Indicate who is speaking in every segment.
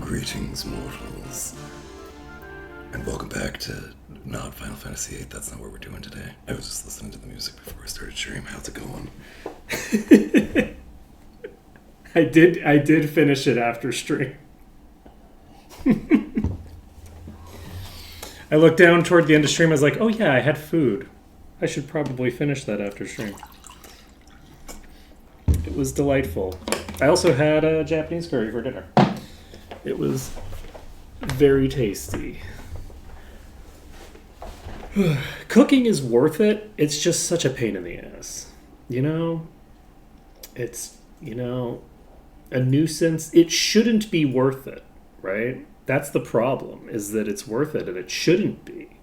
Speaker 1: Greetings, mortals, and welcome back to not Final Fantasy VIII. That's not what we're doing today. I was just listening to the music before I started stream. How's it going?
Speaker 2: I did finish it after stream. I looked down toward the end of stream. I was like, oh yeah, I had food. I should probably finish that after stream. It was delightful. I also had a Japanese curry for dinner. It was very tasty. Cooking is worth it. It's just such a pain in the ass. It's, a nuisance. It shouldn't be worth it, right? That's the problem, is that it's worth it and it shouldn't be.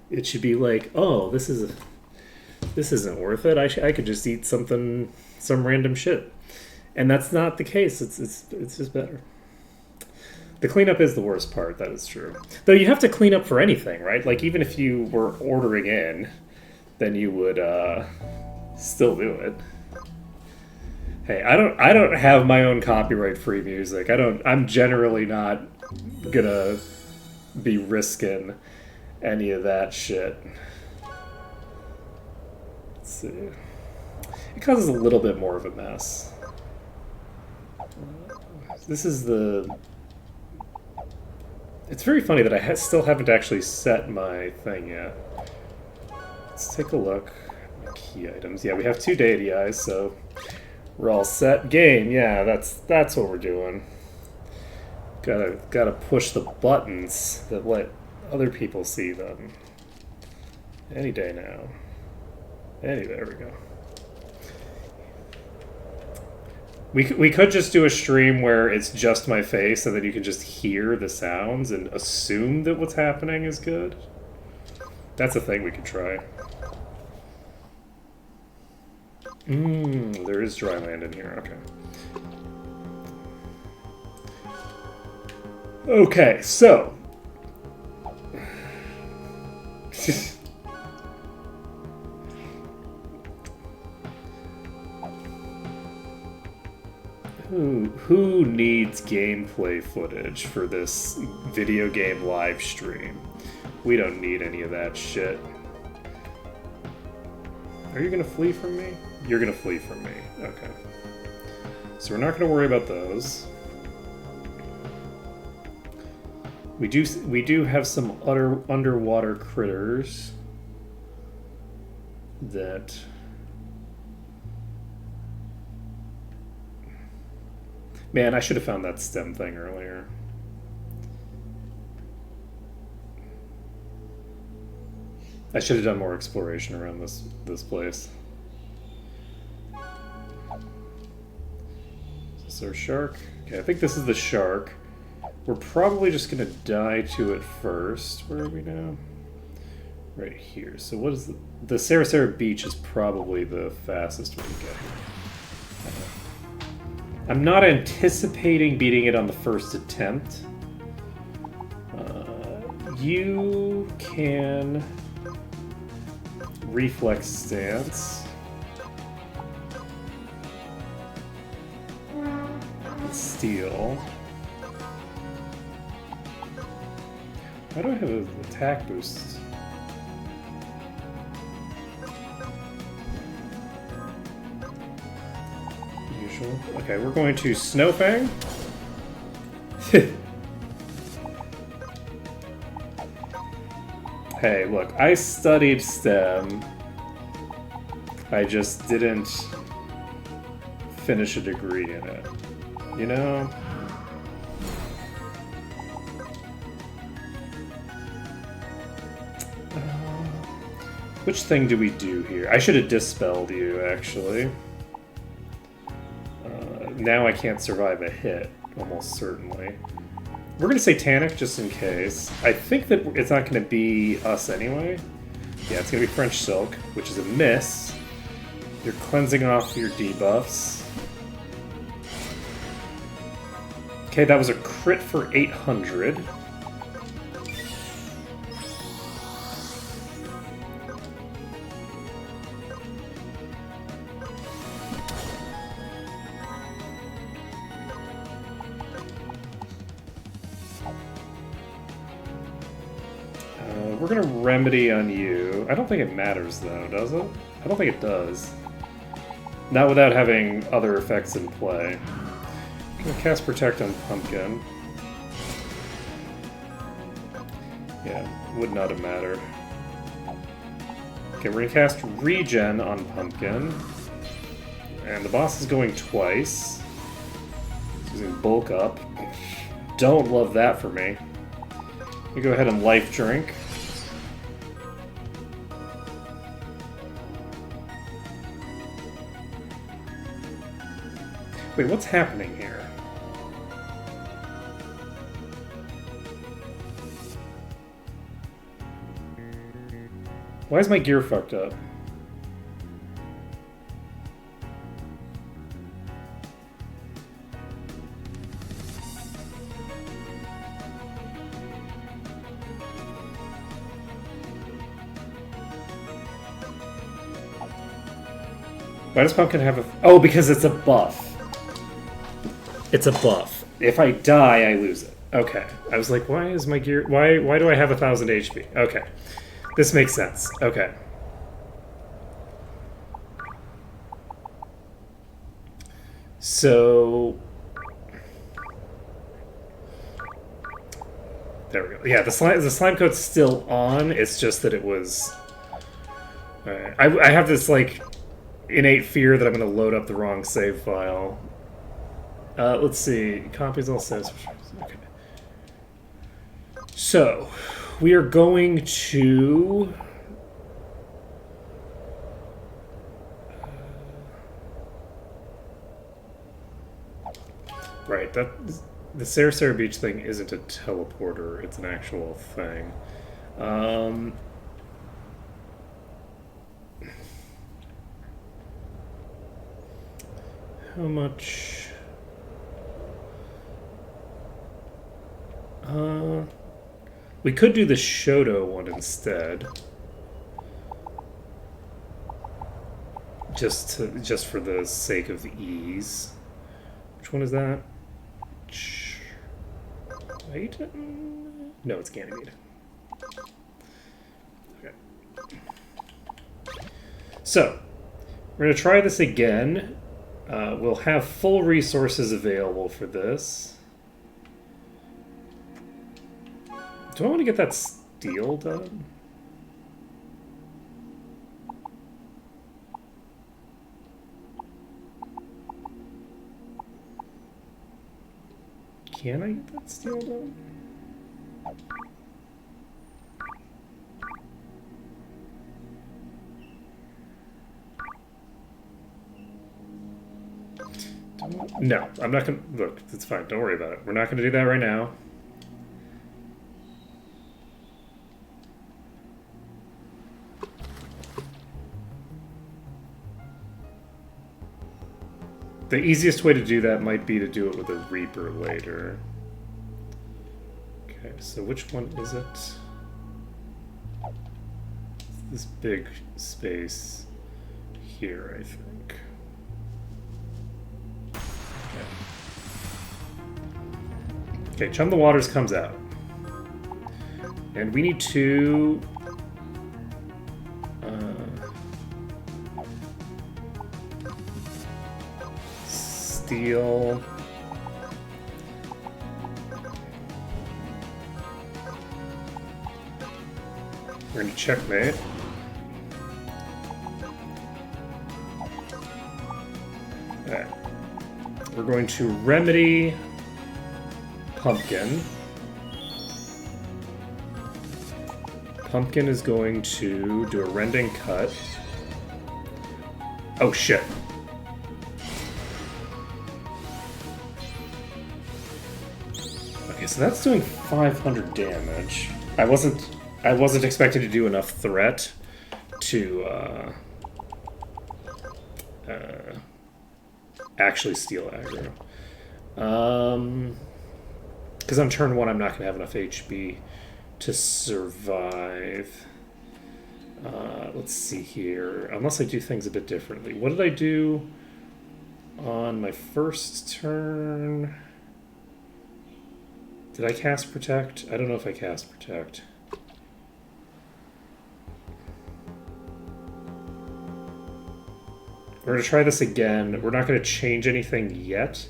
Speaker 2: It should be like, oh, this isn't worth it. I could just eat some random shit. And that's not the case. It's just better. The cleanup is the worst part, that is true. Though you have to clean up for anything, right? Like, even if you were ordering in, then you would still do it. Hey, I don't have my own copyright-free music. I'm generally not gonna be risking any of that shit. Let's see. It causes a little bit more of a mess. This is the... It's very funny that I still haven't actually set my thing yet. Let's take a look. Key items. Yeah, we have 2 deity eyes, so we're all set. Game. Yeah, that's what we're doing. Gotta push the buttons that let other people see them. Any day now. There we go. We could just do a stream where it's just my face so that you can just hear the sounds and assume that what's happening is good. That's a thing we could try. There is dry land in here, okay. Okay, so... Who needs gameplay footage for this video game live stream? We don't need any of that shit. Are you gonna flee from me? You're gonna flee from me. Okay. So we're not gonna worry about those. We do have some underwater critters that... Man, I should have found that stem thing earlier. I should have done more exploration around this place. Is this our shark? Okay, I think this is the shark. We're probably just gonna die to it first. Where are we now? Right here. So what is the Sarasara Beach is probably the fastest we can get here. I'm not anticipating beating it on the first attempt. You can reflex stance. Steal. Why do I have an attack boost? Okay, we're going to Snowfang. Hey, look, I studied STEM. I just didn't finish a degree in it. You know? Which thing do we do here? I should have dispelled you, actually. Now I can't survive a hit, almost certainly. We're going to say Tannic just in case. I think that it's not going to be us anyway. Yeah, it's going to be French Silk, which is a miss. You're cleansing off your debuffs. Okay, that was a crit for 800. we're gonna remedy on you. I don't think it matters though, does it? I don't think it does. Not without having other effects in play. I'm gonna cast Protect on Pumpkin. Yeah, would not have mattered. Okay, we're gonna cast Regen on Pumpkin. And the boss is going twice. He's using Bulk Up. Don't love that for me. You go ahead and Life Drink. Wait, what's happening here? Why is my gear fucked up? Why does Pumpkin have a... Oh, because it's a buff. It's a buff. If I die, I lose it. Okay. I was like, why is my gear... Why do I have 1,000 HP? Okay. This makes sense. Okay. So... There we go. Yeah, the slime coat's still on. It's just that it was... I have this, like, innate fear that I'm going to load up the wrong save file. Let's see. Copies all saves. Okay. So, we are going to... Right, the Sarasara Beach thing isn't a teleporter, it's an actual thing. How much... we could do the Shoto one instead. Just for the sake of the ease. Which one is that? Wait. No, it's Ganymede. Okay. So, we're going to try this again. We'll have full resources available for this. Do I want to get that steel done? Can I get that steel done? No, I'm not gonna... Look, it's fine. Don't worry about it. We're not gonna do that right now. The easiest way to do that might be to do it with a Reaper later. Okay, so which one is it? This big space here, I think. Okay, Chum the Waters comes out. And we need to... steal... We're going to checkmate. Okay. We're going to remedy Pumpkin. Pumpkin is going to do a rending cut. Oh shit. Okay, so that's doing 500 damage. I wasn't expecting to do enough threat to actually steal aggro. Because on turn 1 I'm not going to have enough HP to survive. Let's see here. Unless I do things a bit differently. What did I do on my first turn? Did I cast Protect? I don't know if I cast Protect. We're going to try this again. We're not going to change anything yet.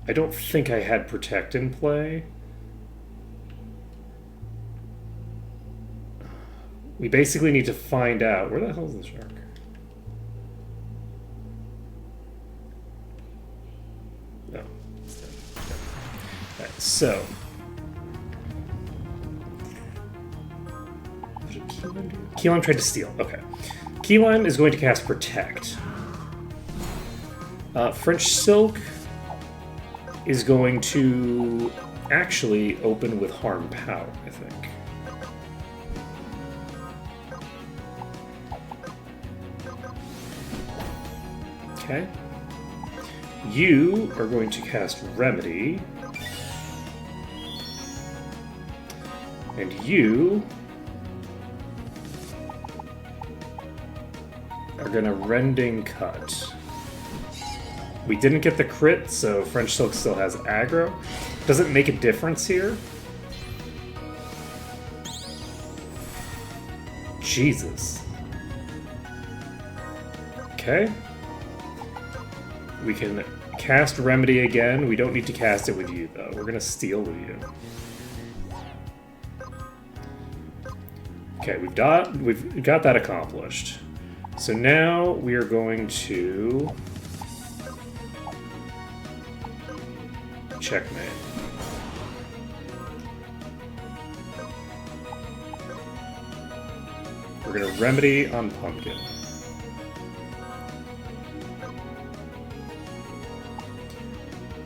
Speaker 2: I don't think I had Protect in play. We basically need to find out... Where the hell is the shark? No. Alright, so... Keylime tried to steal. Okay. Keylime is going to cast Protect. French Silk is going to actually open with Harm Power, I think. Okay. You are going to cast Remedy. And you are going to Rending Cut. We didn't get the crit, so French Silk still has aggro. Does it make a difference here? Jesus. Okay. We can cast Remedy again. We don't need to cast it with you, though. We're going to steal with you. Okay, we've got that accomplished. So now we are going to checkmate. We're going to Remedy on Pumpkin.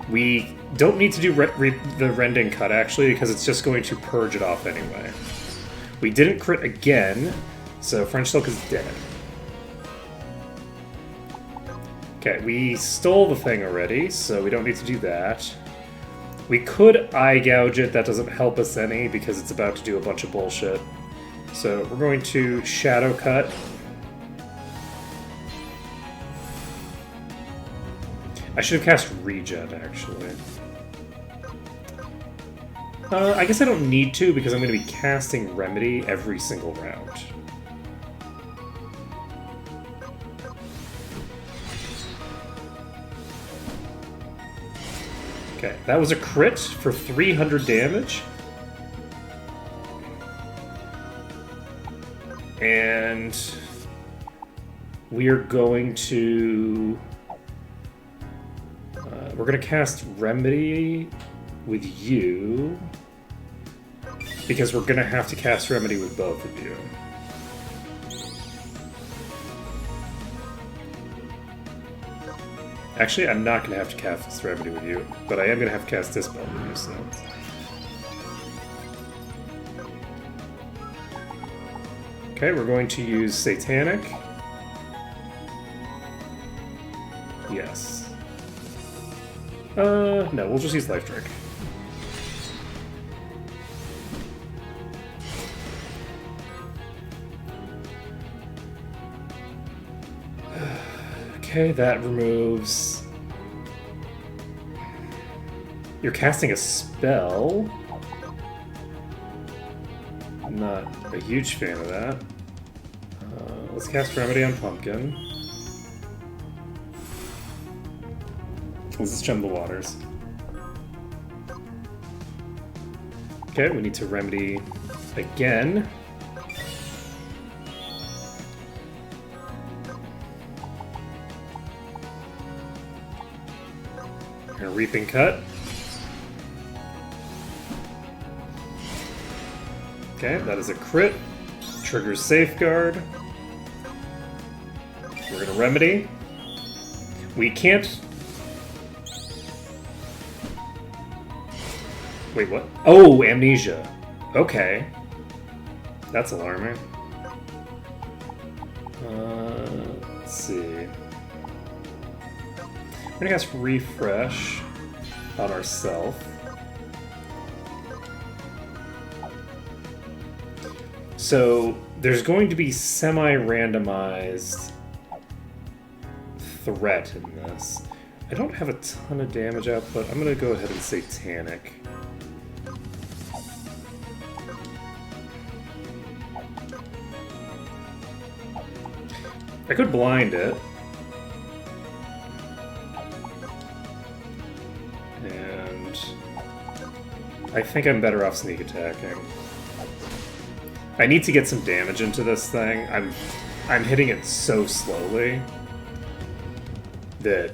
Speaker 2: We don't need to do the Rending Cut, actually, because it's just going to purge it off anyway. We didn't crit again, so French Silk is dead. Okay, we stole the thing already, so we don't need to do that. We could Eye Gouge it, that doesn't help us any, because it's about to do a bunch of bullshit. So we're going to Shadow Cut. I should have cast Regen, actually. I guess I don't need to, because I'm going to be casting Remedy every single round. Okay, that was a crit for 300 damage. And we are going to... we're going to cast Remedy with you, because we're going to have to cast Remedy with both of you. Actually, I'm not going to have to cast Remedy with you, but I am going to have to cast Dispel with you, so... Okay, we're going to use Satanic. Yes. No, we'll just use Life Drink. Okay, that removes... You're casting a spell. I'm not a huge fan of that. Let's cast Remedy on Pumpkin. Let's just Gem the Waters. Okay, we need to Remedy again. And a Reaping Cut. Okay, that is a crit. Triggers Safeguard. We're gonna Remedy. We can't... Wait, what? Oh, Amnesia. Okay. That's alarming. Let's see. We're gonna cast Refresh on ourselves. So there's going to be semi-randomized threat in this. I don't have a ton of damage output. I'm gonna go ahead and Satanic. I could blind it. And I think I'm better off sneak attacking. I need to get some damage into this thing. I'm hitting it so slowly that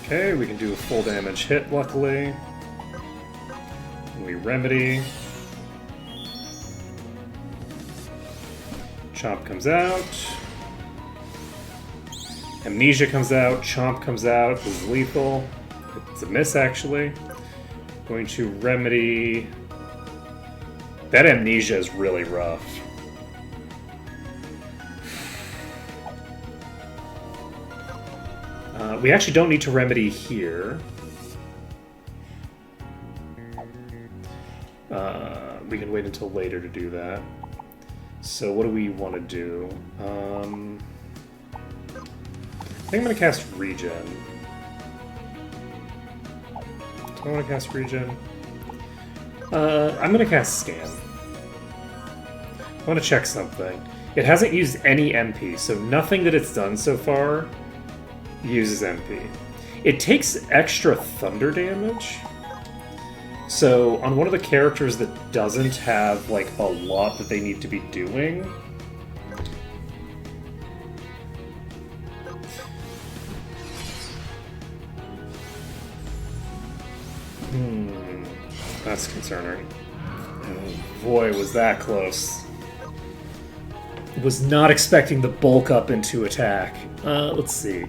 Speaker 2: okay, we can do a full damage hit, luckily. We remedy. Chomp comes out. Amnesia comes out. Chomp comes out. This is lethal. It's a miss, actually. Going to remedy. That Amnesia is really rough. We actually don't need to remedy here. We can wait until later to do that. So what do we want to do? I think I'm going to cast Regen. Do I want to cast Regen? I'm going to cast Scan. I want to check something. It hasn't used any MP, so nothing that it's done so far uses MP. It takes extra thunder damage. So on one of the characters that doesn't have like a lot that they need to be doing, that's concerning. Oh boy, was that close. Was not expecting the bulk up into attack. Let's see.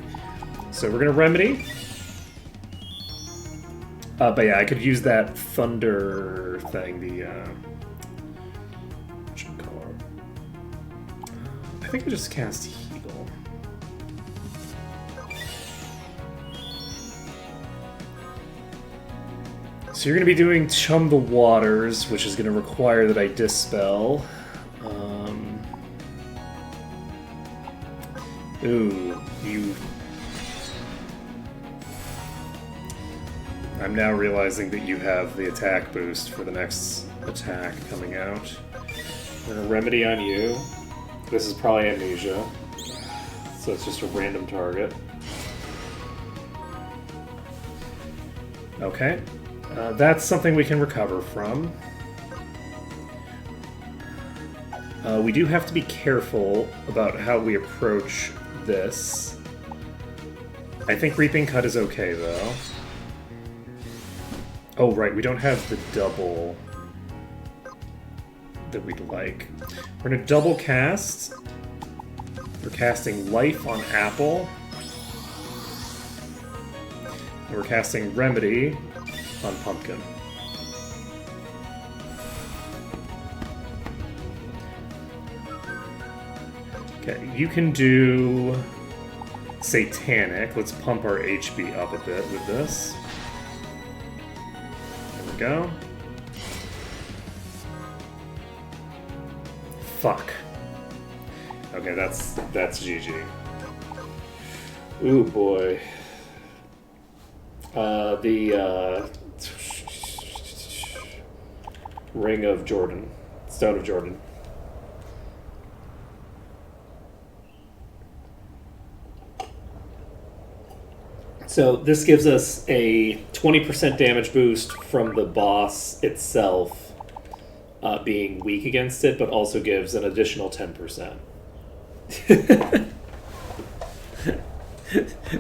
Speaker 2: So we're gonna remedy. But yeah, I could use that thunder thing, the, what should we call it? I think I just cast Heal. So you're going to be doing Chum the Waters, which is going to require that I Dispel. Ooh, you... I'm now realizing that you have the attack boost for the next attack coming out. We're gonna remedy on you. This is probably Amnesia, so it's just a random target. Okay, that's something we can recover from. We do have to be careful about how we approach this. I think Reaping Cut is okay, though. Oh, right, we don't have the double that we'd like. We're going to double cast. We're casting Life on Apple. And we're casting Remedy on Pumpkin. Okay, you can do Satanic. Let's pump our HP up a bit with this. There we go. Fuck. Okay, that's GG. Ooh boy. The Ring of Jordan. Stone of Jordan. So this gives us a 20% damage boost from the boss itself being weak against it, but also gives an additional 10%.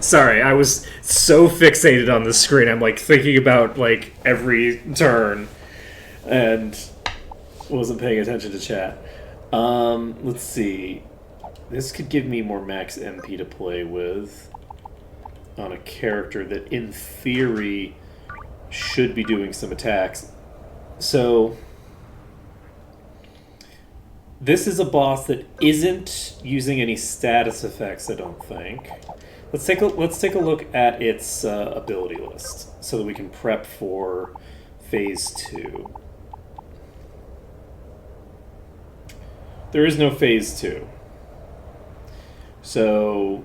Speaker 2: Sorry, I was so fixated on the screen. I'm like thinking about like every turn and wasn't paying attention to chat. Let's see. This could give me more max MP to play with on a character that in theory should be doing some attacks. So this is a boss that isn't using any status effects, I don't think. Let's take a look at its ability list so that we can prep for phase 2. There is no phase 2. So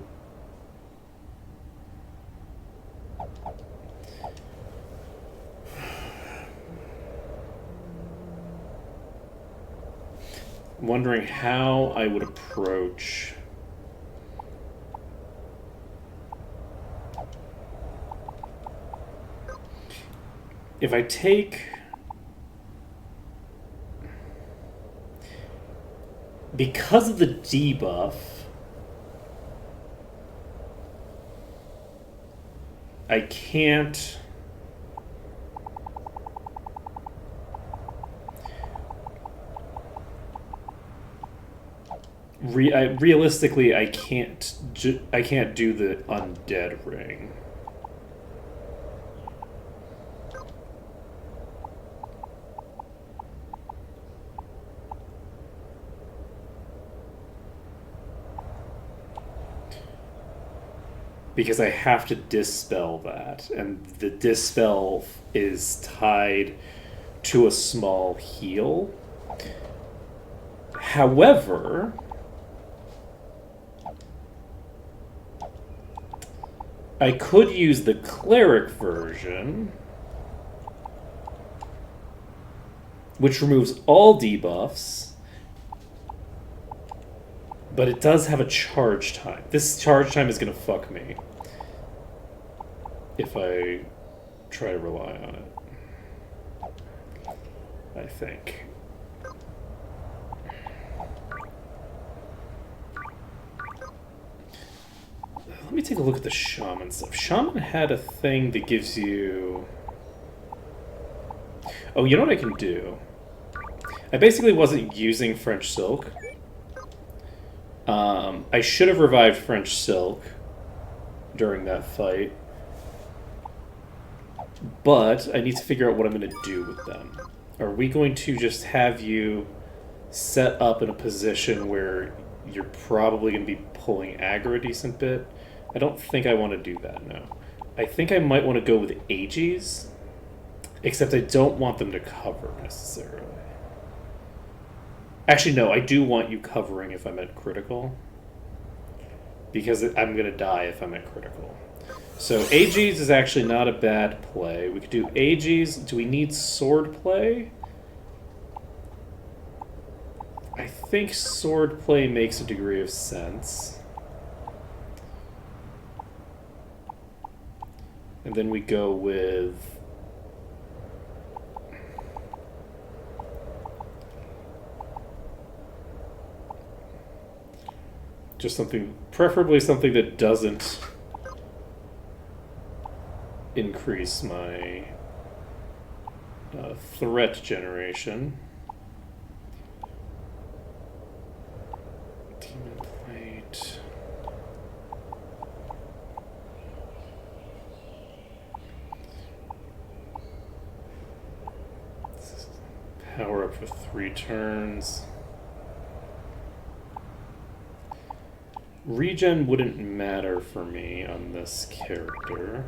Speaker 2: I'm wondering how I would approach if I take because of the debuff, I can't realistically I can't do the undead ring. Because I have to dispel that, and the dispel is tied to a small heal. However, I could use the cleric version, which removes all debuffs, but it does have a charge time. This charge time is going to fuck me if I try to rely on it, I think. Let me take a look at the shaman stuff. Shaman had a thing that gives you... Oh, you know what I can do? I basically wasn't using French Silk. I should have revived French Silk during that fight. But I need to figure out what I'm going to do with them. Are we going to just have you set up in a position where you're probably going to be pulling aggro a decent bit? I don't think I want to do that, no. I think I might want to go with Aegis, except I don't want them to cover necessarily. Actually, no, I do want you covering if I'm at critical, because I'm going to die if I'm at critical. So Aegis is actually not a bad play. We could do Aegis. Do we need sword play? I think sword play makes a degree of sense. And then we go with... just something, preferably something that doesn't increase my threat generation. Demon Plate. Power up for 3 turns. Regen wouldn't matter for me on this character.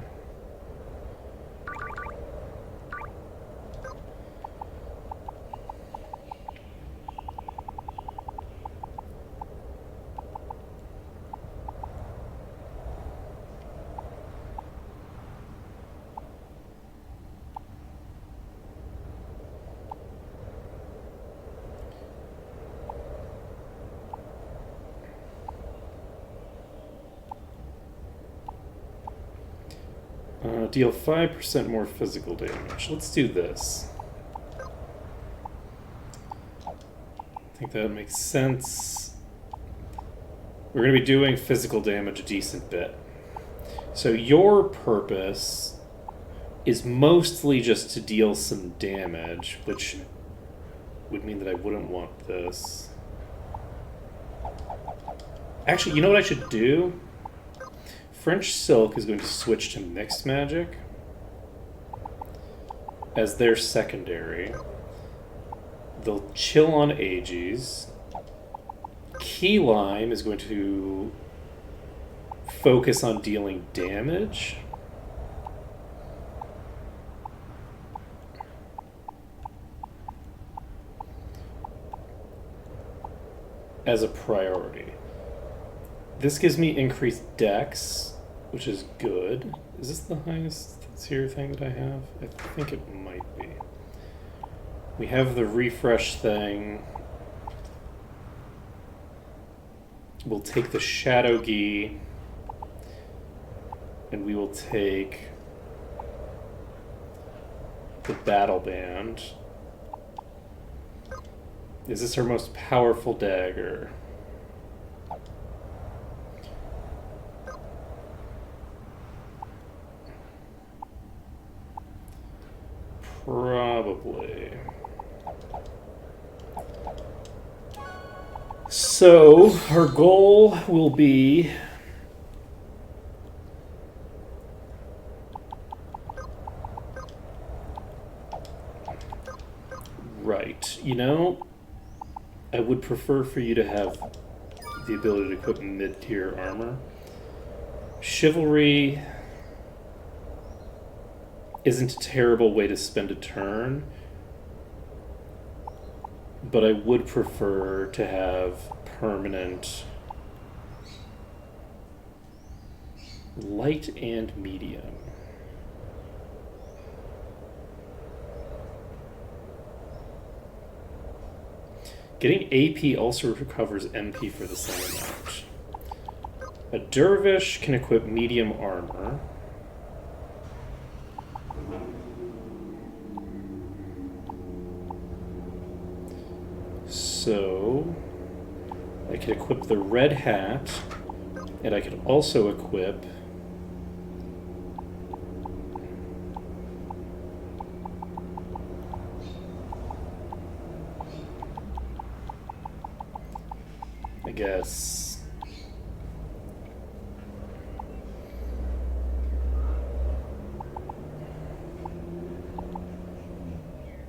Speaker 2: Deal 5% more physical damage. Let's do this. I think that makes sense. We're going to be doing physical damage a decent bit. So your purpose is mostly just to deal some damage, which would mean that I wouldn't want this. Actually, you know what I should do? French Silk is going to switch to Mixed Magic as their secondary. They'll chill on Aegis. Key Lime is going to focus on dealing damage. As a priority. This gives me increased dex, which is good. Is this the highest tier thing that I have? I think it might be. We have the refresh thing. We'll take the Shadow Gi, and we will take the Battle Band. Is this our most powerful dagger? Probably. So, our goal will be right. You know, I would prefer for you to have the ability to equip mid-tier armor. Chivalry isn't a terrible way to spend a turn, but I would prefer to have permanent light and medium. Getting AP also recovers MP for the same amount. A dervish can equip medium armor. So I could equip the red hat, and I could also equip I guess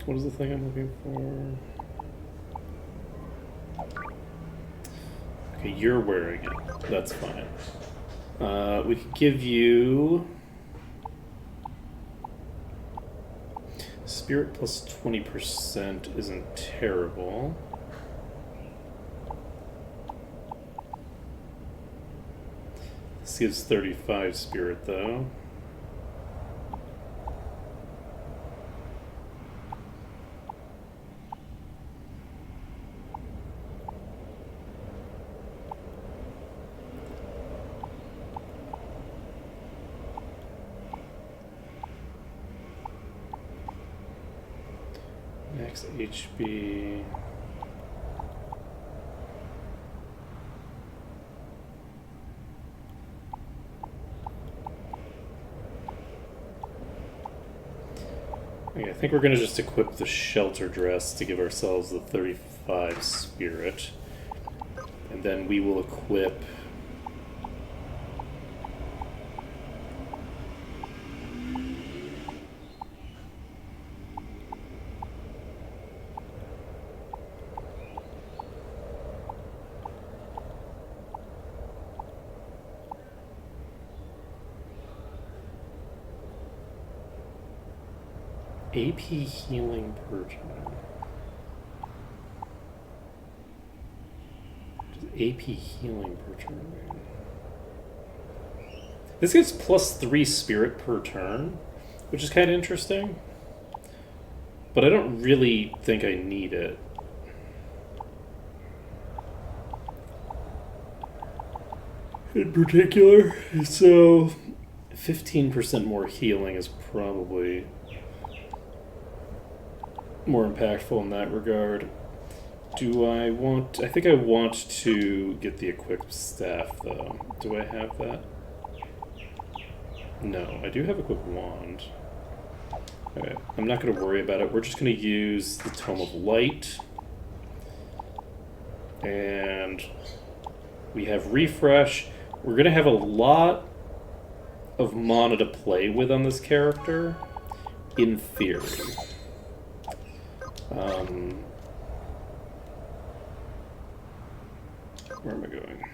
Speaker 2: what is the thing I'm looking for? Okay, you're wearing it. That's fine. We could give you Spirit plus 20% isn't terrible. This gives 35 Spirit though. Max HP. Okay, I think we're going to just equip the shelter dress to give ourselves the 35 spirit. And then we will equip AP healing per turn. AP healing per turn. This gets plus 3 spirit per turn, which is kind of interesting. But I don't really think I need it. In particular, so 15% more healing is probably more impactful in that regard. Do I want... I think I want to get the equipped staff, though. Do I have that? No, I do have equipped wand. Okay, I'm not going to worry about it. We're just going to use the Tome of Light. And we have refresh. We're going to have a lot of mana to play with on this character, in theory. Where am I going?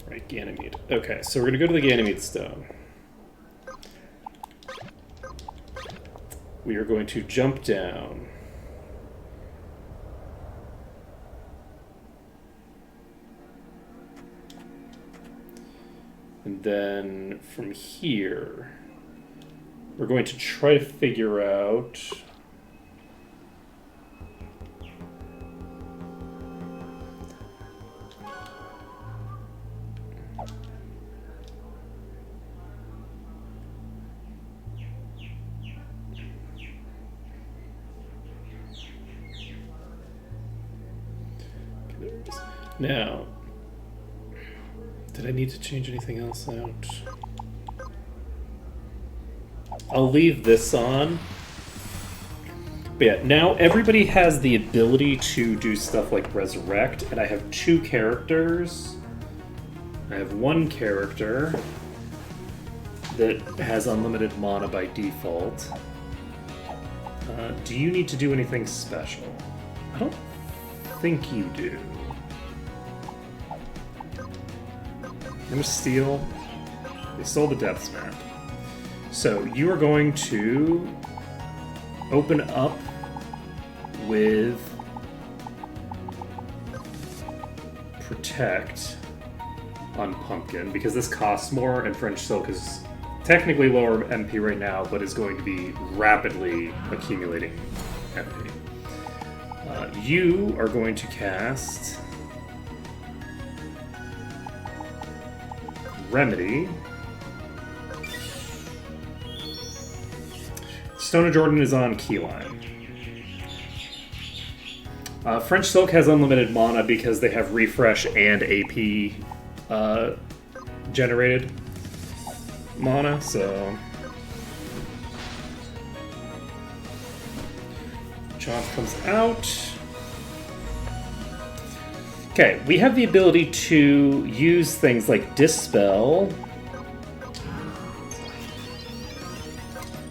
Speaker 2: Right, Ganymede. Okay, so we're going to go to the Ganymede Stone. we are going to jump down. And then from here, we're going to try to figure out... Now, did I need to change anything else out? I'll leave this on. But yeah, now everybody has the ability to do stuff like resurrect, and I have 2 characters. I have 1 character that has unlimited mana by default. Do you need to do anything special? I don't think you do. I'm gonna steal. They stole the depths map. So you are going to open up with Protect on Pumpkin because this costs more and French Silk is technically lower MP right now, but is going to be rapidly accumulating MP. You are going to cast Remedy. Stone of Jordan is on Keyline. French Silk has unlimited mana because they have refresh and AP generated mana, so... Chomp comes out. Okay, we have the ability to use things like Dispel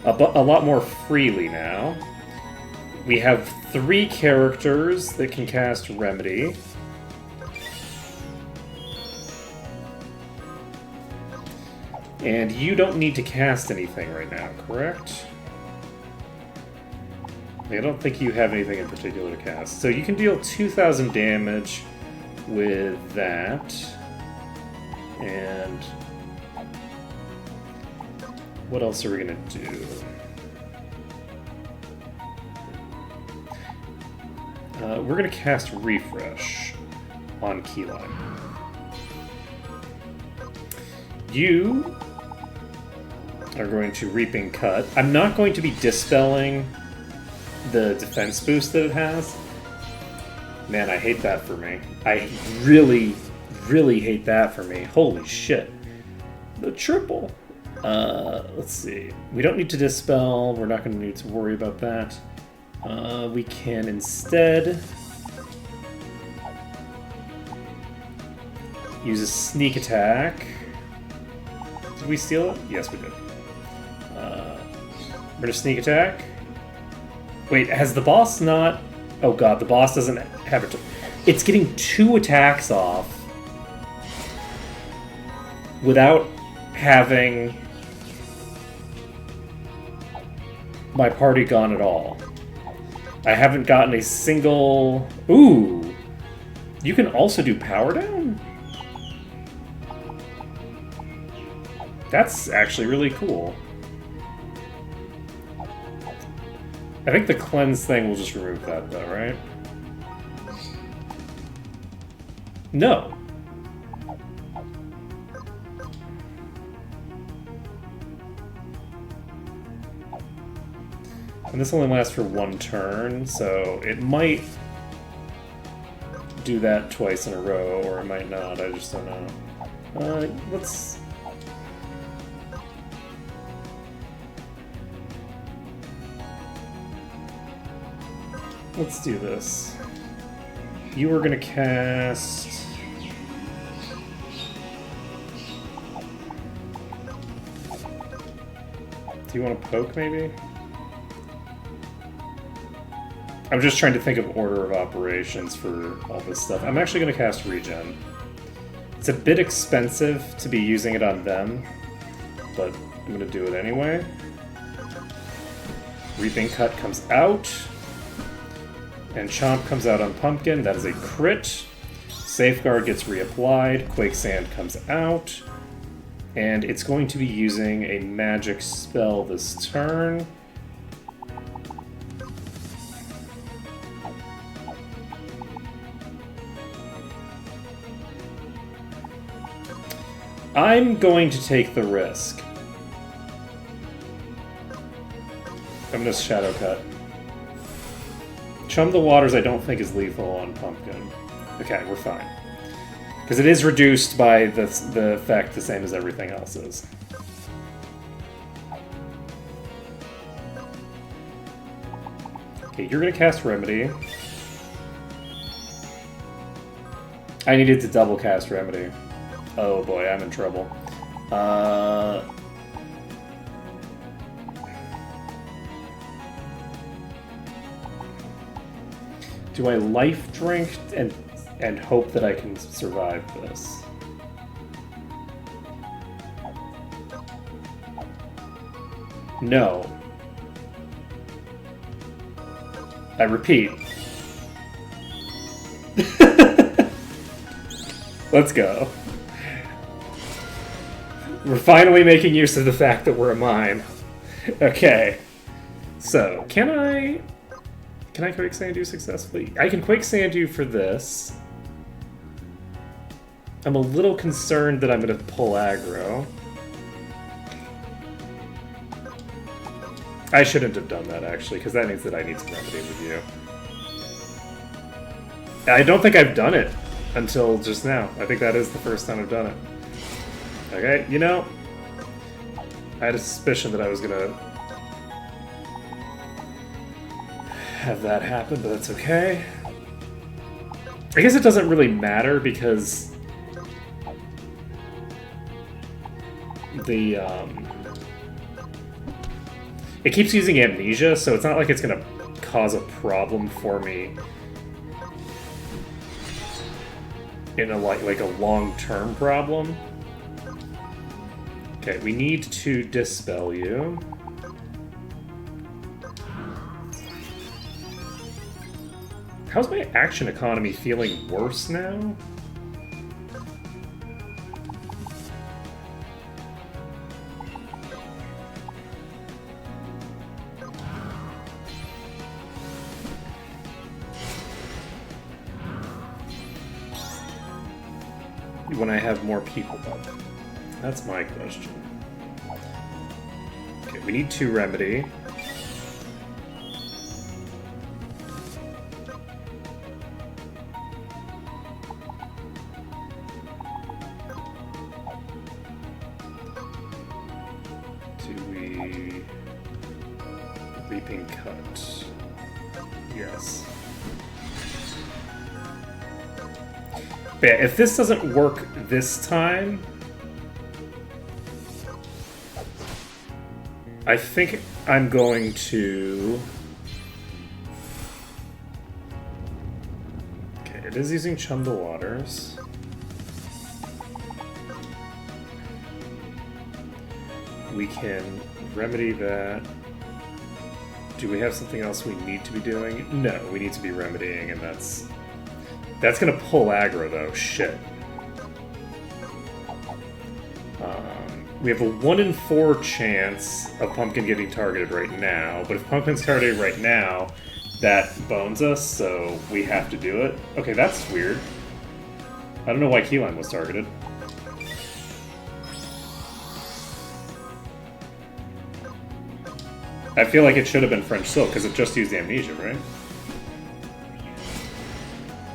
Speaker 2: a lot more freely now. We have 3 characters that can cast Remedy. And you don't need to cast anything right now, correct? I don't think you have anything in particular to cast. So you can deal 2,000 damage with that. And what else are we gonna do? We're gonna cast Refresh on Keyline. You are going to Reaping Cut. I'm not going to be dispelling the defense boost that it has. Man, I hate that for me. I really, really hate that for me. Holy shit. The triple. Let's see. We don't need to dispel. We're not going to need to worry about that. We can instead use a sneak attack. Did we steal it? Yes, we did. We're going to sneak attack. Wait, has the boss not... Oh god, the boss doesn't have it. It's getting 2 attacks off without having my party gone at all. I haven't gotten a single... Ooh! You can also do power down? That's actually really cool. I think the cleanse thing will just remove that though, right? No. And this only lasts for 1 turn, so it might do that twice in a row, or it might not, I just don't know. Let's... Let's do this. You are gonna cast... Do you want to poke, maybe? I'm just trying to think of order of operations for all this stuff. I'm actually gonna cast Regen. It's a bit expensive to be using it on them, but I'm gonna do it anyway. Reaping Cut comes out. And Chomp comes out on Pumpkin. That is a crit. Safeguard gets reapplied. Quake Sand comes out. And it's going to be using a magic spell this turn. I'm going to take the risk. I'm going to Shadow Cut. Chum the Waters I don't think is lethal on Pumpkin. Okay, we're fine. Because it is reduced by the effect the same as everything else is. Okay, you're going to cast Remedy. I needed to double cast Remedy. Oh boy, I'm in trouble. Do I life drink and hope that I can survive this? No. I repeat. Let's go. We're finally making use of the fact that we're a mime. Okay. So, can I Quake Sand you successfully? I can Quake Sand you for this. I'm a little concerned that I'm going to pull aggro. I shouldn't have done that, actually, because that means that I need some remedy with you. I don't think I've done it until just now. I think that is the first time I've done it. Okay, you know, I had a suspicion that I was going to have that happen, but that's okay. I guess it doesn't really matter because the it keeps using Amnesia, so it's not like it's gonna cause a problem for me in a like a long-term problem. Okay, we need to dispel you. How's my action economy feeling worse now? When I have more people up? That's my question. Okay, we need 2 remedy. Reaping Cut. Yes. But yeah, if this doesn't work this time, I think I'm going to... Okay, it is using Chum the Waters. We can remedy that. Do we have something else we need to be doing? No, we need to be remedying, and that's gonna pull aggro though. Shit. We have a 1 in 4 chance of Pumpkin getting targeted right now, but if Pumpkin's targeted right now, that bones us, so we have to do it. Okay, that's weird. I don't know why Keyline was targeted. I feel like it should have been French Silk, because it just used Amnesia, right?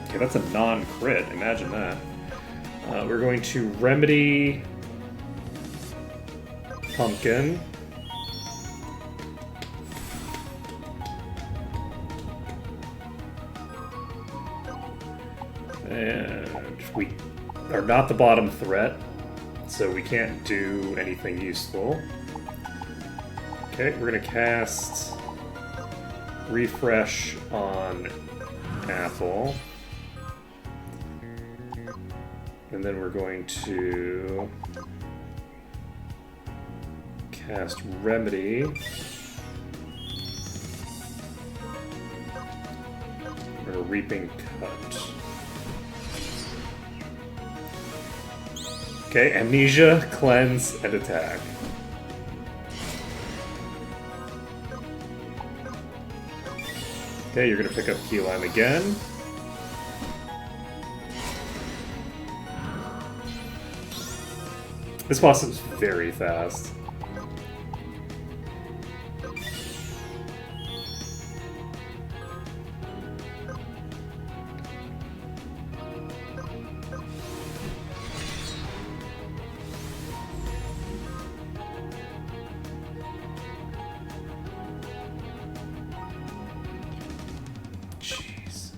Speaker 2: Okay, that's a non-crit. Imagine that. We're going to remedy Pumpkin. And we are not the bottom threat, so we can't do anything useful. Okay, we're gonna cast Refresh on Apple. And then we're going to cast Remedy Reaping Cut. Okay, Amnesia, Cleanse, and Attack. Okay, you're gonna pick up Key Lime again. This boss is very fast. Jeez.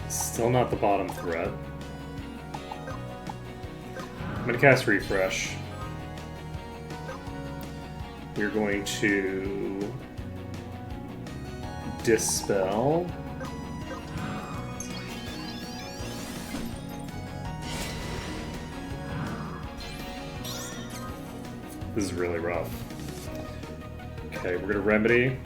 Speaker 2: Still not the bottom threat. I'm gonna cast Refresh. We're going to Dispel. This is really rough. Okay, we're gonna Remedy.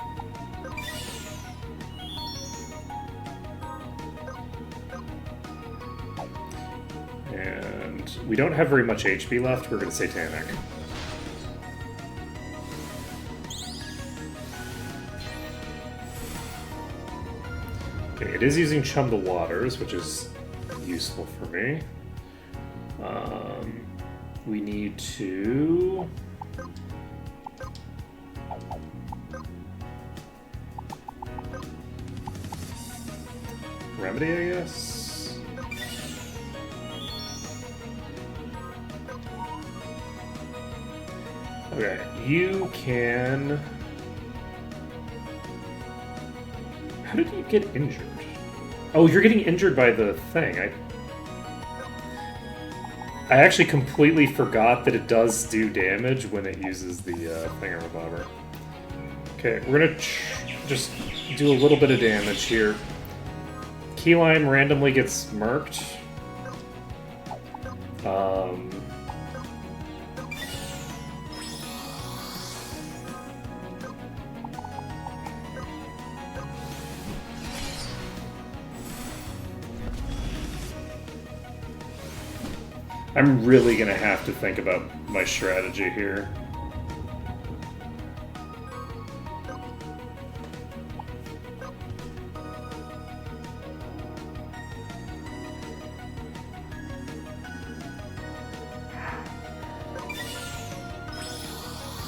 Speaker 2: And we don't have very much HP left. We're gonna Satanic. Okay, it is using Chum the Waters, which is useful for me. We need to... Remedy, I guess? Okay, you can... How did you get injured? Oh, you're getting injured by the thing. I actually completely forgot that it does do damage when it uses the thingamabobber. Okay, we're gonna just do a little bit of damage here. Keyline randomly gets murked. I'm really gonna have to think about my strategy here.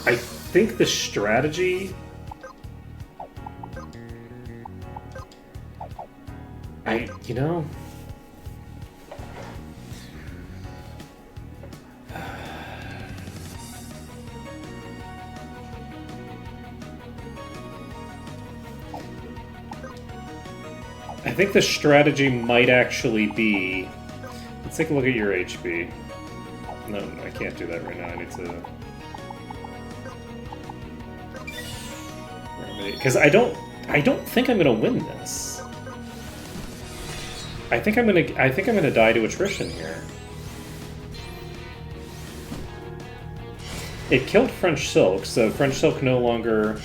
Speaker 2: I think the strategy... you know... I think the strategy might actually be... Let's take a look at your HP. No, I can't do that right now. I need to... Because I don't think I'm gonna win this. I think I'm gonna die to attrition here. It killed French Silk, so French Silk no longer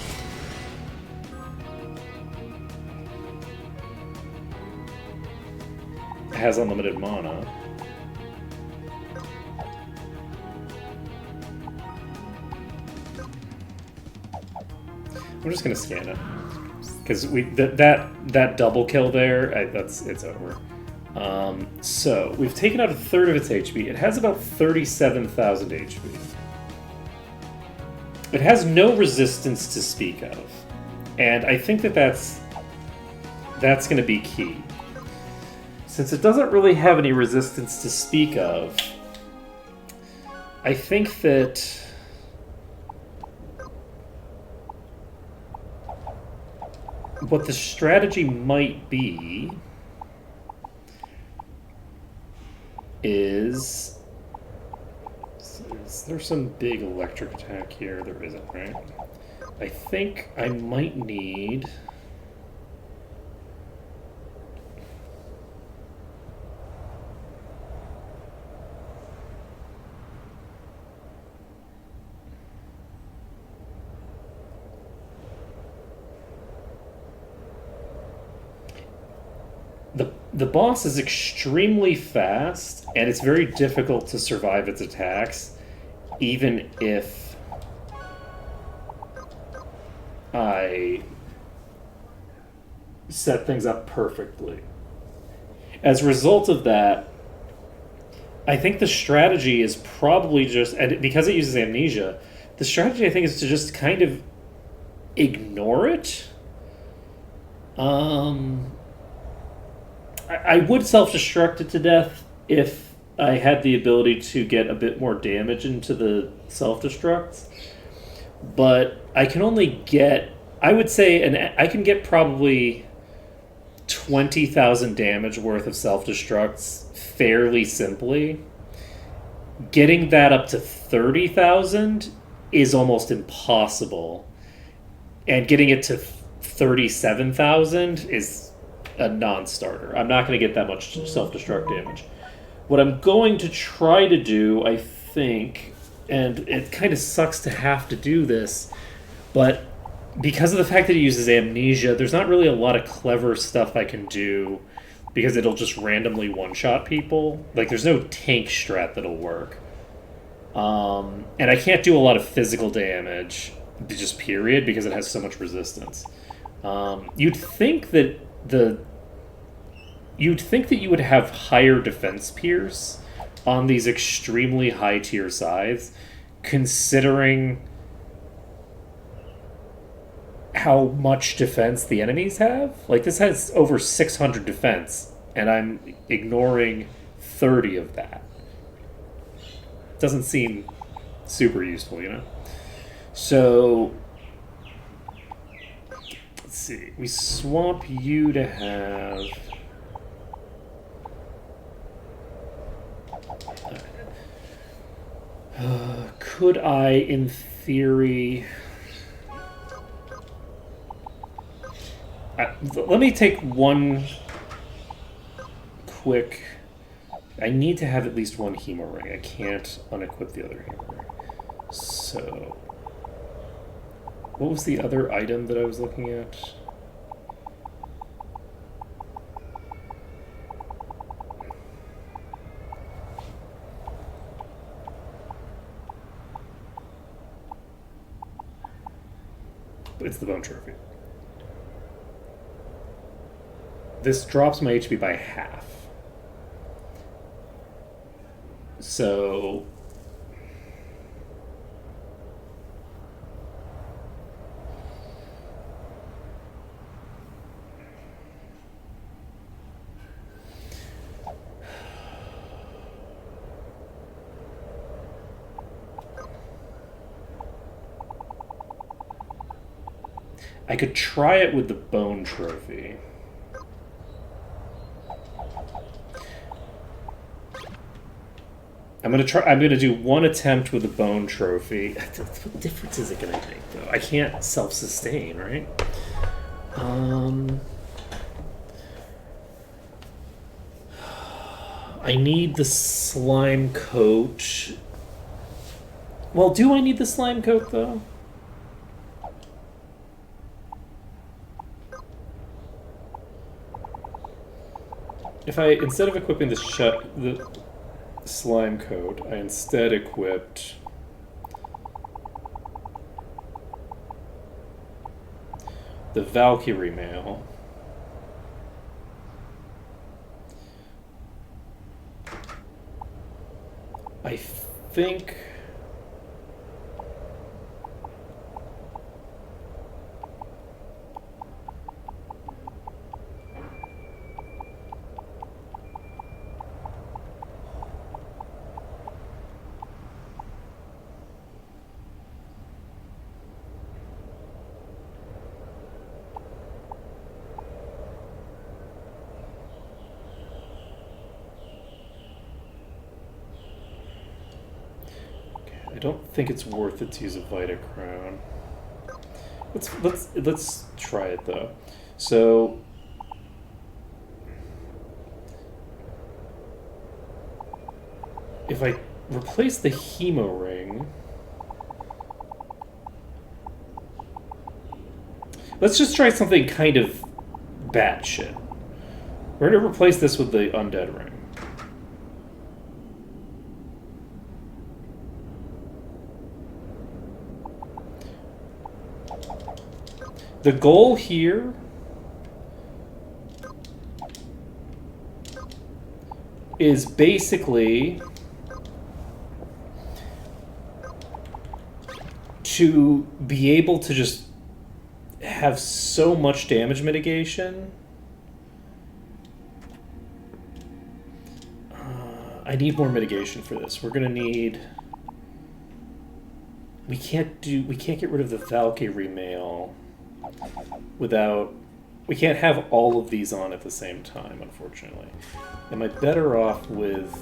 Speaker 2: has unlimited mana. I'm just gonna scan it because that double kill there. It's over. So we've taken out a third of its HP. It has about 37,000 HP. It has no resistance to speak of, and I think that's going to be key. Since it doesn't really have any resistance to speak of, I think that what the strategy might be is there some big electric attack here? There isn't, right? I think I might need... the boss is extremely fast, and it's very difficult to survive its attacks, even if I set things up perfectly. As a result of that, I think the strategy is probably just, and because it uses amnesia, the strategy I think is to just kind of ignore it. I would self-destruct it to death if I had the ability to get a bit more damage into the self-destructs, but I can only get, I would say, I can get probably 20,000 damage worth of self-destructs fairly simply. Getting that up to 30,000 is almost impossible, and getting it to 37,000 is a non-starter. I'm not going to get that much self-destruct damage. What I'm going to try to do, I think, and it kind of sucks to have to do this, but because of the fact that it uses amnesia, there's not really a lot of clever stuff I can do because it'll just randomly one-shot people. Like, there's no tank strat that'll work. And I can't do a lot of physical damage, just period, because it has so much resistance. You'd think that you would have higher defense pierce on these extremely high tier scythes, considering how much defense the enemies have. Like, this has over 600 defense, and I'm ignoring 30 of that. Doesn't seem super useful, you know? So, let's see. We swap you to have... could I, in theory... let me take one quick... I need to have at least one hemo ring. I can't unequip the other hemo ring. So... what was the other item that I was looking at? It's the bone trophy. This drops my HP by half. So... I could try it with the bone trophy. I'm gonna do one attempt with the bone trophy. What difference is it gonna make, though? I can't self-sustain, right? I need the slime coat. Well, do I need the slime coat, though? If I, instead of equipping the slime coat, I instead equipped the Valkyrie mail. I think... I don't think it's worth it to use a Vita Crown. Let's try it though. So if I replace the hemo ring, let's just try something kind of batshit. We're going to replace this with the Undead Ring. The goal here is basically to be able to just have so much damage mitigation. I need more mitigation for this. We're gonna need. We can't get rid of the Valkyrie mail without. We can't have all of these on at the same time, unfortunately. Am I better off with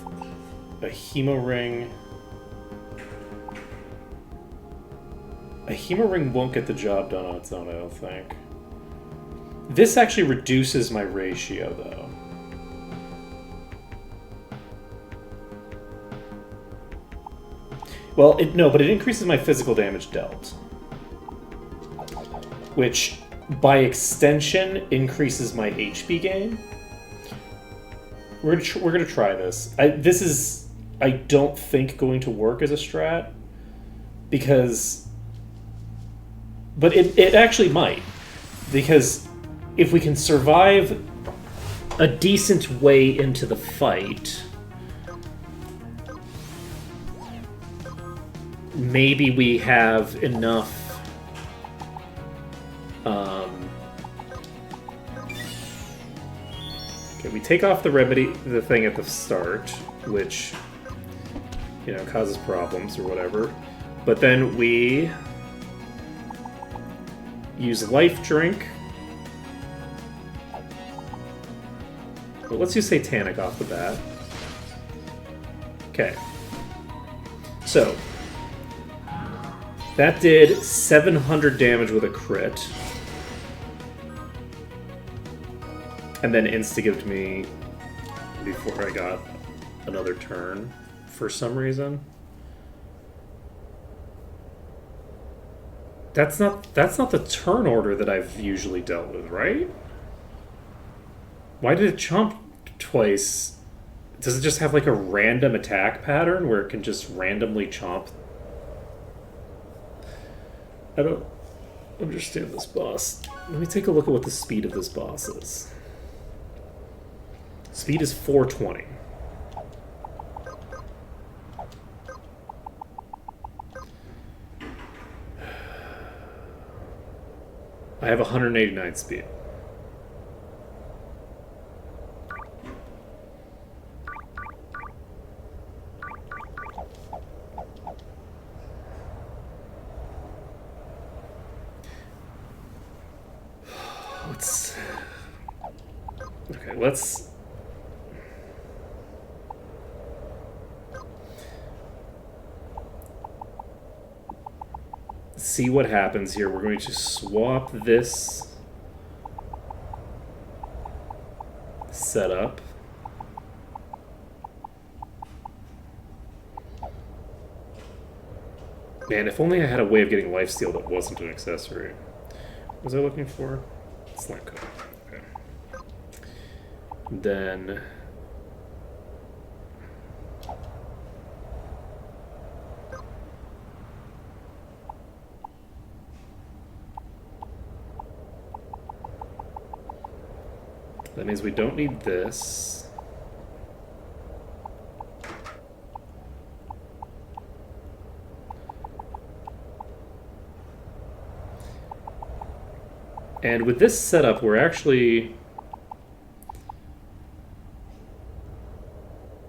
Speaker 2: a Hemo Ring? A Hemo Ring won't get the job done on its own, I don't think. This actually reduces my ratio, though. Well, but it increases my physical damage dealt. Which, by extension, increases my HP gain. We're gonna try this. This is, I don't think, going to work as a strat. Because... But it actually might. Because if we can survive a decent way into the fight, maybe we have enough okay, we take off the thing at the start, which, you know, causes problems or whatever. But then we use Life Drink. But let's use Satanic off the bat. Okay. So, that did 700 damage with a crit. And then insta-gived me before I got another turn for some reason. That's not the turn order that I've usually dealt with, right? Why did it chomp twice? Does it just have like a random attack pattern where it can just randomly chomp? I don't understand this boss. Let me take a look at what the speed of this boss is. Speed is 420. I have 189 speed. Let's see what happens here. We're going to swap this setup. Man, if only I had a way of getting lifesteal that wasn't an accessory. What was I looking for? Slant code. Okay. Then that means we don't need this. And with this setup, we're actually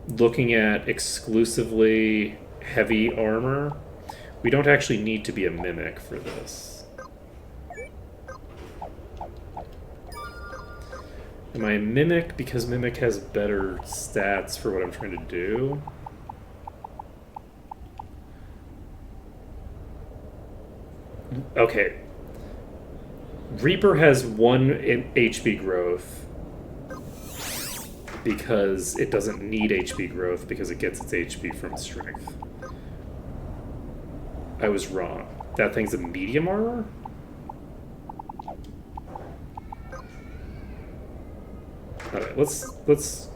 Speaker 2: looking at exclusively heavy armor. We don't actually need to be a mimic for this. Am I a mimic because mimic has better stats for what I'm trying to do? Okay. Reaper has 1 HP growth because it doesn't need HP growth because it gets its HP from strength. I was wrong. That thing's a medium armor? Alright, let's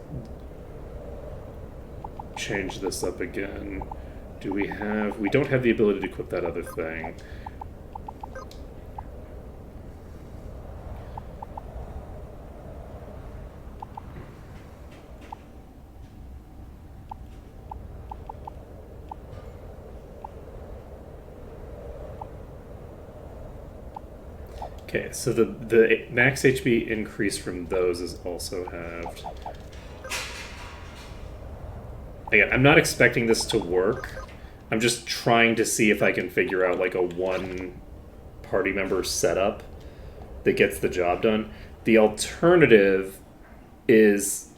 Speaker 2: change this up again. We don't have the ability to equip that other thing. Okay, so the max HP increase from those is also halved. Again, I'm not expecting this to work. I'm just trying to see if I can figure out like a one party member setup that gets the job done. The alternative is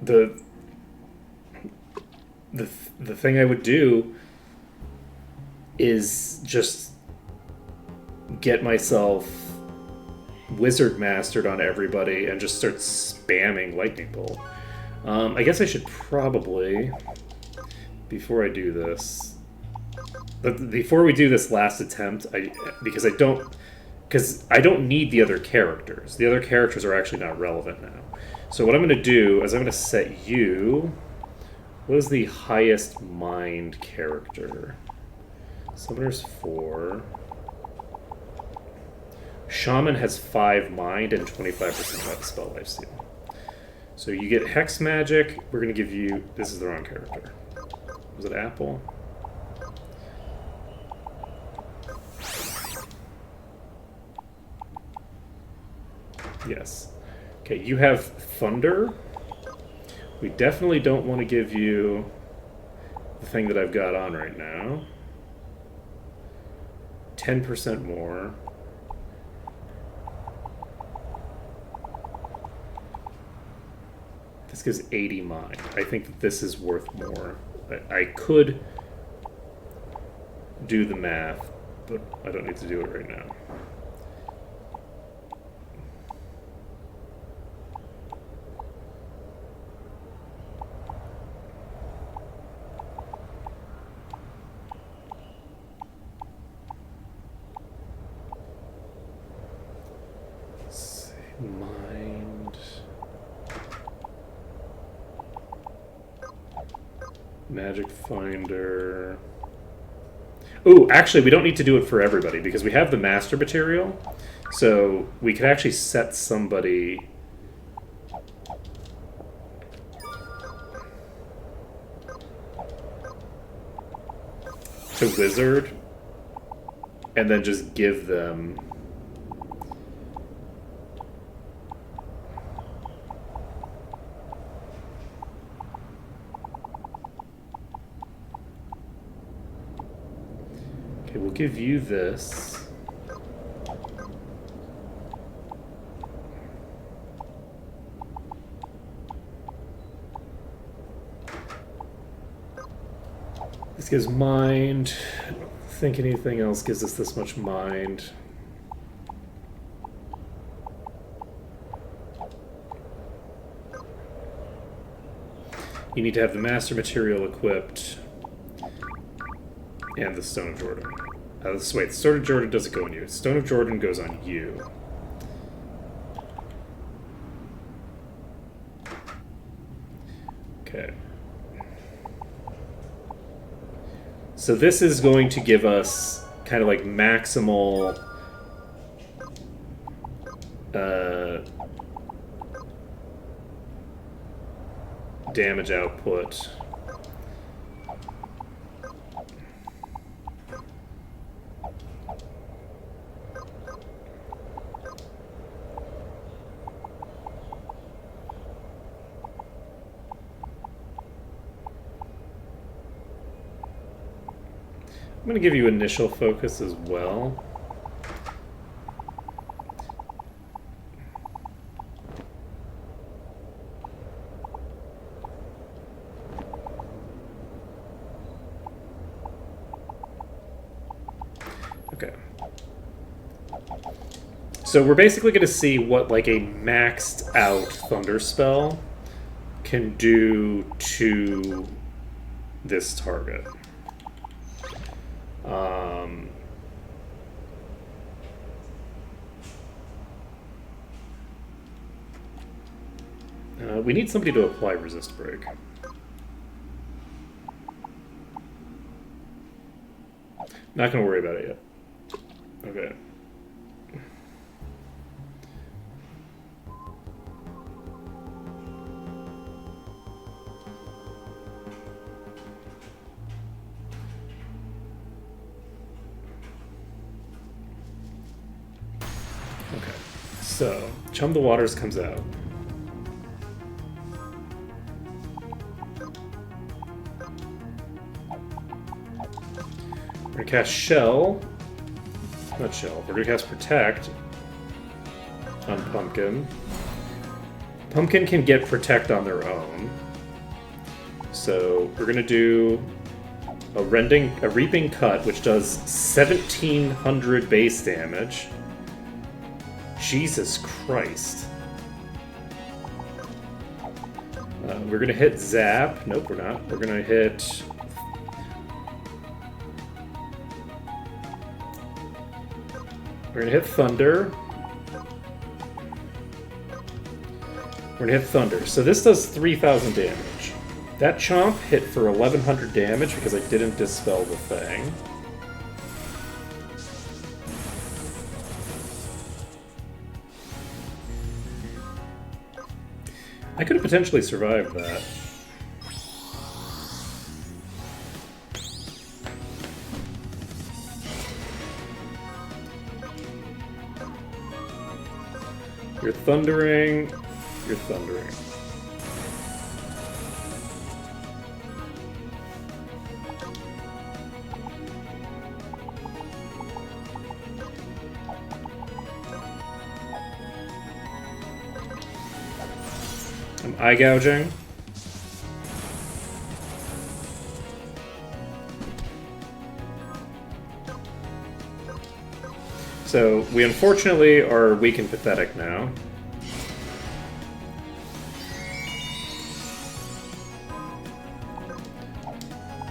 Speaker 2: the thing I would do is just get myself wizard mastered on everybody and just start spamming lightning bolt. I guess I should probably, before I do this, before we do this last attempt, because I don't need the other characters. The other characters are actually not relevant now. So what I'm going to do is I'm going to set you. What is the highest mind character? Summoner's 4. Shaman has 5 mind and 25% by the spell lifesteal. So you get Hex Magic. We're going to give you... This is the wrong character. Was it Apple? Yes. Okay, you have Thunder. We definitely don't want to give you the thing that I've got on right now. 10% more. This gives 80 mind. I think that this is worth more. I could do the math, but I don't need to do it right now. Mind. Magic Finder. Ooh, actually, we don't need to do it for everybody because we have the master material. So we could actually set somebody to wizard and then just give them we'll give you this. This gives mind. I don't think anything else gives us this much mind. You need to have the master material equipped and the Stone of Jordan. Wait, the Stone of Jordan doesn't go on you. Stone of Jordan goes on you. Okay. So this is going to give us kind of like maximal damage output. I'm going to give you initial focus as well. Okay. So we're basically going to see what like a maxed out Thunder spell can do to this target. We need somebody to apply resist break. Not gonna worry about it yet. Okay. Okay. So, Chum the Waters comes out. We're gonna cast Shell. Not Shell. We're gonna cast Protect on Pumpkin. Pumpkin can get Protect on their own. So we're gonna do a Reaping Cut, which does 1,700 base damage. Jesus Christ. We're gonna hit Zap. Nope, we're not. We're gonna hit. We're gonna hit Thunder. We're gonna hit Thunder. So this does 3,000 damage. That Chomp hit for 1,100 damage because I didn't dispel the thing. I could have potentially survived that. You're thundering. You're thundering. I'm eye gouging. So, we unfortunately are weak and pathetic now.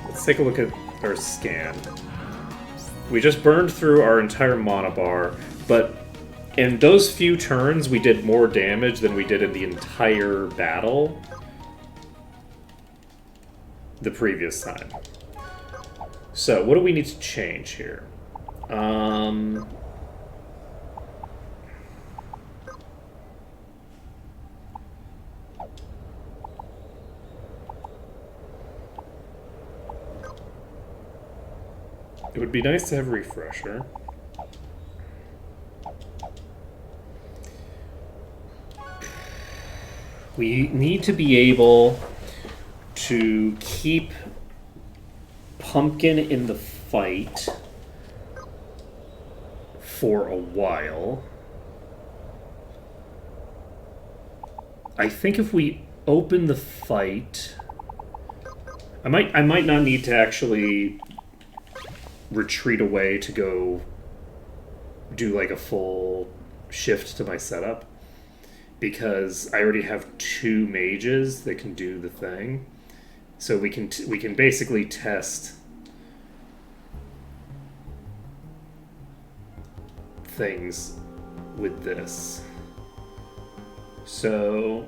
Speaker 2: Let's take a look at our scan. We just burned through our entire mana bar, but in those few turns we did more damage than we did in the entire battle the previous time. So, what do we need to change here? It would be nice to have Refresher. We need to be able to keep Pumpkin in the fight for a while. I think if we open the fight, I might not need to actually retreat away to go do like a full shift to my setup, because I already have 2 mages that can do the thing. So we can basically test things with this. So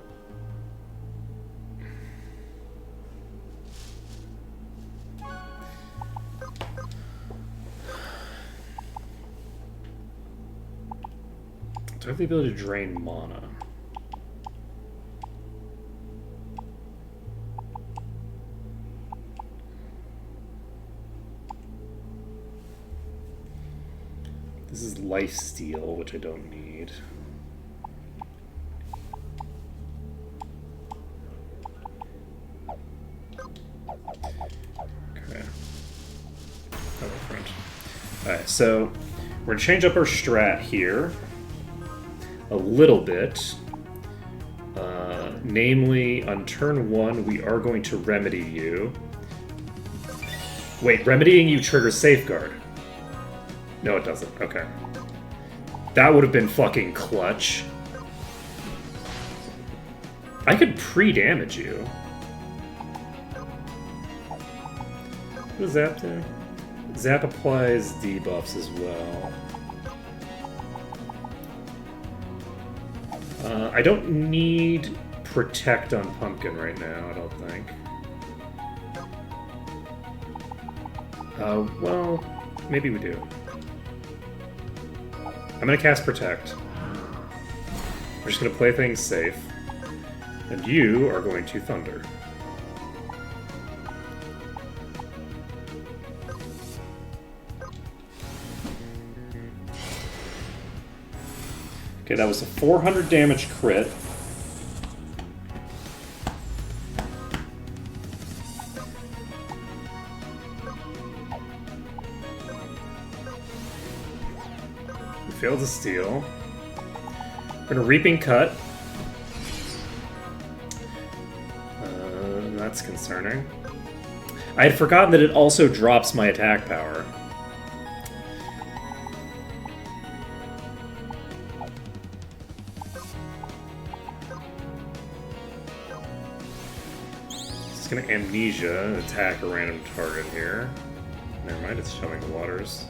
Speaker 2: do I have the ability to drain mana? This is Lifesteal, which I don't need. Okay. Oh, front. Alright, so we're gonna change up our strat here a little bit. Namely, on turn 1, we are going to remedy you. Wait, remedying you triggers Safeguard. No, it doesn't. Okay. That would have been fucking clutch. I could pre-damage you. What does Zap do? Zap applies debuffs as well. I don't need protect on Pumpkin right now, I don't think. Well, maybe we do. I'm gonna cast Protect. We're just gonna play things safe. And you are going to Thunder. Okay, that was a 400 damage crit. We failed to steal. We're gonna Reaping Cut. That's concerning. I had forgotten that it also drops my attack power. Just gonna Amnesia and attack a random target here. Never mind, it's showing the waters.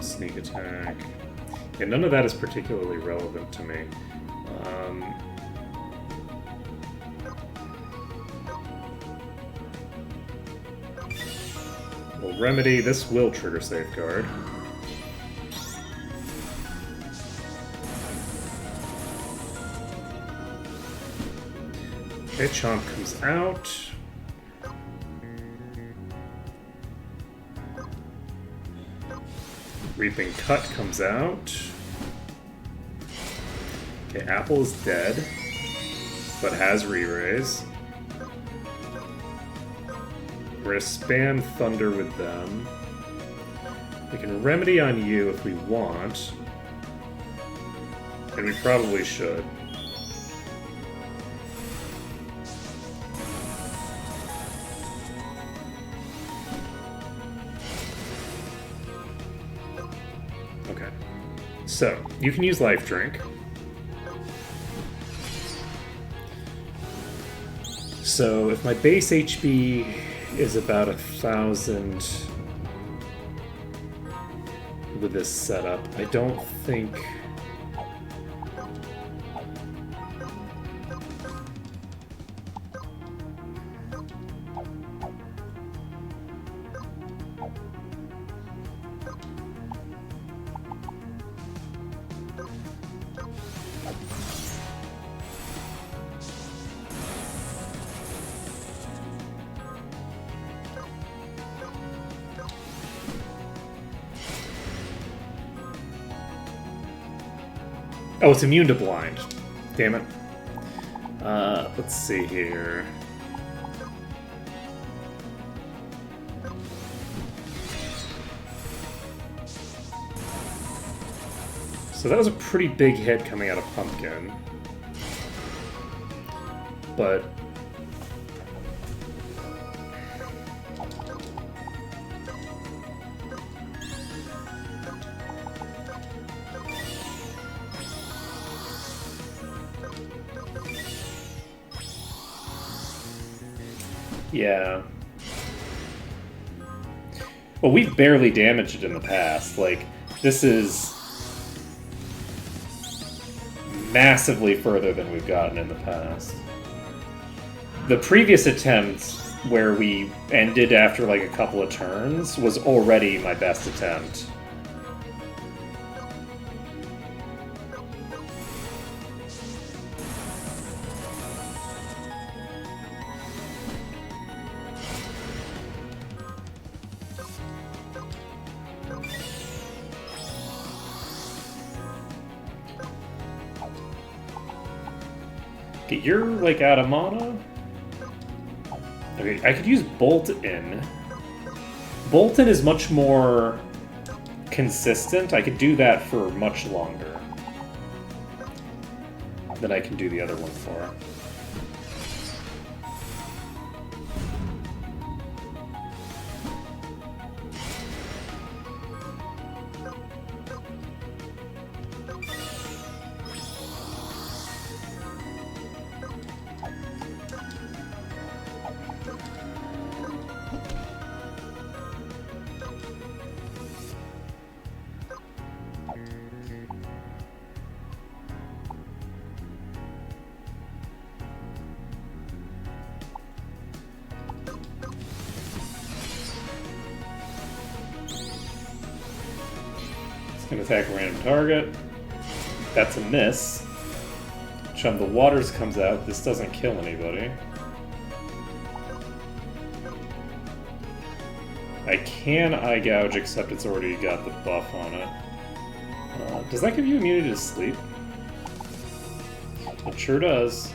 Speaker 2: Sneak attack. Yeah, none of that is particularly relevant to me. Well, Remedy, this will trigger Safeguard. Okay, Chomp comes out. Reaping Cut comes out. Okay, Apple is dead, but has re-raise. We're gonna spam Thunder with them. We can Remedy on you if we want. And we probably should. Okay. So, you can use Life Drink. So, if my base HP is about 1,000 with this setup, I don't think... Oh, it's immune to blind. Damn it. Let's see here. So that was a pretty big hit coming out of Pumpkin. But... yeah. Well, we've barely damaged it in the past. Like, this is massively further than we've gotten in the past. The previous attempt, where we ended after like a couple of turns, was already my best attempt. You're, like, out of mana? Okay, I could use Bolt-In. Bolt-In is much more consistent. I could do that for much longer than I can do the other one for. Can attack a random target. That's a miss. Chum the Waters comes out. This doesn't kill anybody. I can Eye Gouge, except it's already got the buff on it. Does that give you immunity to sleep? It sure does.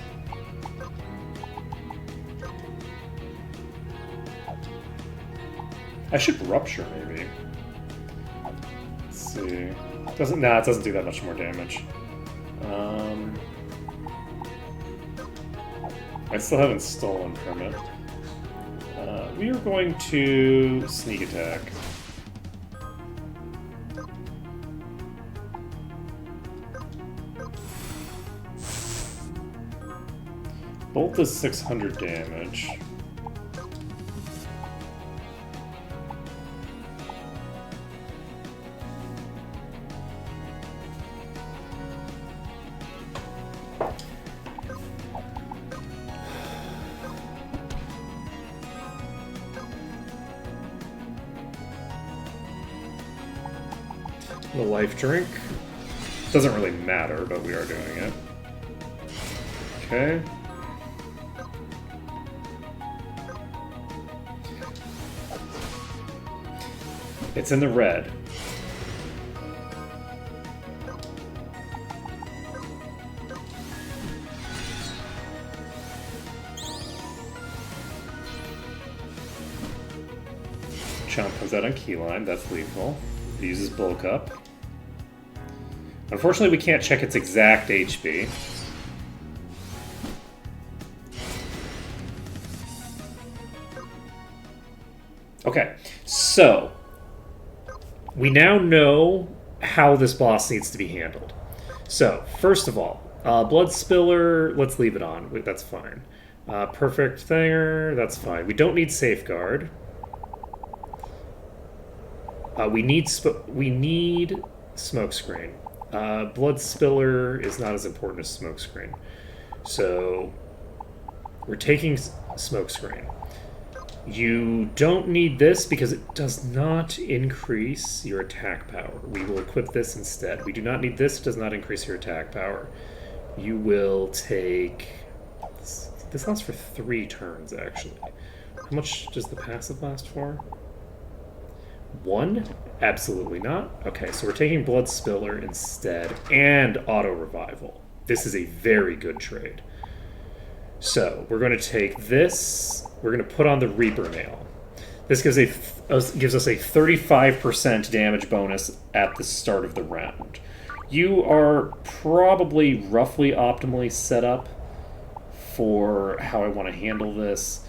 Speaker 2: I should Rupture, maybe. Let's see. Doesn't, nah, it doesn't do that much more damage. I still haven't stolen from it. We are going to sneak attack. Bolt does 600 damage. The life drink. Doesn't really matter, but we are doing it. Okay. It's in the red. Chomp comes out on Keyline, that's lethal. It uses bulk up. Unfortunately, we can't check its exact HP. Okay, so we now know how this boss needs to be handled. So, first of all, Blood Spiller, let's leave it on. That's fine. Perfect Thinger, that's fine. We don't need Safeguard. We need Smokescreen. Blood Spiller is not as important as Smokescreen. So, we're taking Smokescreen. You don't need this because it does not increase your attack power. We will equip this instead. We do not need this. It does not increase your attack power. You will take... This lasts for 3 turns, actually. How much does the passive last for? 1? Absolutely not. Okay, so we're taking Blood Spiller instead and Auto Revival. This is a very good trade. So, we're going to take this, we're going to put on the Reaper Nail. This gives us a 35% damage bonus at the start of the round. You are probably roughly optimally set up for how I want to handle this.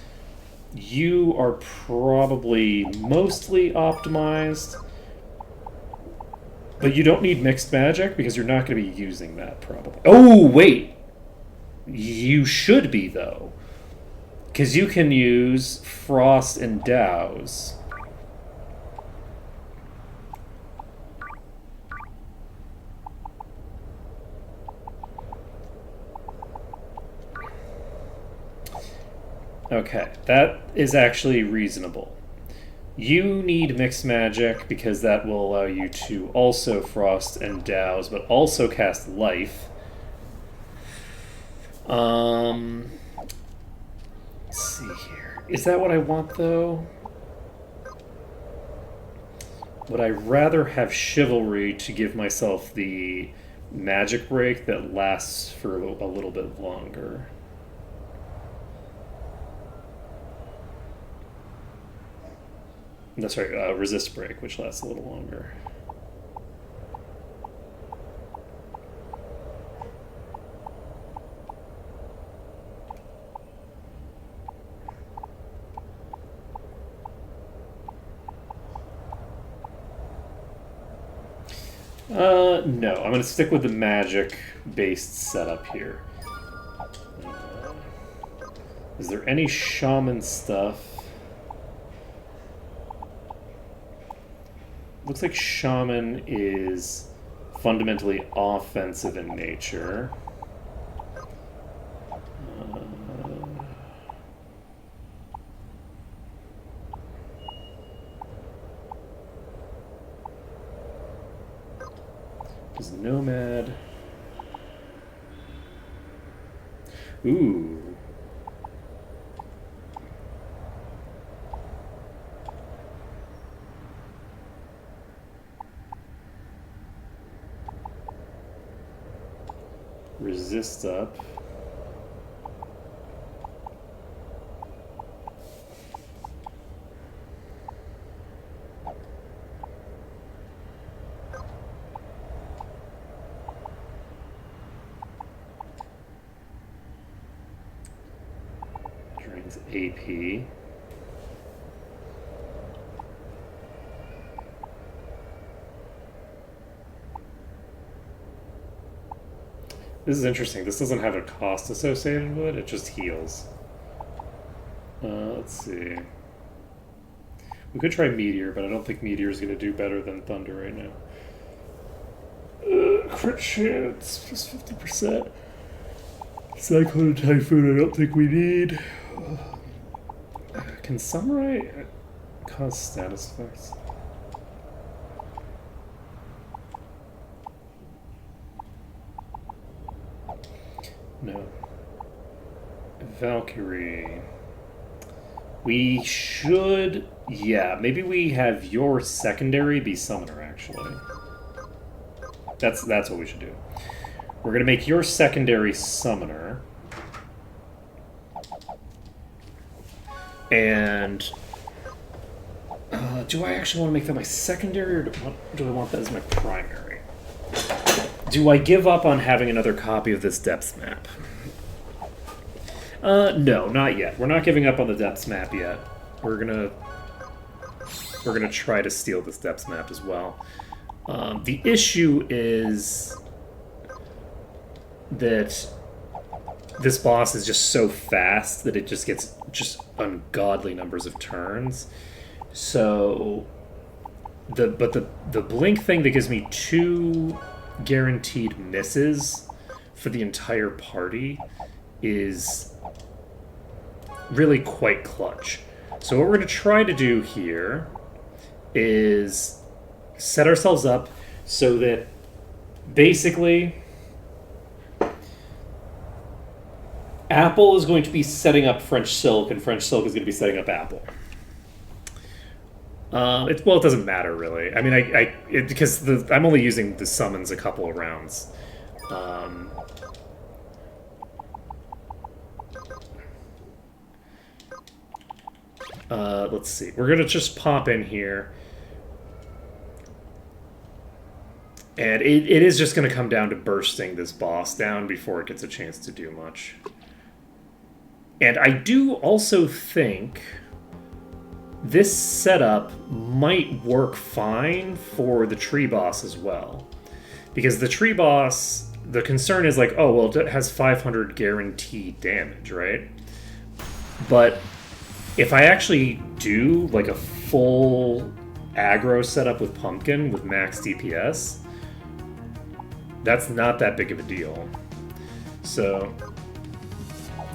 Speaker 2: You are probably mostly optimized, but you don't need Mixed Magic because you're not going to be using that probably. Oh, wait! You should be, though. Because you can use Frost and Douse. Okay, that is actually reasonable. You need Mixed Magic because that will allow you to also Frost and Douse, but also cast Life. Let's see here. Is that what I want, though? Would I rather have Chivalry to give myself the magic break that lasts for a little bit longer? No, sorry, Resist break, which lasts a little longer. No, I'm going to stick with the magic-based setup here. Is there any shaman stuff? Looks like shaman is fundamentally offensive in nature. Does Nomad. Ooh. Resist up. Drains AP. This is interesting. This doesn't have a cost associated with it. It just heals. Let's see. We could try Meteor, but I don't think Meteor is going to do better than Thunder right now. Crit chance, plus 50%. Cyclone and Typhoon, I don't think we need. Can Samurai cause status effects? No. Valkyrie. We should... Yeah, maybe we have your secondary be Summoner, actually. That's what we should do. We're going to make your secondary Summoner. And... do I actually want to make that my secondary, or do I want that as my primary? Do I give up on having another copy of this depths map? No, not yet. We're not giving up on the depths map yet. We're gonna try to steal this depths map as well. The issue is that this boss is just so fast that it just gets just ungodly numbers of turns. So the blink thing that gives me 2 guaranteed misses for the entire party is really quite clutch. So what we're going to try to do here is set ourselves up so that basically Apple is going to be setting up French Silk, and French Silk is going to be setting up Apple. It doesn't matter really. I mean, because I'm only using the summons a couple of rounds. Let's see. We're gonna just pop in here, and it is just gonna come down to bursting this boss down before it gets a chance to do much. And I do also think this setup might work fine for the tree boss as well. Because the tree boss, the concern is like, oh, well, it has 500 guaranteed damage, right? But if I actually do like a full aggro setup with Pumpkin with max DPS, that's not that big of a deal. So,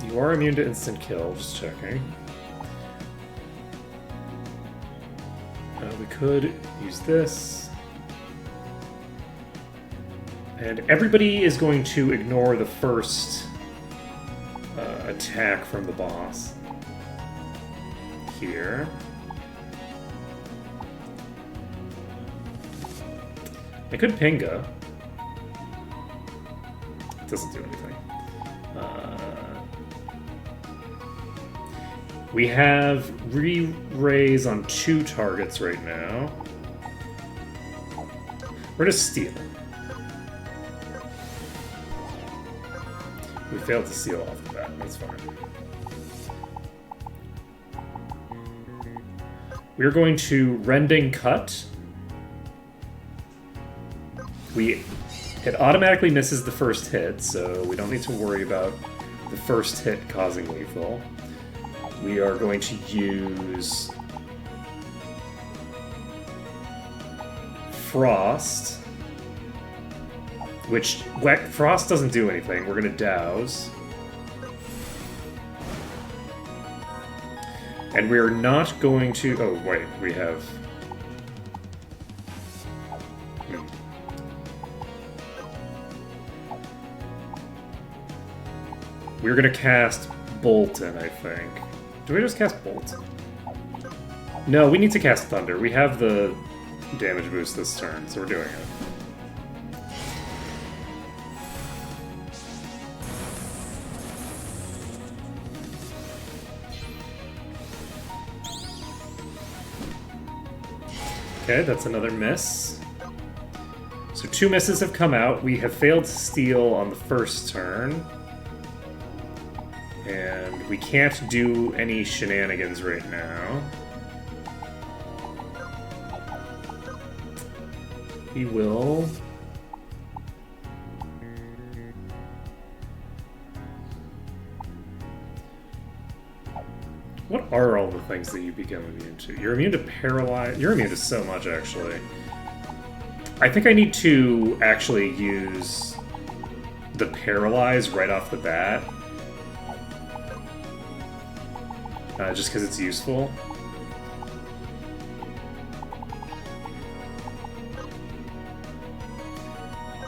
Speaker 2: you are immune to instant kill, just checking. We could use this. And everybody is going to ignore the first attack from the boss. Here. I could Pinga. It doesn't do anything. We have re-raise on 2 targets right now. We're gonna steal. We failed to steal off the bat, that's fine. We're going to Rending Cut. It automatically misses the first hit, so we don't need to worry about the first hit causing lethal. We are going to use Frost, which Frost doesn't do anything. We're going to Douse. And we're not going to... Oh, wait, we have... We're gonna cast Bolton, I think. Do we just cast Bolt? No, we need to cast Thunder. We have the damage boost this turn, so we're doing it. Okay, that's another miss. So 2 misses have come out. We have failed to steal on the first turn. And we can't do any shenanigans right now. We will... What are all the things that you become immune to? You're immune to paralyze. You're immune to so much, actually. I think I need to actually use the paralyze right off the bat. Just because it's useful.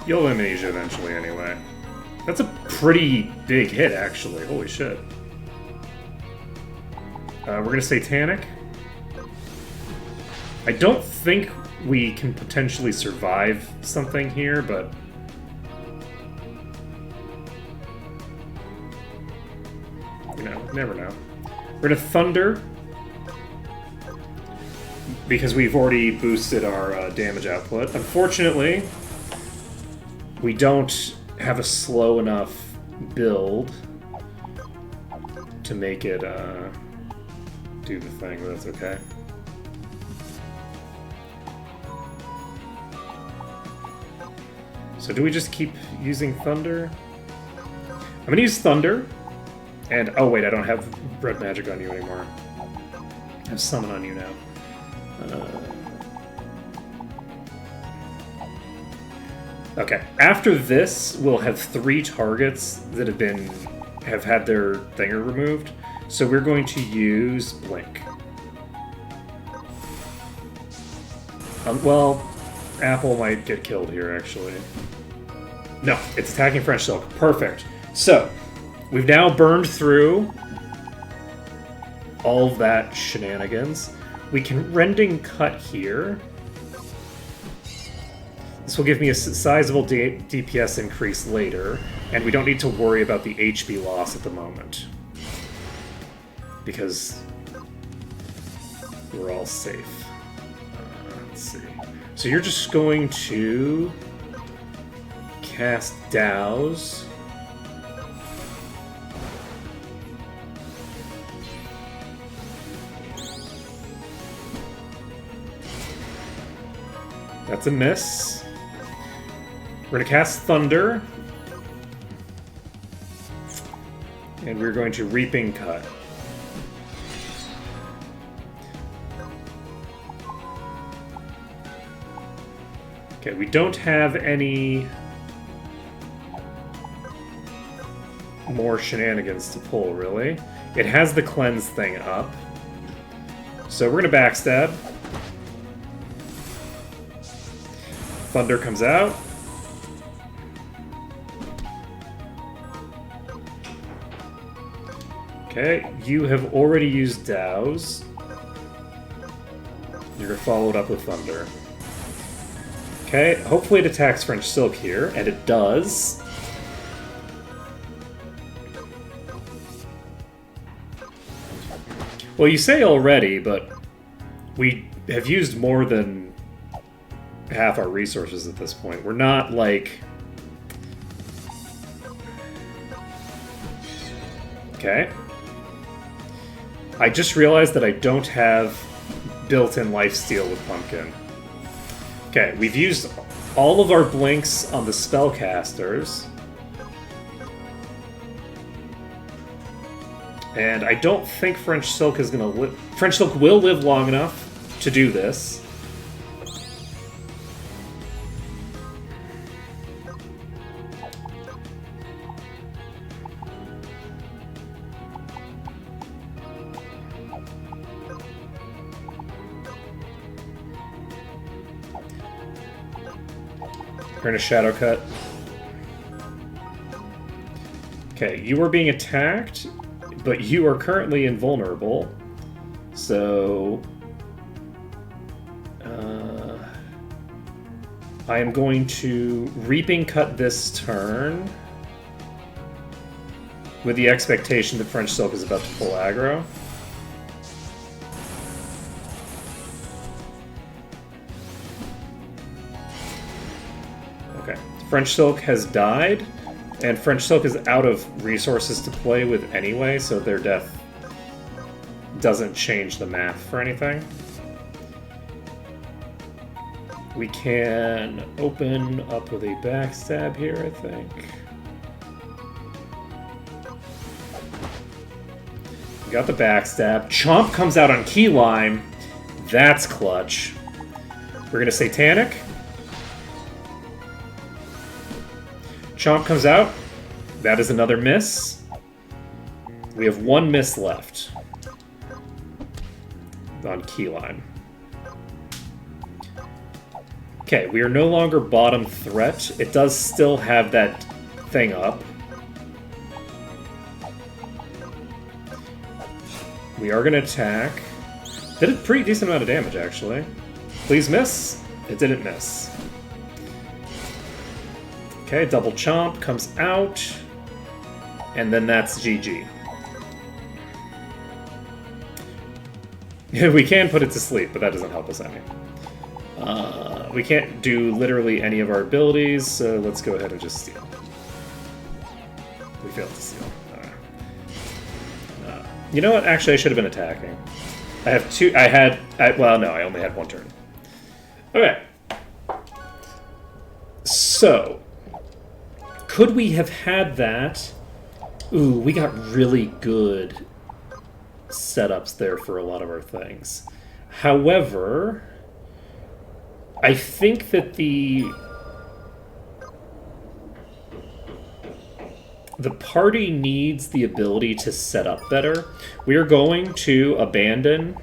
Speaker 2: You'll have amnesia eventually, anyway. That's a pretty big hit, actually. Holy shit. We're gonna Satanic. I don't think we can potentially survive something here, but... You know, never know. We're gonna Thunder. Because we've already boosted our damage output. Unfortunately, we don't have a slow enough build to make it do the thing, but that's okay. So do we just keep using Thunder? I'm gonna use Thunder. And, oh wait, I don't have Red Magic on you anymore. I have Summon on you now. Okay, after this, we'll have 3 targets that have had their thinger removed. So we're going to use Blink. Well, Apple might get killed here, actually. No, it's attacking French Silk. Perfect. So, we've now burned through all of that shenanigans. We can Rending Cut here. This will give me a sizable DPS increase later, and we don't need to worry about the HP loss at the moment. Because we're all safe. Let's see. So you're just going to cast Douse. That's a miss. We're going to cast Thunder. And we're going to Reaping Cut. Okay, we don't have any more shenanigans to pull, really. It has the cleanse thing up. So we're going to backstab. Thunder comes out. Okay, you have already used Douse. You're going to follow it up with Thunder. Okay, hopefully it attacks French Silk here, and it does. Well, you say already, but we have used more than half our resources at this point. We're not, like... Okay. I just realized that I don't have built-in lifesteal with Pumpkin. Okay, we've used all of our blinks on the spellcasters. And I don't think French Silk is gonna live. French Silk will live long enough to do this. We're gonna Shadow Cut. Okay, you are being attacked, but you are currently invulnerable. So... I am going to Reaping Cut this turn with the expectation that French Silk is about to pull aggro. Okay, French Silk has died, and French Silk is out of resources to play with anyway, so their death doesn't change the math for anything. We can open up with a backstab here, I think. We got the backstab. Chomp comes out on Key Lime. That's clutch. We're gonna Satanic. Chomp comes out. That is another miss. We have one miss left on Key Lime. Okay, we are no longer bottom threat. It does still have that thing up. We are going to attack. Did a pretty decent amount of damage, actually. Please miss. It didn't miss. Okay, double chomp comes out. And then that's GG. We can put it to sleep, but that doesn't help us any. We can't do literally any of our abilities, so let's go ahead and just steal. We failed to steal. You know what? Actually, I should have been attacking. I have two. Well, no, I only had one turn. Okay. So, could we have had that? Ooh, we got really good setups there for a lot of our things. However, I think that the party needs the ability to set up better. We are going to abandon.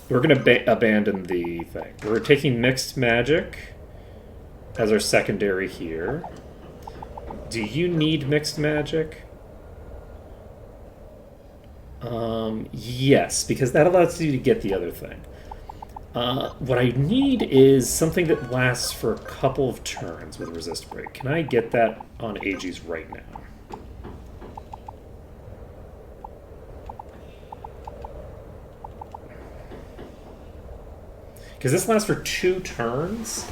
Speaker 2: We're going to abandon the thing. We're taking Mixed Magic as our secondary here. Do you need Mixed Magic? Yes, because that allows you to get the other thing. What I need is something that lasts for a couple of turns with Resist Break. Can I get that on AGs right now? Because this lasts for 2 turns.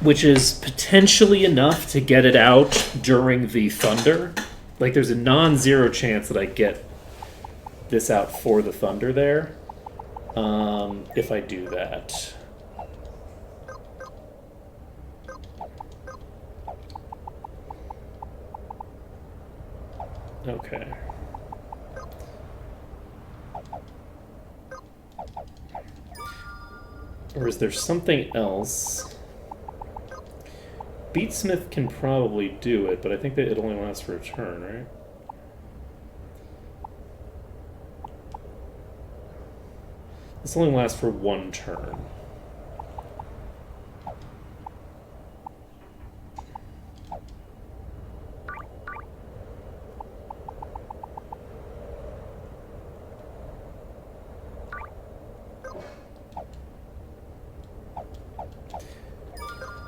Speaker 2: Which is potentially enough to get it out during the Thunder. Like, there's a non-zero chance that I get this out for the Thunder there. If I do that. Okay. Or is there something else? Beatsmith can probably do it, but I think that it only lasts for a turn, right? This only lasts for 1 turn.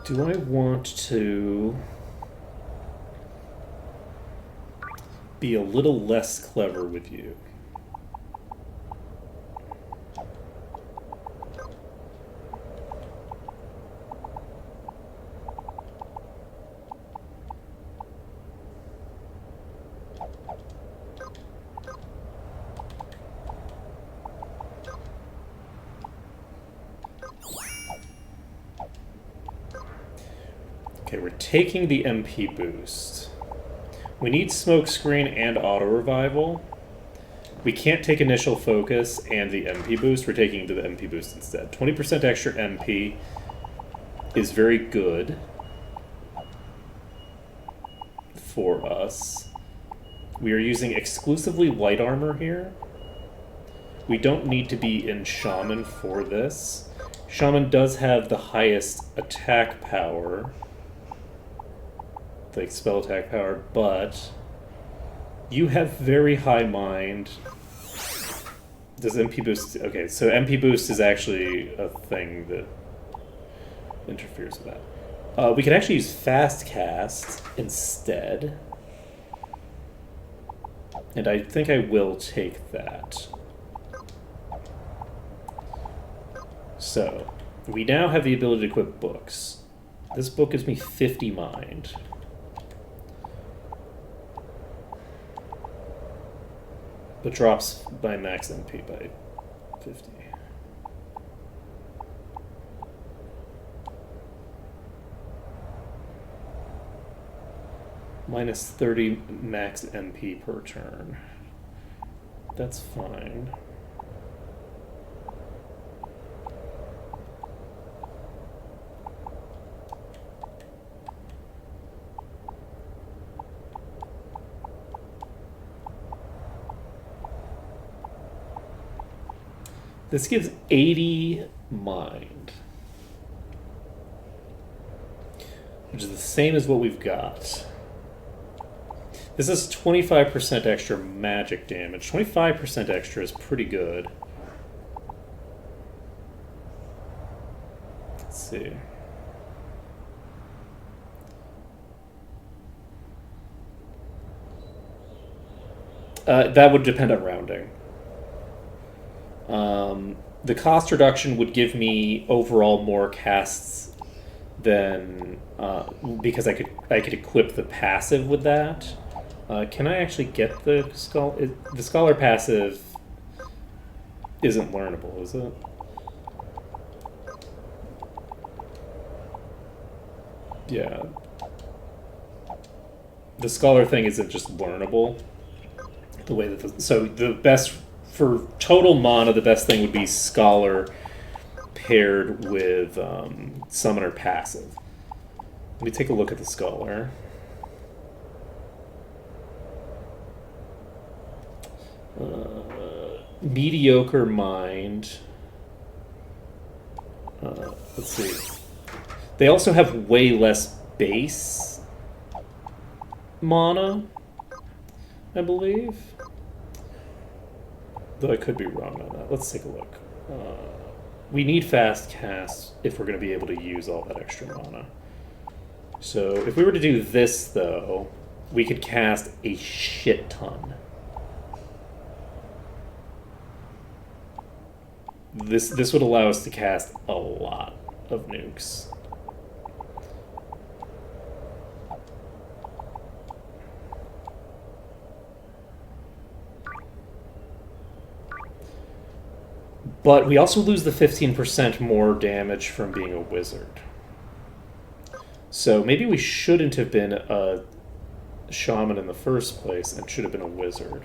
Speaker 2: Do I want to be a little less clever with you? Okay, we're taking the MP boost. We need Smokescreen and Auto Revival. We can't take Initial Focus and the MP boost. We're taking the MP boost instead. 20% extra MP is very good for us. We are using exclusively light armor here. We don't need to be in Shaman for this. Shaman does have the highest attack power, like spell attack power, but you have very high mind. Does MP boost? Okay, so MP boost is actually a thing that interferes with that. We could actually use fast cast instead, and I think I will take that. So we now have the ability to equip books. This book gives me 50 mind. But drops my max MP by 50. Minus 30 max MP per turn. That's fine. This gives 80 mind, which is the same as what we've got. This is 25% extra magic damage. 25% extra is pretty good. Let's see. That would depend on rounding. The cost reduction would give me overall more casts than because I could equip the passive with that. Can I actually get the the scholar passive? Isn't learnable, is it? Yeah. The scholar thing isn't just learnable. The way that so the best. For total mana, the best thing would be Scholar paired with Summoner passive. Let me take a look at the Scholar. Mediocre Mind. Let's see. They also have way less base mana, I believe. Though I could be wrong on that. Let's take a look. We need fast cast if we're going to be able to use all that extra mana. So if we were to do this, though, we could cast a shit ton. This would allow us to cast a lot of nukes. But we also lose the 15% more damage from being a wizard. So maybe we shouldn't have been a shaman in the first place and should have been a wizard.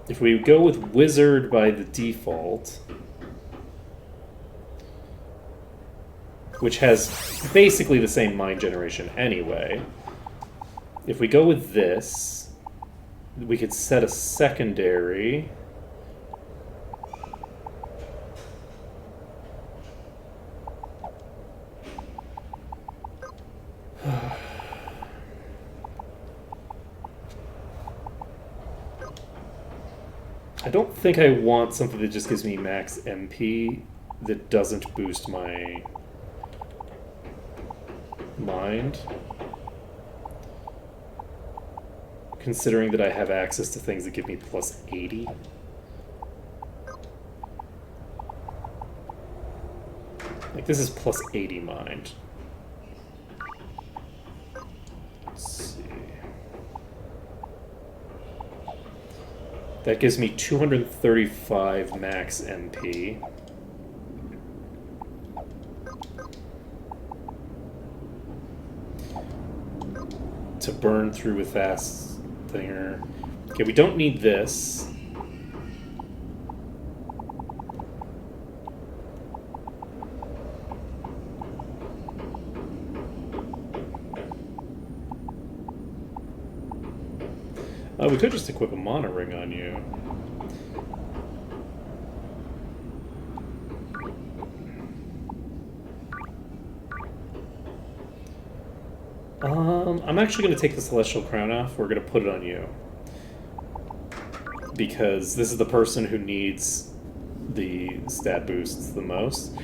Speaker 2: If we go with wizard by the default, which has basically the same mind generation anyway, if we go with this, we could set a secondary. I don't think I want something that just gives me max MP that doesn't boost my mind. Considering that I have access to things that give me plus 80. Like, this is plus 80 mind. Let's see. That gives me 235 max MP. To burn through with fast thinger. Okay, we don't need this. We could just equip a mana ring on you. I'm actually going to take the Celestial Crown off. We're going to put it on you. Because this is the person who needs the stat boosts the most.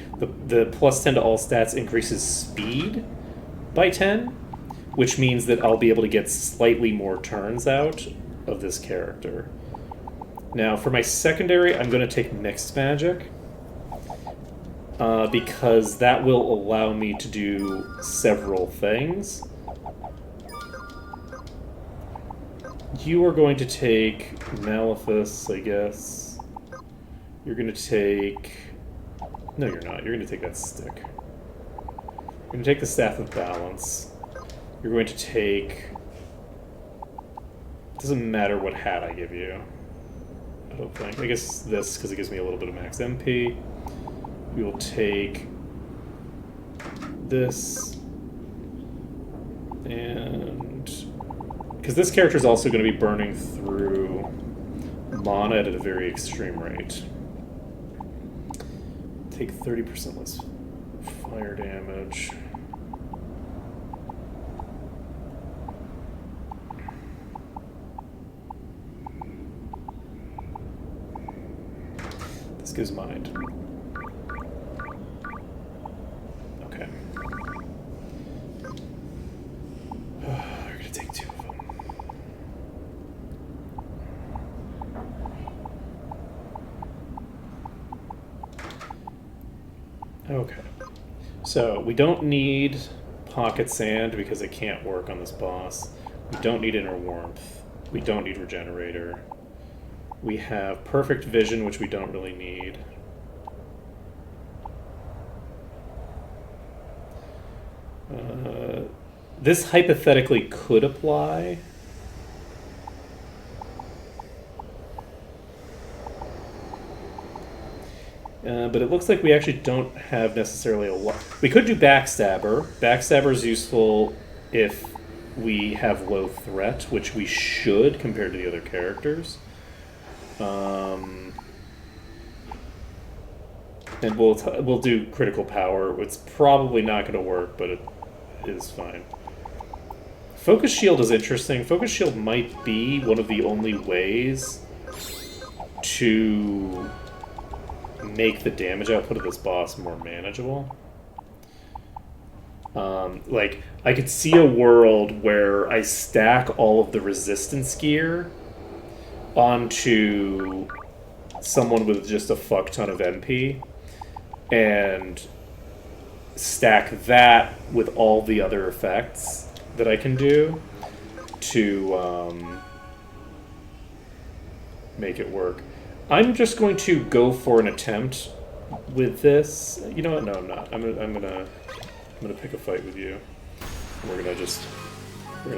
Speaker 2: The plus 10 to all stats increases speed by 10, which means that I'll be able to get slightly more turns out of this character. Now, for my secondary, I'm going to take Mixed Magic. Because that will allow me to do several things. You are going to take Malefice, I guess. You're going to take... No, you're not. You're going to take that stick. You're going to take the Staff of Balance. You're going to take... It doesn't matter what hat I give you. I don't think. I guess this, because it gives me a little bit of max MP. We will take this, and because this character is also going to be burning through mana at a very extreme rate. Take 30% less fire damage. This gives mind. Okay. We're gonna take 2 of them. Okay. So, we don't need Pocket Sand because it can't work on this boss. We don't need Inner Warmth. We don't need Regenerator. We have Perfect Vision, which we don't really need. This hypothetically could apply. But it looks like we actually don't have necessarily a lot. We could do Backstabber. Backstabber is useful if we have low threat, which we should compared to the other characters. And we'll do Critical Power. It's probably not going to work, but it is fine. Focus Shield is interesting. Focus Shield might be one of the only ways to make the damage output of this boss more manageable. Like, I could see a world where I stack all of the resistance gear onto someone with just a fuck ton of MP, and stack that with all the other effects that I can do to make it work. I'm just going to go for an attempt with this. You know what? No, I'm not. I'm gonna pick a fight with you. And we're gonna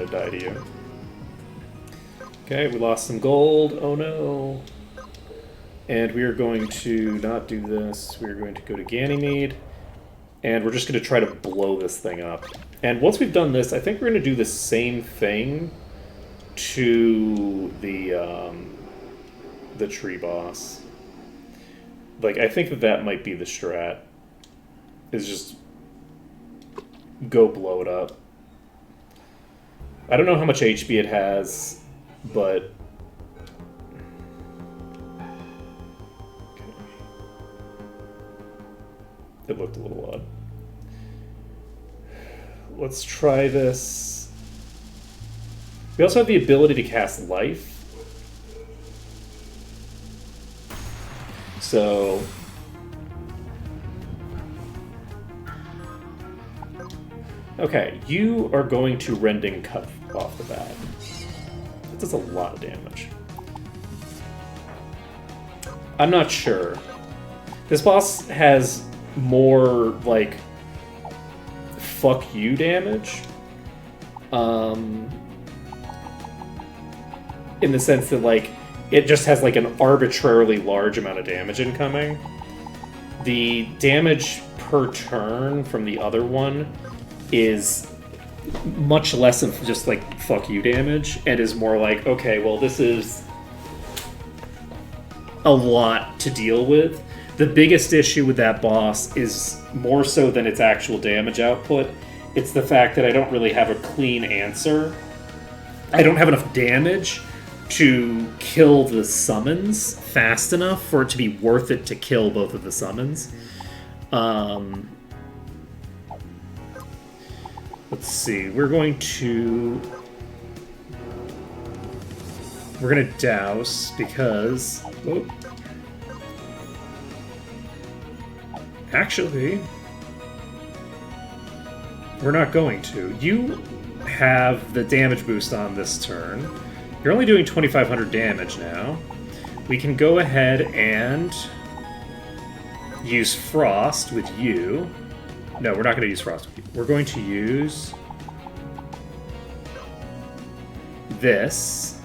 Speaker 2: die to you. Okay, we lost some gold. Oh no. And we are going to not do this. We are going to go to Ganymede. And we're just going to try to blow this thing up. And once we've done this, I think we're going to do the same thing to the tree boss. Like, I think that might be the strat. Is just go blow it up. I don't know how much HP it has, but... It looked a little odd. Let's try this. We also have the ability to cast Life. So... Okay, you are going to Rending Cut off the bat. That does a lot of damage. I'm not sure. This boss has more, like, fuck you damage. In the sense that, like, it just has, like, an arbitrarily large amount of damage incoming. The damage per turn from the other one is much less of just, like, fuck you damage, and is more like, okay, well, this is a lot to deal with. The biggest issue with that boss is, more so than its actual damage output, It's the fact that I don't really have a clean answer. I don't have enough damage to kill the summons fast enough for it to be worth it to kill both of the summons. Let's see. We're going to douse because... Whoa. Actually, we're not going to. You have the damage boost on this turn. You're only doing 2,500 damage now. We can go ahead and use Frost with you. No, we're not going to use Frost with you. We're going to use this.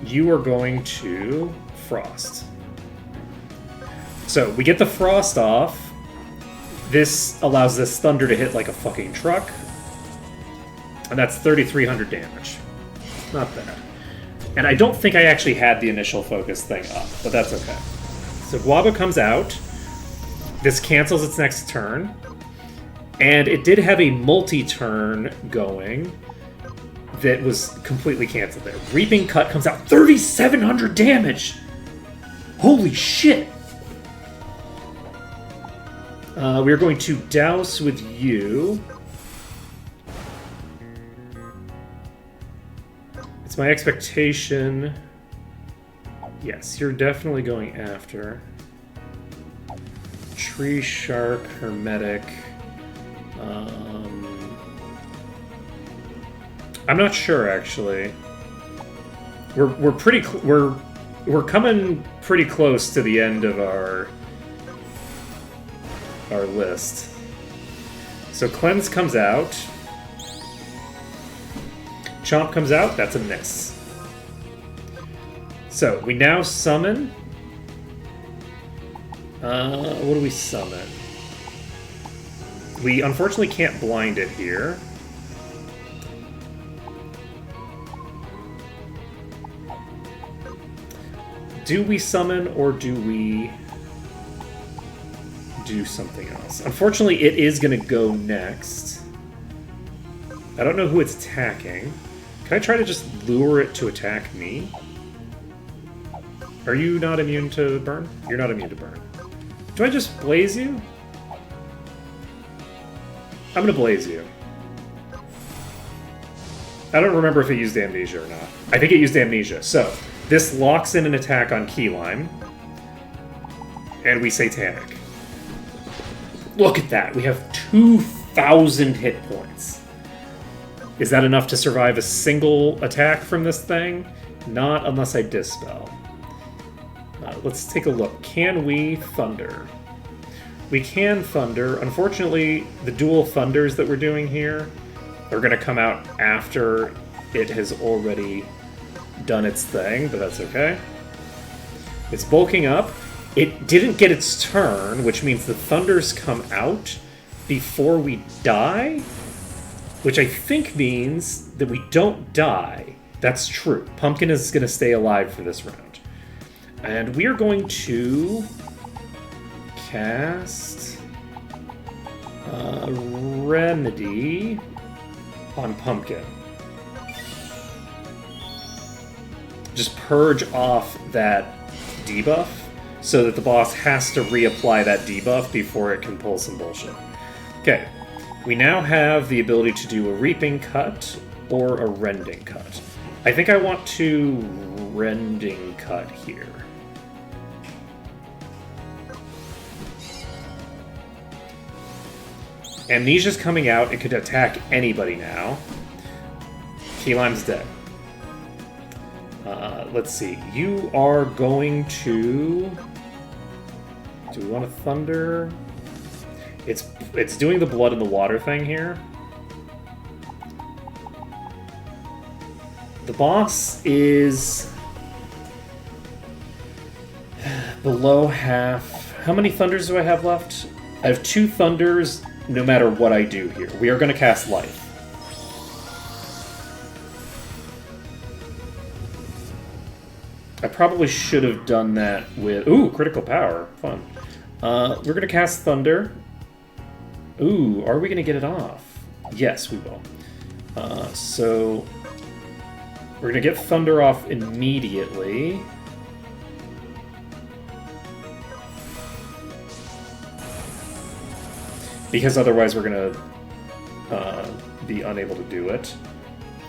Speaker 2: You are going to Frost. So we get the Frost off. This allows this Thunder to hit like a fucking truck. And that's 3,300 damage. Not bad. And I don't think I actually had the initial focus thing up, but that's okay. So Guaba comes out. This cancels its next turn. And it did have a multi-turn going that was completely canceled there. Reaping Cut comes out. 3,700 damage! Holy shit! We're going to douse with you. It's my expectation. Yes, you're definitely going after. Tree Shark, Hermetic. I'm not sure actually. We're pretty we're coming pretty close to the end of our list. So Cleanse comes out. Chomp comes out. That's a miss. So we now summon. What do we summon? We unfortunately can't blind it here. Do we summon or do we do something else? Unfortunately, it is going to go next. I don't know who it's attacking. Can I try to just lure it to attack me? Are you not immune to burn? You're not immune to burn. Do I just blaze you? I'm going to blaze you. I don't remember if it used Amnesia or not. I think it used Amnesia. So, this locks in an attack on Key Lime. And we Satanic. Look at that. We have 2,000 hit points. Is that enough to survive a single attack from this thing? Not unless I Dispel. Let's take a look. Can we Thunder? We can Thunder. Unfortunately, the dual Thunders that we're doing here are going to come out after it has already done its thing, but that's okay. It's bulking up. It didn't get its turn, which means the Thunders come out before we die, which I think means that we don't die. That's true. Pumpkin is going to stay alive for this round. And we are going to cast Remedy on Pumpkin. Just purge off that debuff so that the boss has to reapply that debuff before it can pull some bullshit. Okay, we now have the ability to do a Reaping Cut or a Rending Cut. I think I want to Rending Cut here. Amnesia's coming out. It could attack anybody now. Key Lime's dead. Let's see. You are going to... Do we want to Thunder? It's doing the Blood in the Water thing here. The boss is below half. How many Thunders do I have left? I have 2 Thunders no matter what I do here. We are going to cast Life. I probably should have done that with... Ooh, Critical Power. Fun. We're going to cast Thunder. Ooh, are we going to get it off? Yes, we will. So we're going to get Thunder off immediately. Because otherwise we're going to be unable to do it.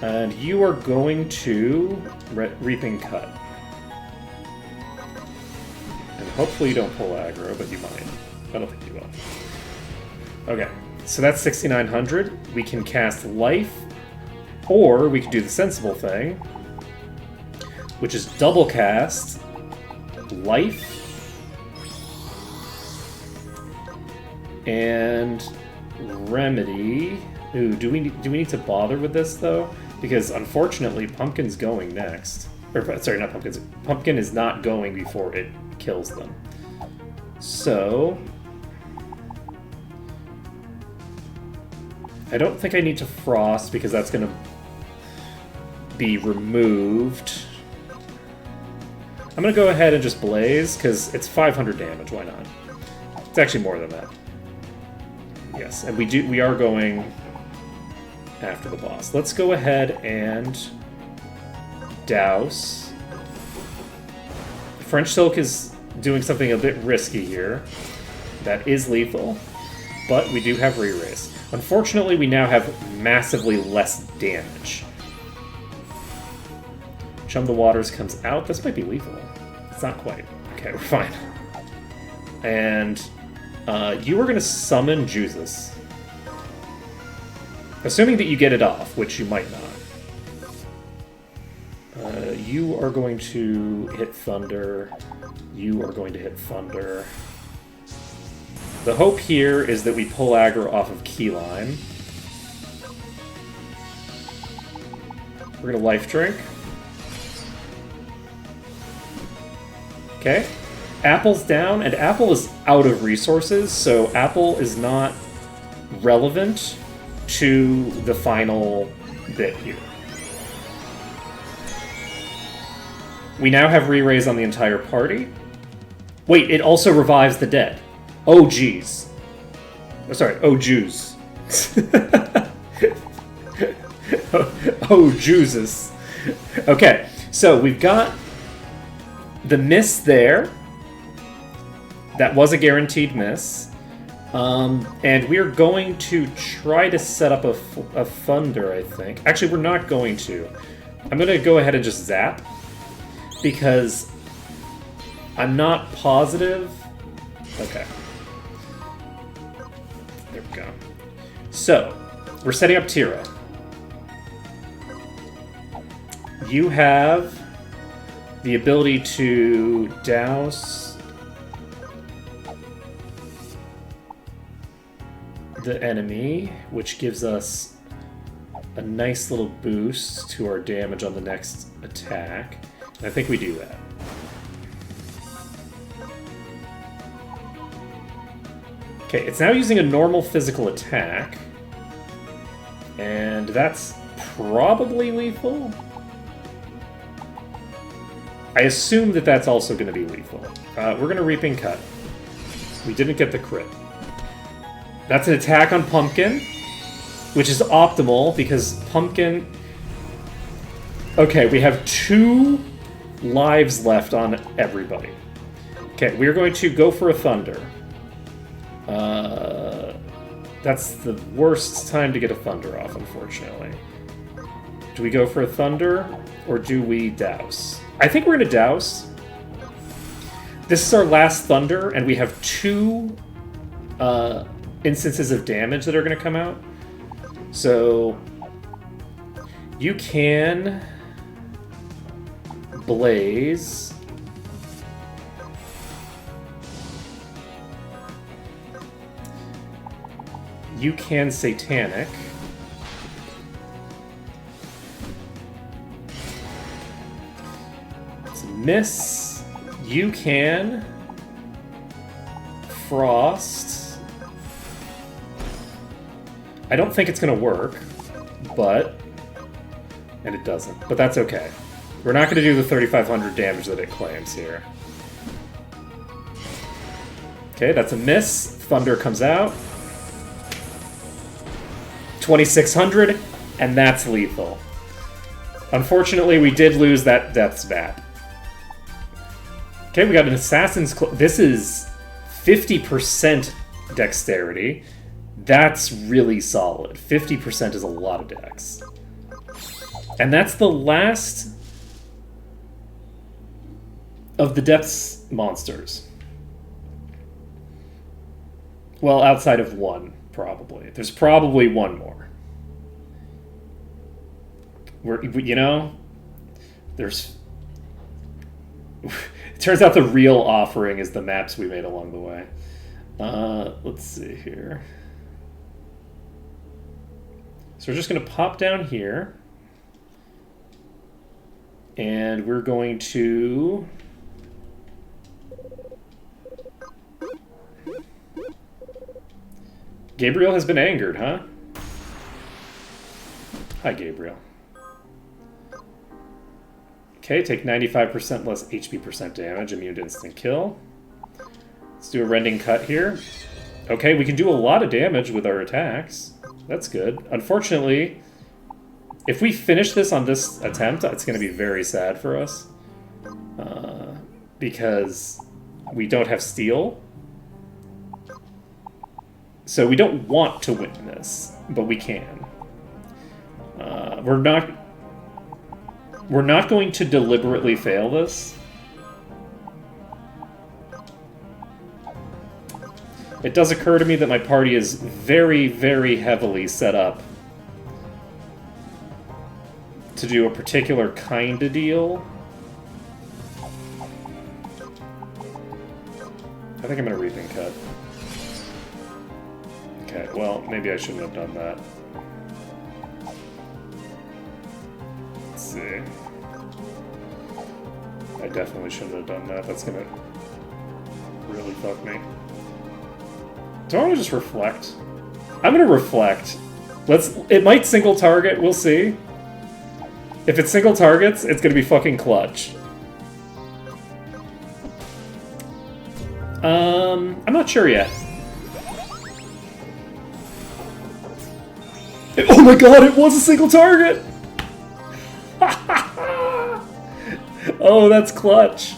Speaker 2: And you are going to Reaping Cut. And hopefully you don't pull aggro, but you might. I don't think you will. Okay, so that's 6,900. We can cast Life, or we can do the sensible thing, which is double cast Life and Remedy. Ooh, do we need to bother with this though? Because unfortunately, Pumpkin's going next. Or sorry, not Pumpkin's. Pumpkin is not going before it kills them. So I don't think I need to Frost because that's going to be removed. I'm going to go ahead and just Blaze because it's 500 damage. Why not? It's actually more than that. Yes, and we are going after the boss. Let's go ahead and douse. French Silk is doing something a bit risky here. That is lethal, but we do have Re-Raise. Unfortunately, we now have massively less damage. Chum the Waters comes out. This might be lethal. It's not quite. Okay, we're fine. And you are going to summon Jesus. Assuming that you get it off, which you might not. You are going to hit Thunder. You are going to hit Thunder. The hope here is that we pull aggro off of Keyline. We're going to Life Drink. Okay. Apple's down, and Apple is out of resources, so Apple is not relevant to the final bit here. We now have Re-Raise on the entire party. Wait, it also revives the dead. Oh, jeez. Oh, sorry, oh, Jews. Oh, Jesus. Okay, so we've got the miss there. That was a guaranteed miss. And we're going to try to set up a Thunder, I think. Actually, we're not going to. I'm going to go ahead and just Zap. Because I'm not positive. Okay. There we go. So, we're setting up Tira. You have the ability to douse the enemy, which gives us a nice little boost to our damage on the next attack. And I think we do that. Okay, it's now using a normal physical attack. And that's probably lethal. I assume that that's also going to be lethal. We're going to Reaping Cut. We didn't get the crit. That's an attack on Pumpkin, which is optimal because Pumpkin... Okay, we have 2 lives left on everybody. Okay, we're going to go for a Thunder. That's the worst time to get a Thunder off, unfortunately. Do we go for a Thunder, or do we douse? I think we're going to douse. This is our last Thunder, and we have 2 instances of damage that are going to come out. So you can Blaze. You can Satanic. It's a miss. You can Frost. I don't think it's going to work, but... And it doesn't, but that's okay. We're not going to do the 3,500 damage that it claims here. Okay, that's a miss. Thunder comes out. 2600, and that's lethal. Unfortunately, we did lose that Depths map. Okay, we got an Assassin's... This is 50% dexterity. That's really solid. 50% is a lot of dex. And that's the last of the Depths monsters. Well, outside of one, probably. There's probably one more. You know, there's... It turns out the real offering is the maps we made along the way. Let's see here. So we're just going to pop down here. And we're going to... Gabriel has been angered, huh? Hi, Gabriel. Okay, take 95% less HP percent damage, immune to instant kill. Let's do a rending cut here. Okay, we can do a lot of damage with our attacks. That's good. Unfortunately, if we finish this on this attempt, it's going to be very sad for us. Because we don't have steel. So we don't want to win this, but we can. We're not going to deliberately fail this. It does occur to me that my party is very, very heavily set up to do a particular kind of deal. I think I'm going to reap and cut. Okay, well, maybe I shouldn't have done that. Let's see. I definitely shouldn't have done that. That's gonna really fuck me. Do I want to just reflect? I'm gonna reflect. It might single target, we'll see. If it single targets, it's gonna be fucking clutch. I'm not sure yet. Oh my god, it was a single target! Oh, that's clutch.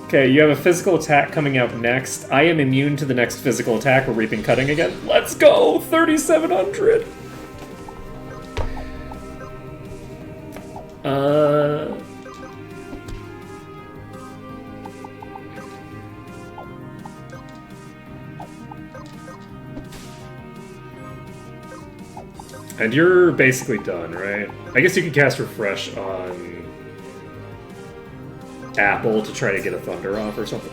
Speaker 2: Okay, you have a physical attack coming out next. I am immune to the next physical attack. We're reaping cutting again. Let's go! 3,700! And you're basically done, right? I guess you can cast Refresh on Apple to try to get a Thunder off or something.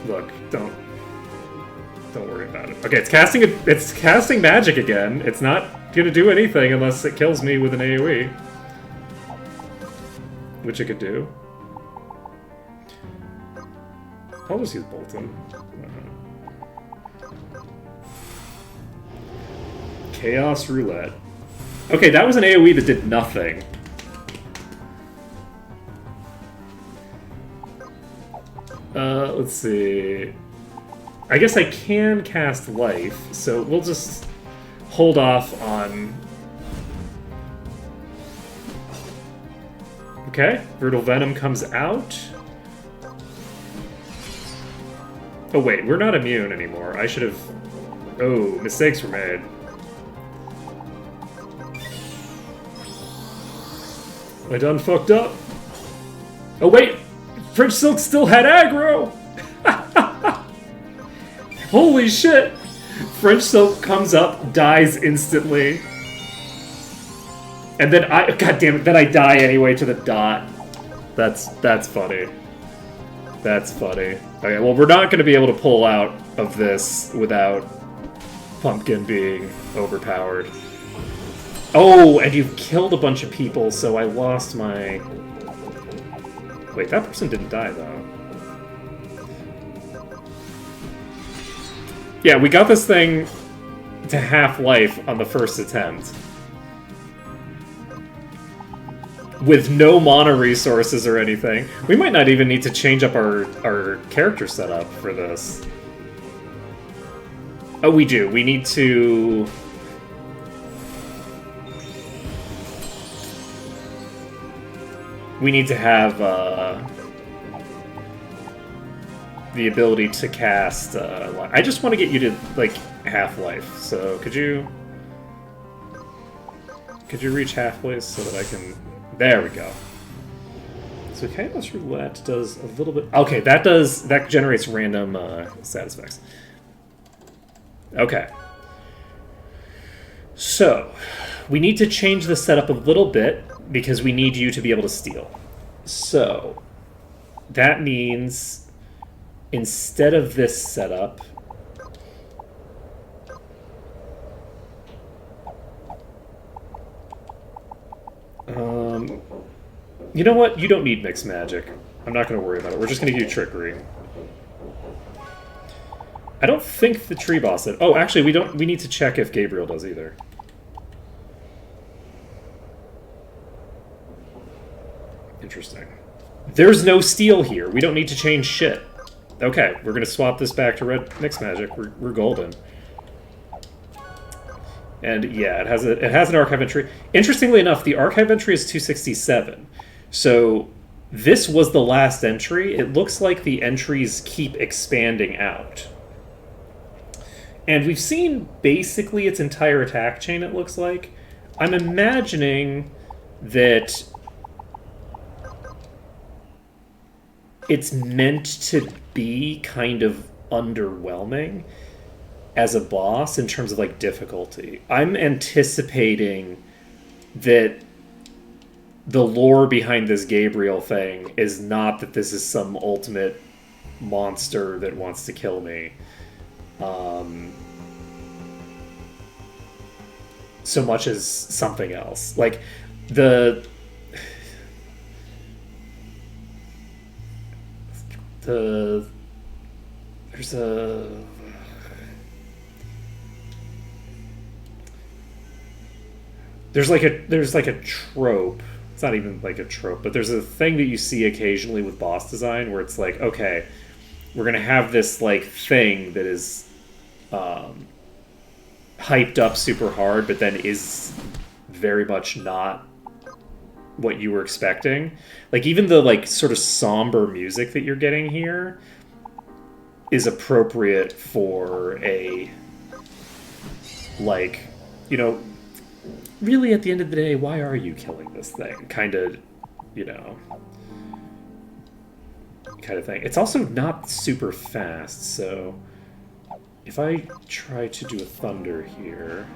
Speaker 2: Look, don't worry about it. Okay, it's casting magic again. It's not gonna do anything unless it kills me with an AoE. Which it could do. I'll just use Bolton. Chaos Roulette. Okay, that was an AoE that did nothing. Let's see. I guess I can cast Life, so we'll just hold off on... Okay, Brutal Venom comes out. Oh wait, we're not immune anymore. I should have... Oh, mistakes were made. I done fucked up. Oh wait! French Silk still had aggro! Holy shit! French Silk comes up, dies instantly. And then God damn it, then I die anyway to the dot. That's funny. That's funny. Okay, well we're not gonna be able to pull out of this without Pumpkin being overpowered. Oh, and you've killed a bunch of people, so I lost my... Wait, that person didn't die, though. Yeah, we got this thing to half-life on the first attempt. With no mana resources or anything. We might not even need to change up our character setup for this. Oh, we do. We need to... We need to have the ability to cast... I just want to get you to, like, Half-Life. So, could you... Could you reach Half-Life so that I can... There we go. So Chaos Roulette does a little bit... Okay, that generates random status effects. Okay. So, we need to change the setup a little bit because we need you to be able to steal. So, that means instead of this setup... you know what? You don't need mixed magic. I'm not going to worry about it. We're just going to give you trickery. I don't think the tree boss did. Oh, actually, we don't. We need to check if Gabriel does either. Interesting. There's no steal here. We don't need to change shit. Okay, we're going to swap this back to red mixed magic. We're golden. And yeah, it has an archive entry. Interestingly enough, the archive entry is 267. So this was the last entry. It looks like the entries keep expanding out. And we've seen basically its entire attack chain, it looks like. I'm imagining that it's meant to be kind of underwhelming as a boss in terms of, like, difficulty. I'm anticipating that the lore behind this Gabriel thing is not that this is some ultimate monster that wants to kill me. So much as something else. Like, there's like a trope. It's not even like a trope, but there's a thing that you see occasionally with boss design where it's like, okay, we're gonna have this like thing that is hyped up super hard, but then is very much not what you were expecting. Like, even the like sort of somber music that you're getting here is appropriate for a, like, you know, really at the end of the day, why are you killing this thing? Kind of, you know, kind of thing. It's also not super fast, so if I try to do a thunder here,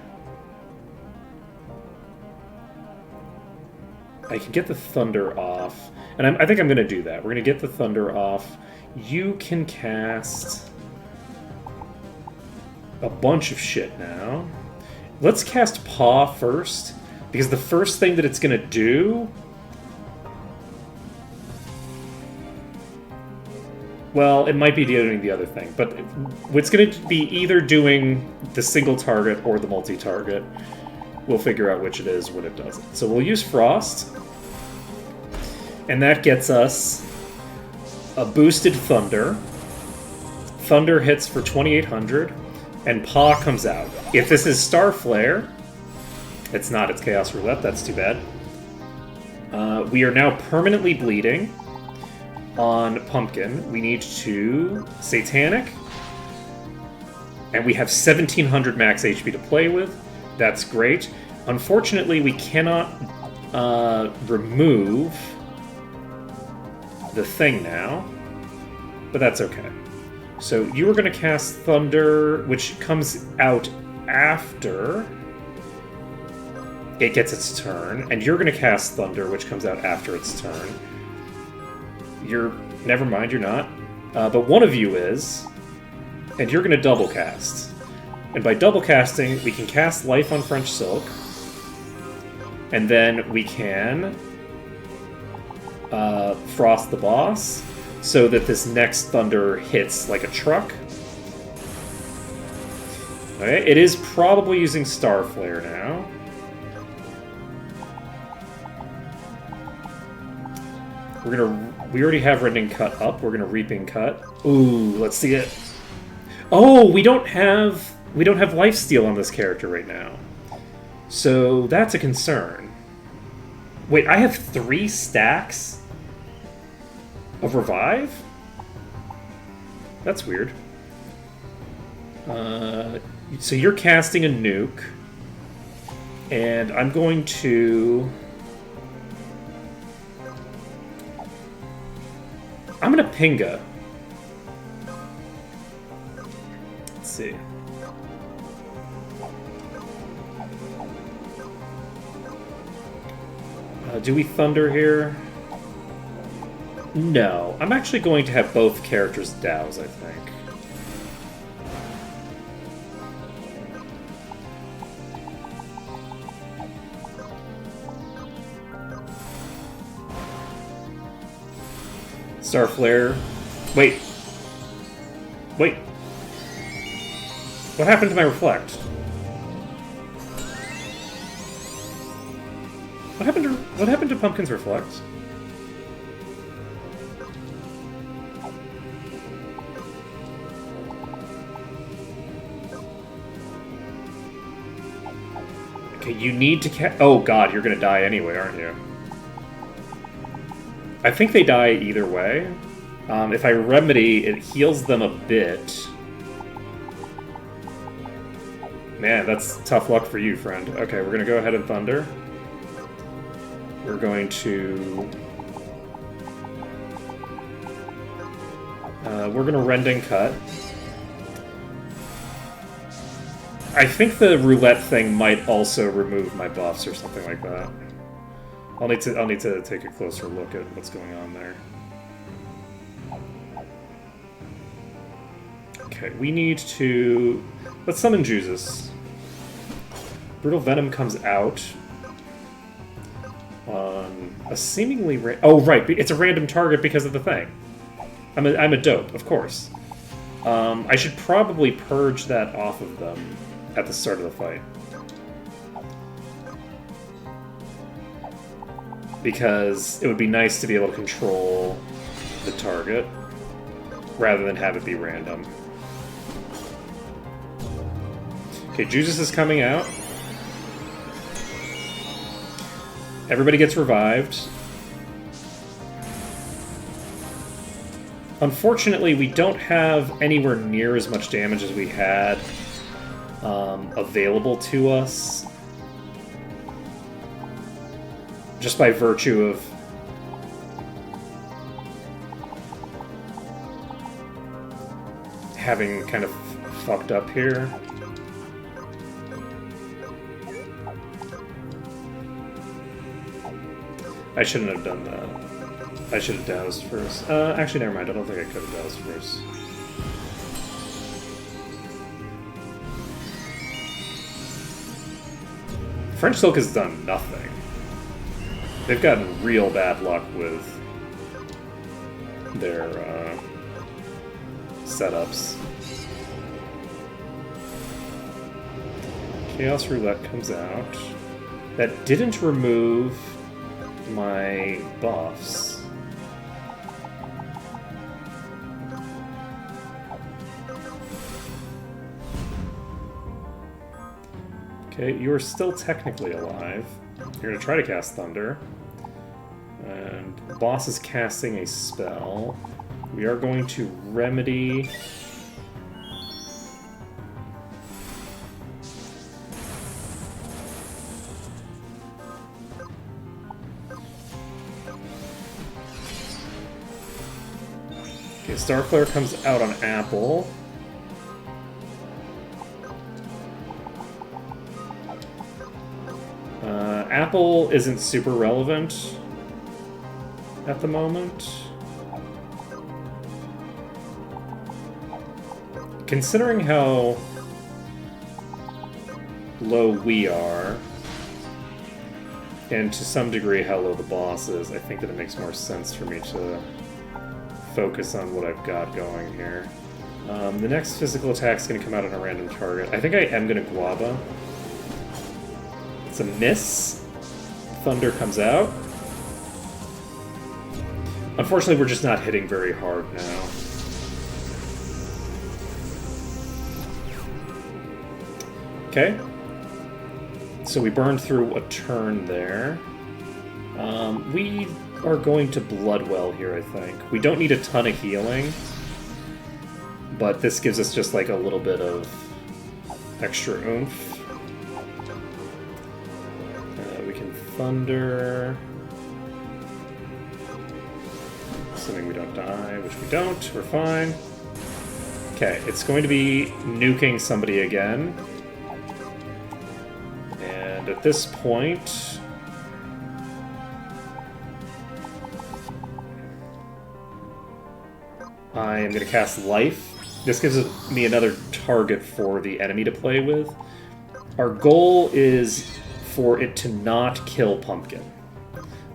Speaker 2: I can get the thunder off, and I think I'm going to do that. We're going to get the thunder off. You can cast a bunch of shit now. Let's cast Paw first, because the first thing that it's going to do... Well, it might be doing the other thing, but it's going to be either doing the single target or the multi-target. We'll figure out which it is when it does it. So we'll use Frost, and that gets us a boosted Thunder. Thunder hits for 2,800, and Paw comes out. If this is Star Flare, it's not, it's Chaos Roulette, that's too bad. We are now permanently bleeding on Pumpkin. We need to Satanic, and we have 1,700 max HP to play with. That's great. Unfortunately, we cannot remove the thing now, but that's okay. So you are going to cast Thunder, which comes out after it gets its turn, and you're going to cast Thunder, which comes out after its turn. Never mind, you're not. But one of you is, and you're going to double cast. And by double casting, we can cast Life on French Silk, and then we can Frost the boss, so that this next Thunder hits like a truck. Okay, it is probably using Star Flare now. We already have Rending Cut up. We're gonna Reaping Cut. Ooh, let's see it. Oh, we don't have We don't have lifesteal on this character right now. So that's a concern. Wait, I have 3 stacks of revive? That's weird. So you're casting a nuke. And I'm going to... I'm going to Pinga. Let's see. Do we Thunder here? No. I'm actually going to have both characters douse, I think. Starflare. Wait. Wait. What happened to my Reflect? What happened to Pumpkin's Reflect? Okay, you need to oh god, you're gonna die anyway, aren't you? I think they die either way. If I Remedy, it heals them a bit. Man, that's tough luck for you, friend. Okay, we're gonna go ahead and Thunder. We're going to... we're gonna Rending Cut. I think the roulette thing might also remove my buffs or something like that. I'll need to take a closer look at what's going on there. Okay, we need to... Let's summon Jesus. Brutal Venom comes out on a seemingly... Oh, right, it's a random target because of the thing. I'm a dope, of course. I should probably purge that off of them at the start of the fight. Because it would be nice to be able to control the target rather than have it be random. Okay, Jesus is coming out. Everybody gets revived. Unfortunately, we don't have anywhere near as much damage as we had available to us. Just by virtue of having kind of fucked up here. I shouldn't have done that. I should have doused first. Actually, never mind. I don't think I could have doused first. French Silk has done nothing. They've gotten real bad luck with their setups. Chaos Roulette comes out. That didn't remove my buffs. Okay, you are still technically alive. You're going to try to cast Thunder. And the boss is casting a spell. We are going to Remedy... Okay, Starflare comes out on Apple. Apple isn't super relevant at the moment. Considering how low we are, and to some degree how low the boss is, I think that it makes more sense for me to focus on what I've got going here. The next physical attack is going to come out on a random target. I think I am going to Guava. It's a miss. Thunder comes out. Unfortunately, we're just not hitting very hard now. Okay. So we burned through a turn there. We are going to Bloodwell here, I think. We don't need a ton of healing, but this gives us just like a little bit of extra oomph. We can Thunder. Assuming we don't die, which we don't, we're fine. Okay, it's going to be nuking somebody again. And at this point... I am going to cast Life. This gives me another target for the enemy to play with. Our goal is for it to not kill Pumpkin.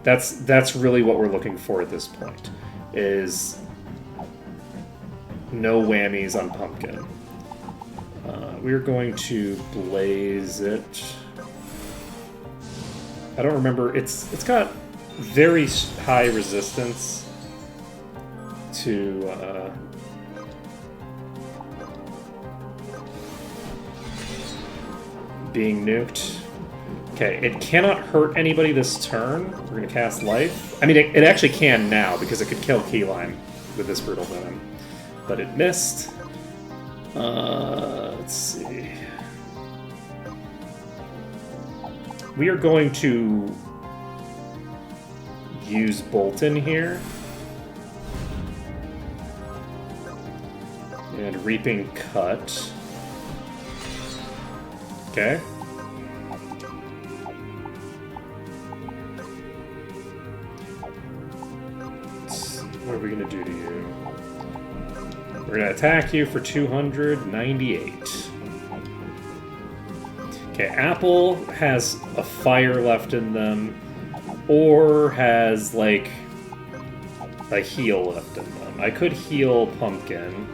Speaker 2: That's really what we're looking for at this point, is no whammies on Pumpkin. We're going to blaze it. I don't remember. It's got very high resistance to being nuked. Okay, it cannot hurt anybody this turn. We're going to cast Life. I mean, it actually can now, because it could kill Keyline with this Brutal Venom. But it missed. Let's see. We are going to use Bolton here. And Reaping Cut. Okay. What are we going to do to you? We're going to attack you for 298. Okay, Apple has a fire left in them, or has, like, a heal left in them. I could heal Pumpkin.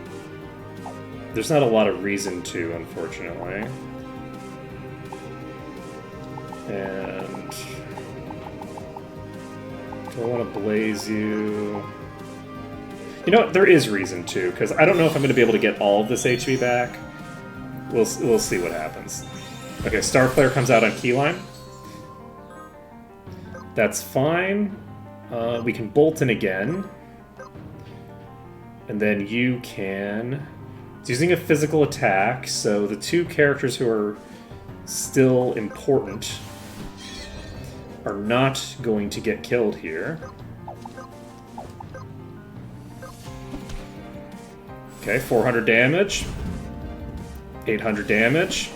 Speaker 2: There's not a lot of reason to, unfortunately. And... do I want to blaze you? You know what? There is reason to, because I don't know if I'm going to be able to get all of this HP back. We'll see what happens. Okay, Starflare comes out on Keyline. That's fine. We can Bolton again. And then you can... It's using a physical attack, so the two characters who are still important are not going to get killed here. Okay, 400 damage. 800 damage.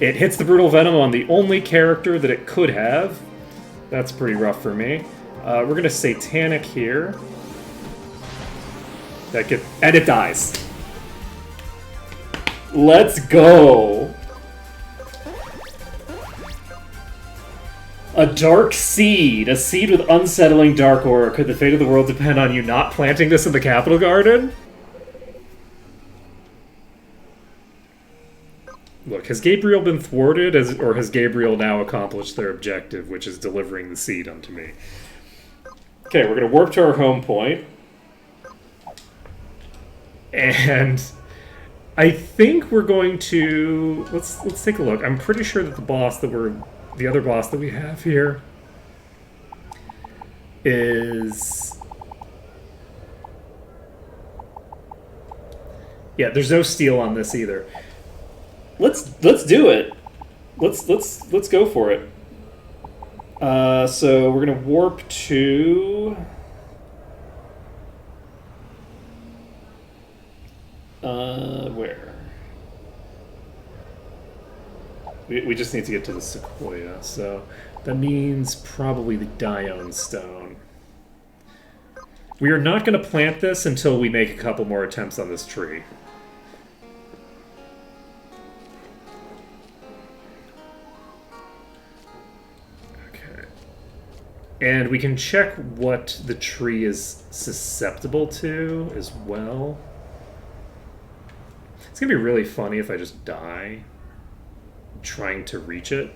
Speaker 2: It hits the Brutal Venom on the only character that it could have. That's pretty rough for me. We're going to Satanic here. And it dies. Let's go! A Dark Seed. A seed with unsettling dark aura. Could the fate of the world depend on you not planting this in the Capital Garden? Look, has Gabriel been thwarted, or has Gabriel now accomplished their objective, which is delivering the seed unto me? Okay, we're going to warp to our home point. And I think we're going to... Let's take a look. I'm pretty sure that the other boss that we have here is... Yeah, there's no steel on this either. Let's do it. Let's go for it. So we're gonna warp to where? We just need to get to the Sequoia, so that means probably the Dione Stone. We are not going to plant this until we make a couple more attempts on this tree. Okay. And we can check what the tree is susceptible to as well. It's going to be really funny if I just die trying to reach it,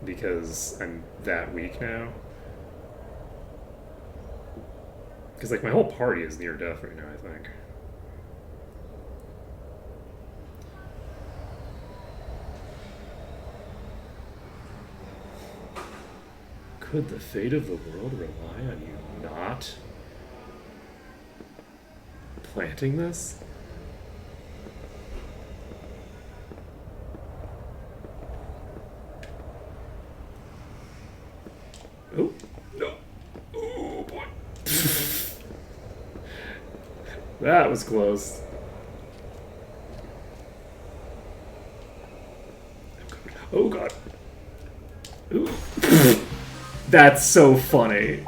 Speaker 2: because I'm that weak now. Because, like, my whole party is near death right now, I think. Could the fate of the world rely on you not planting this? Oh, no. Oh, boy. That was close. Oh, God. Ooh. That's so funny.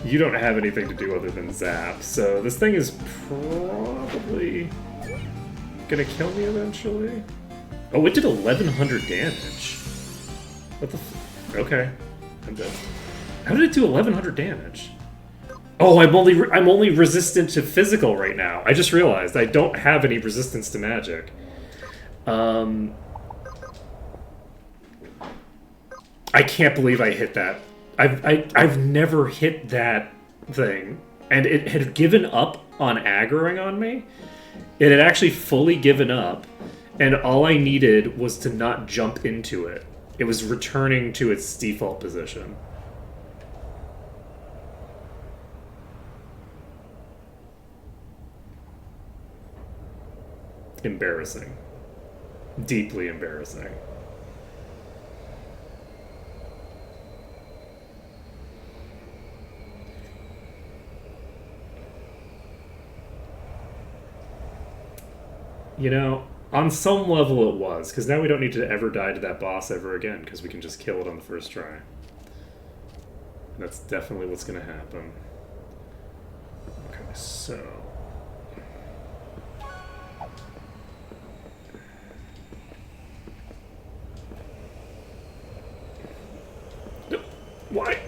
Speaker 2: You don't have anything to do other than zap, so this thing is probably gonna kill me eventually. Oh, it did 1100 damage. What the okay. I'm dead. How did it do 1100 damage? Oh, I'm only resistant to physical right now. I just realized I don't have any resistance to magic. I can't believe I hit that. I've never hit that thing, and it had given up on aggroing on me. It had actually fully given up, and all I needed was to not jump into it. It was returning to its default position. Embarrassing. Deeply embarrassing. You know, on some level it was, because now we don't need to ever die to that boss ever again, because we can just kill it on the first try. And that's definitely what's going to happen. Okay, so... No! Why?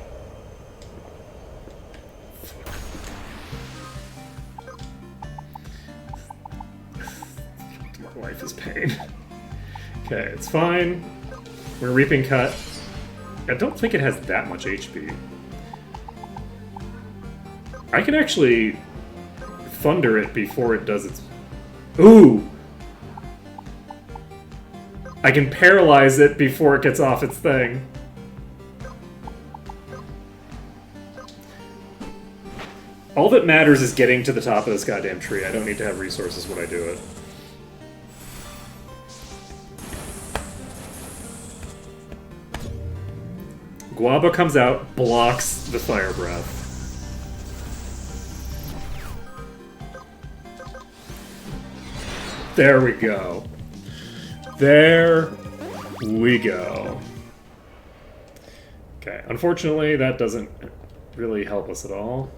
Speaker 2: Life is pain. Okay, it's fine. We're Reaping Cut. I don't think it has that much HP. I can actually thunder it before it does its... Ooh! I can paralyze it before it gets off its thing. All that matters is getting to the top of this goddamn tree. I don't need to have resources when I do it. Guaba comes out, blocks the fire breath. There we go. There we go. Okay, unfortunately, that doesn't really help us at all.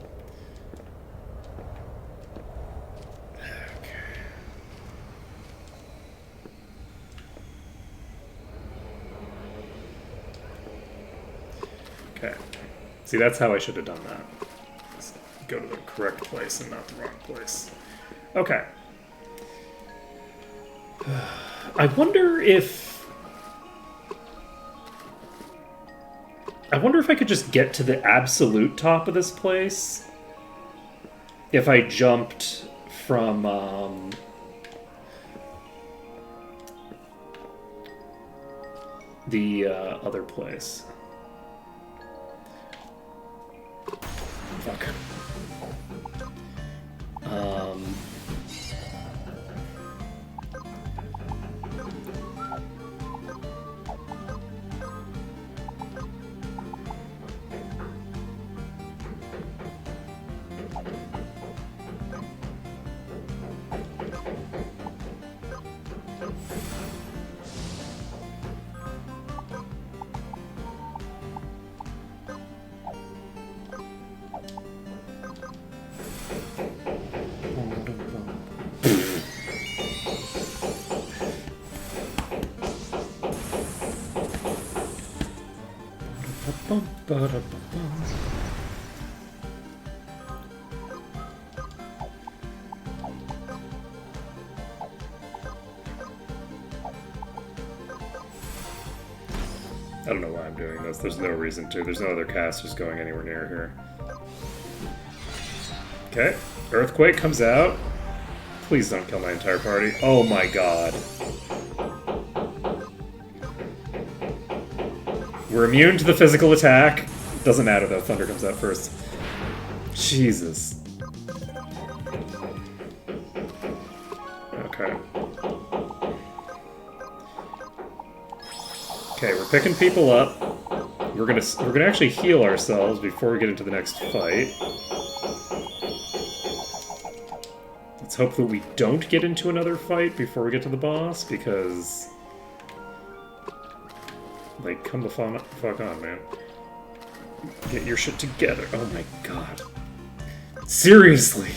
Speaker 2: Okay. See, that's how I should have done that. Just go to the correct place and not the wrong place. Okay. I wonder if I could just get to the absolute top of this place if I jumped from the other place. Fuck. I don't know why I'm doing this. There's no reason to. There's no other casters going anywhere near here. Okay. Earthquake comes out. Please don't kill my entire party. Oh my god. We're immune to the physical attack. Doesn't matter though, Thunder comes out first. Jesus. Okay. Okay, we're picking people up. We're gonna actually heal ourselves before we get into the next fight. Let's hope that we don't get into another fight before we get to the boss, because... Like, come the fuck on, man. Get your shit together. Oh my god. Seriously!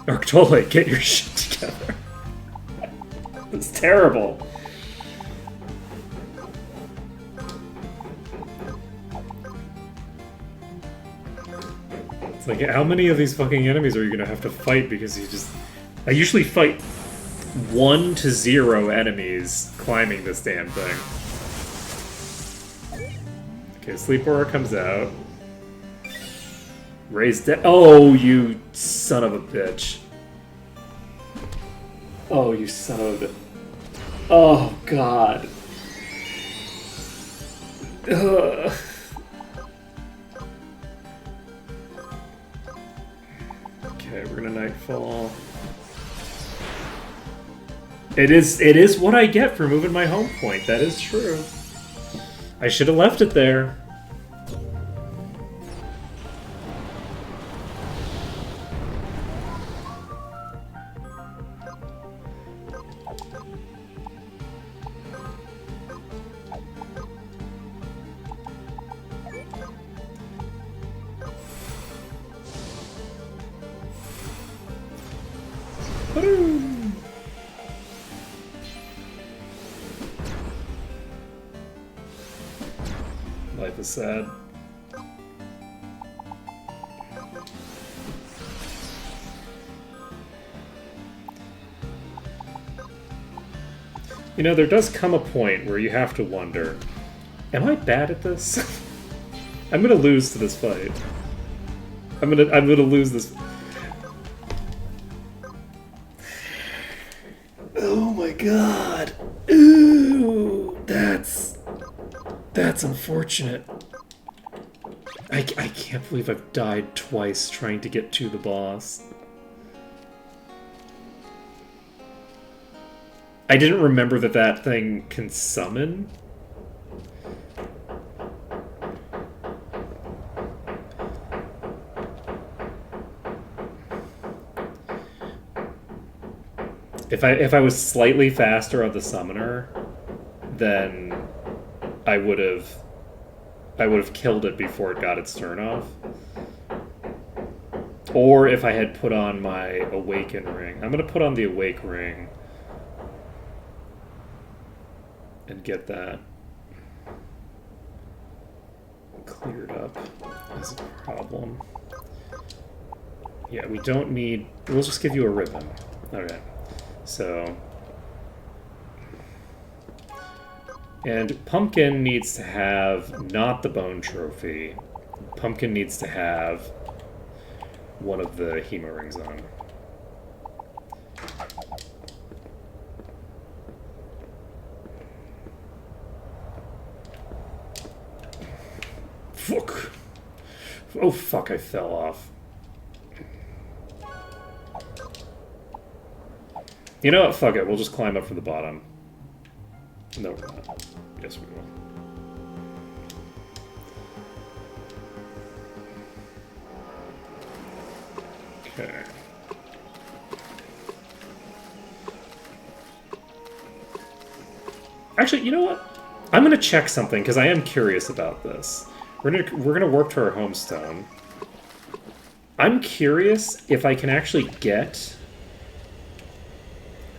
Speaker 2: Arctole, get your shit together. It's terrible. It's like, how many of these fucking enemies are you gonna have to fight because you just... I usually fight 1 to 0 enemies climbing this damn thing. Okay, Sleep Aura comes out. Raise dead. Oh, you son of a bitch. Oh, you son of a bitch. Oh, God. Ugh. Okay, we're gonna Nightfall. It is what I get for moving my home point. That is true. I should have left it there. Life is sad. You know, there does come a point where you have to wonder, am I bad at this? I'm gonna lose to this fight. I'm gonna lose this. Oh my god. Ooh, that's unfortunate. I can't believe I've died twice trying to get to the boss. I didn't remember that thing can summon. If I was slightly faster on the summoner, then I would have killed it before it got its turn off. Or if I had put on my Awaken Ring. I'm gonna put on the Awake Ring and get that cleared up as a problem. Yeah, we don't need... We'll just give you a ribbon. Okay. So... And Pumpkin needs to have not the Bone Trophy. Pumpkin needs to have one of the Hema Rings on. Fuck. Oh fuck, I fell off. You know what? Fuck it. We'll just climb up from the bottom. No, we're not. Yes, we will. Okay. Actually, you know what? I'm gonna check something because I am curious about this. We're gonna warp to our homestone. I'm curious if I can actually get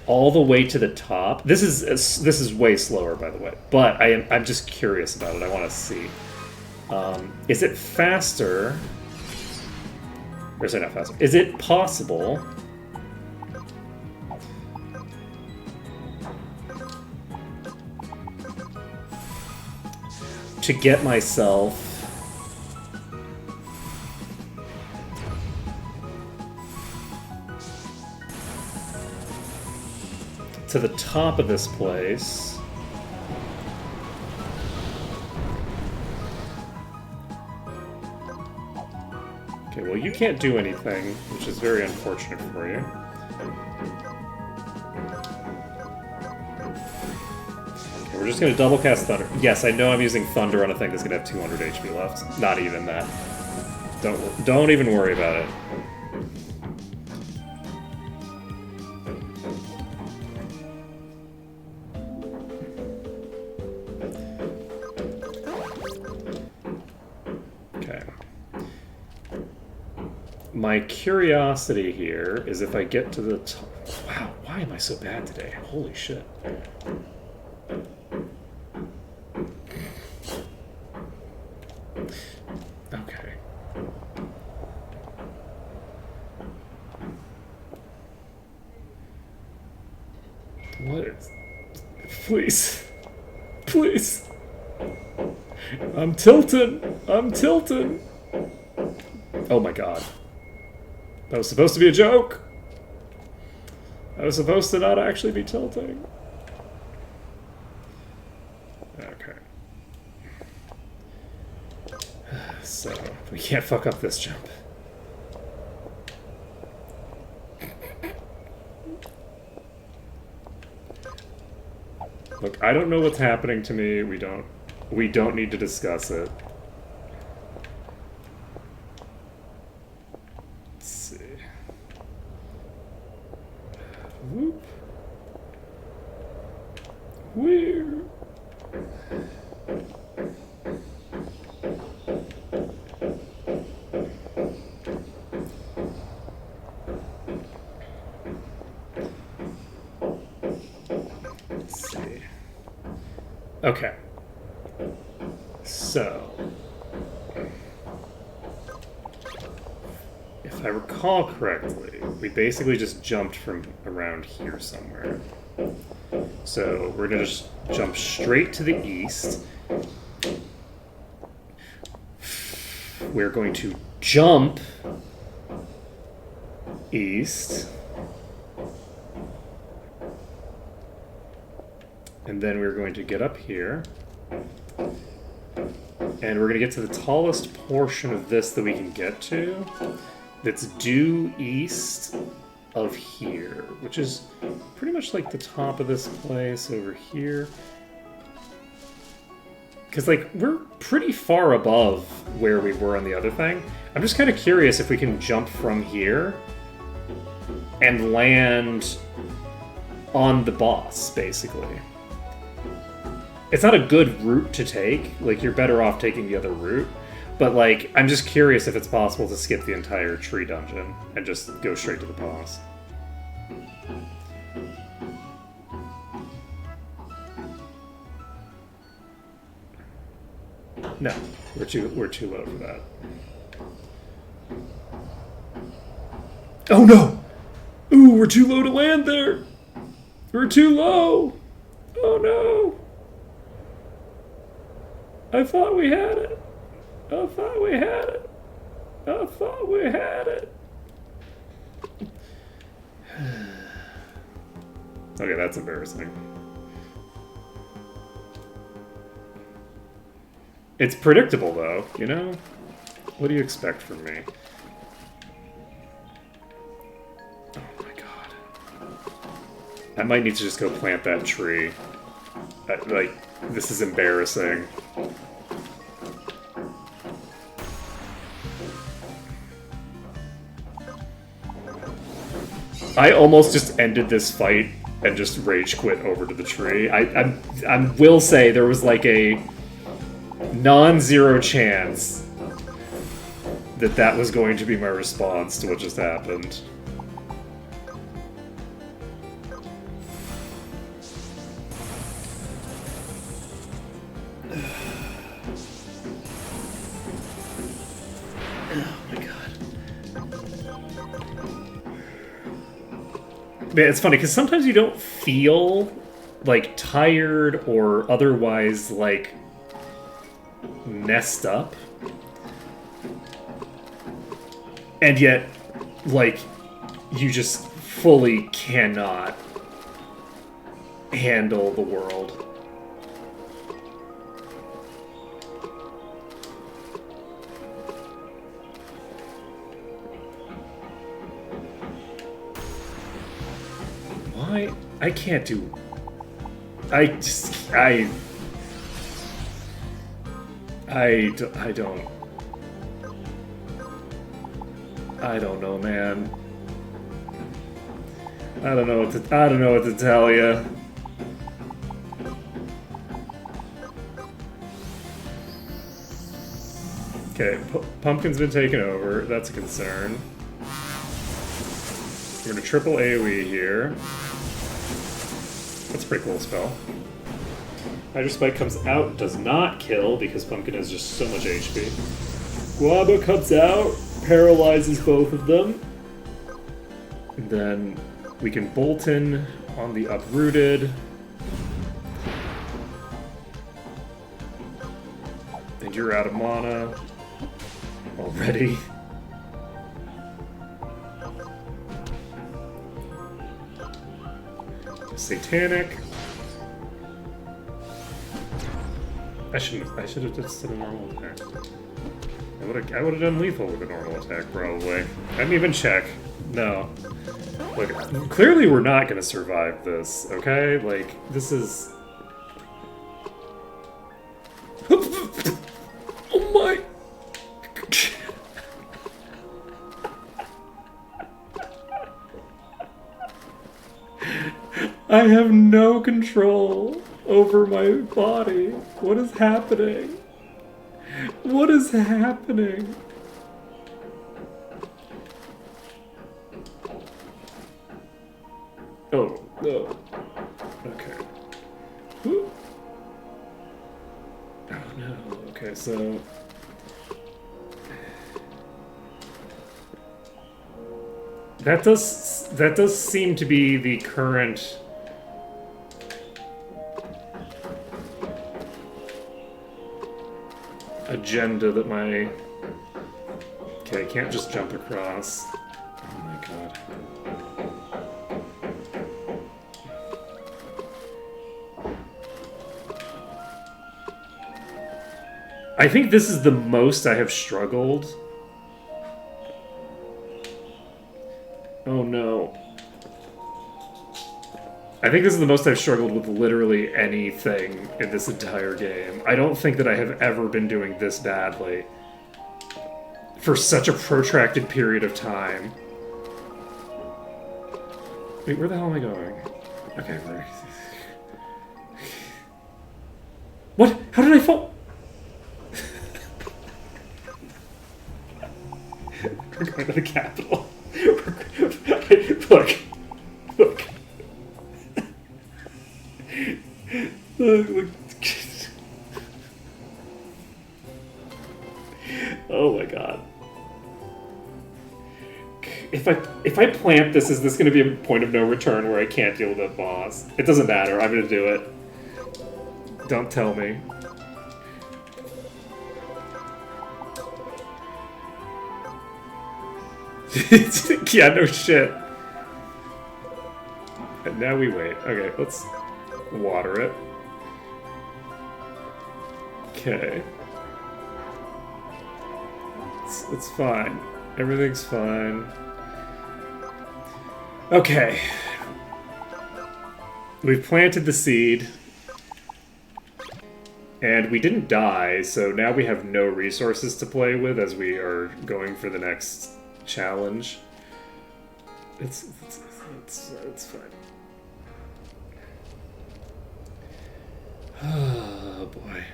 Speaker 2: all the way to the top. This is way slower, by the way, but I'm just curious about it. I want to see. Is it faster? Or is it not faster? Is it possible to get myself to the top of this place. Okay, well, you can't do anything, which is very unfortunate for you. Okay, we're just going to double cast Thunder. Yes, I know I'm using Thunder on a thing that's going to have 200 HP left. Not even that. Don't even worry about it. Okay. My curiosity here is if I get to the top... Wow, why am I so bad today? Holy shit. Okay. What is... Please. Please. I'm tilting. I'm tilting. Oh my god. That was supposed to be a joke. I was supposed to not actually be tilting. Okay. So, we can't fuck up this jump. Look, I don't know what's happening to me. We don't need to discuss it. Let's see. Whoop. Where? Let's see. Okay. So, if I recall correctly, we basically just jumped from around here somewhere. So, we're going to just jump straight to the east. We're going to jump east. And then we're going to get up here. And we're going to get to the tallest portion of this that we can get to. That's due east of here. Which is pretty much like the top of this place over here. Because, like, we're pretty far above where we were on the other thing. I'm just kind of curious if we can jump from here and land on the boss, basically. It's not a good route to take. Like, you're better off taking the other route. But, like, I'm just curious if it's possible to skip the entire tree dungeon and just go straight to the boss. No, we're too low for that. Oh no! Ooh, we're too low to land there! We're too low! Oh no! I thought we had it. I thought we had it. I thought we had it. Okay, that's embarrassing. It's predictable, though, you know? What do you expect from me? Oh my god. I might need to just go plant that tree. Like, this is embarrassing. I almost just ended this fight and just rage quit over to the tree. I will say there was like a non-zero chance that that was going to be my response to what just happened. Man, it's funny, because sometimes you don't feel, like, tired or otherwise, like, messed up. And yet, like, you just fully cannot handle the world. Why? I can't do... I don't know, man. I don't know what to tell you. Okay, Pumpkin's been taken over. That's a concern. We're gonna triple AoE here. That's a pretty cool spell. Hydro Spike comes out, does not kill because Pumpkin has just so much HP. Guaba comes out, paralyzes both of them. And then we can Bolton on the Uprooted. And you're out of mana already. Satanic. I should have just done a normal attack. I would have done lethal with a normal attack, probably. I didn't even check. No. Look, clearly we're not gonna survive this, okay? Like, this is... Oh my... I have no control over my body. What is happening? What is happening? Oh, no. Okay. Whew. Oh no. Okay, so... That does seem to be the current... agenda that my... Okay, I can't just jump across. Oh my god. I think this is the most I have struggled. Oh no. I think this is the most I've struggled with literally anything in this entire game. I don't think that I have ever been doing this badly for such a protracted period of time. Wait, where the hell am I going? Okay, there. What? How did I fall? We're going to the capital. Look. Look. Oh my god. If I plant this, is this going to be a point of no return where I can't deal with that boss? It doesn't matter. I'm going to do it. Don't tell me. Yeah, no shit. And now we wait. Okay, let's water it. Okay. It's fine. Everything's fine. Okay. We've planted the seed. And we didn't die, so now we have no resources to play with as we are going for the next challenge. It's fine. Oh boy.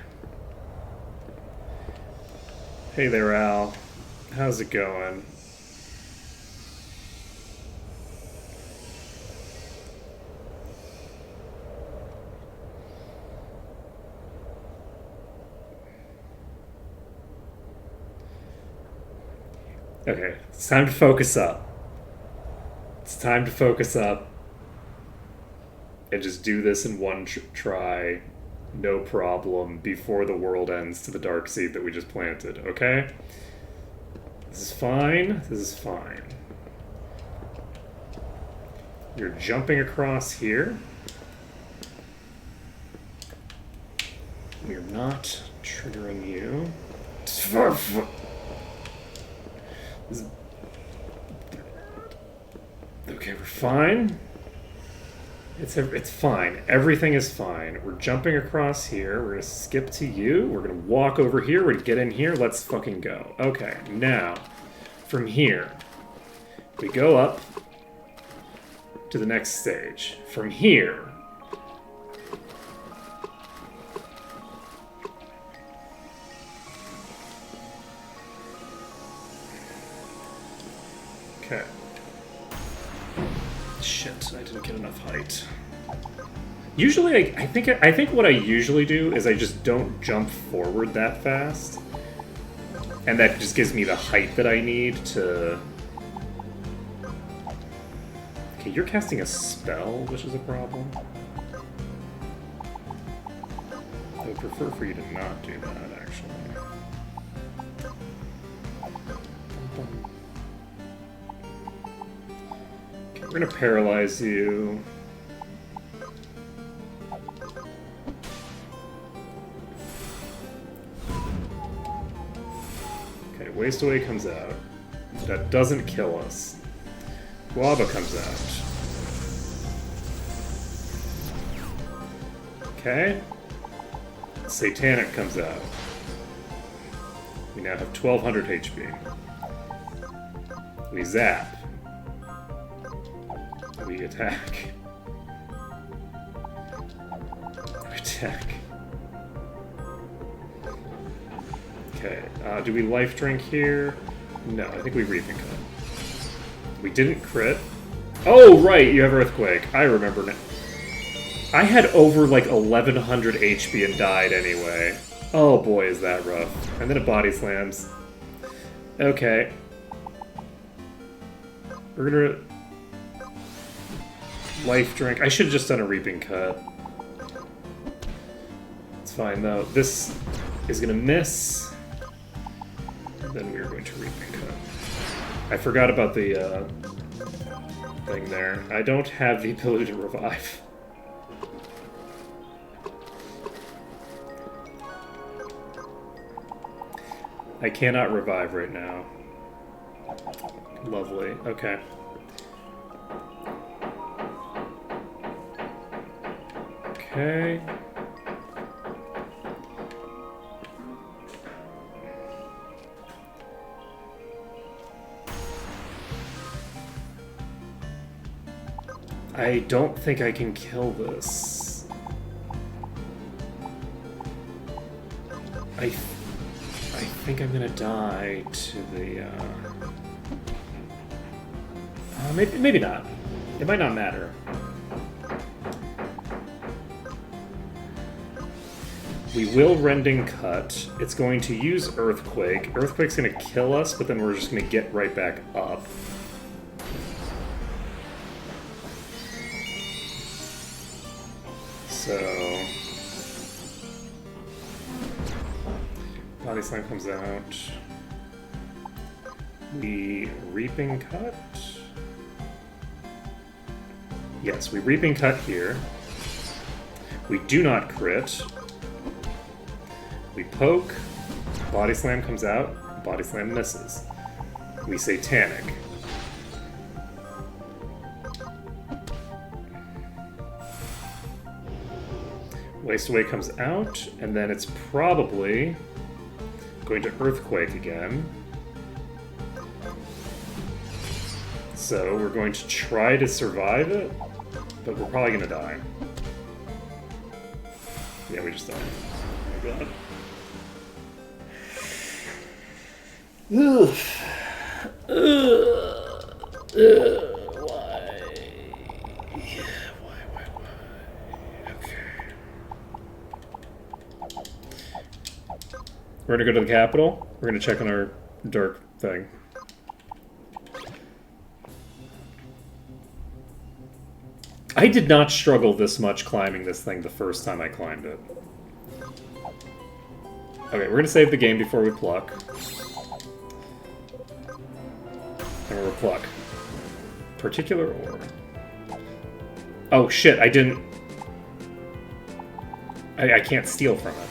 Speaker 2: Hey there, Al. How's it going? Okay, it's time to focus up. It's time to focus up and just do this in one try, no problem, before the world ends to the dark seed that we just planted, okay? This is fine. This is fine. You're jumping across here. We're not triggering you. Okay, we're fine. It's fine. Everything is fine. We're jumping across here. We're gonna skip to you. We're gonna walk over here. We're gonna get in here. Let's fucking go. Okay, now, from here, we go up to the next stage. From here, okay. Shit, I didn't get enough height. Usually, I think what I usually do is I just don't jump forward that fast, and that just gives me the height that I need to. Okay, you're casting a spell, which is a problem. I would prefer for you to not do that, actually. We're gonna paralyze you. Okay, Waste Away comes out. That doesn't kill us. Guava comes out. Okay. Satanic comes out. We now have 1200 HP. We zap. We attack. We attack. Okay, do we life drink here? No, I think we Reaping Cut. We didn't crit. Oh, right, you have Earthquake. I remember now. I had over, like, 1100 HP and died anyway. Oh boy, is that rough. And then it body slams. Okay. We're gonna... Life drink. I should have just done a Reaping Cut. It's fine, though. This is gonna miss. Then we are going to Reaping Cut. I forgot about the, thing there. I don't have the ability to revive. I cannot revive right now. Lovely. Okay. Okay. I don't think I can kill this. I think I'm gonna die to the, maybe not. It might not matter. We will Rending Cut. It's going to use Earthquake. Earthquake's gonna kill us, but then we're just gonna get right back up. So... Body Slam comes out. We Reaping Cut. Yes, we Reaping Cut here. We do not crit. We poke. Body Slam comes out. Body Slam misses. We Satanic. Waste Away comes out, and then it's probably going to Earthquake again. So we're going to try to survive it, but we're probably gonna die. Yeah, we just died. Oh my god. Ugh. Why? Why? Okay. We're gonna go to the Capitol. We're gonna check on our dark thing. I did not struggle this much climbing this thing the first time I climbed it. Okay, we're gonna save the game before we pluck. And we're pluck. Particular ore. Oh shit, I didn't... I can't steal from it.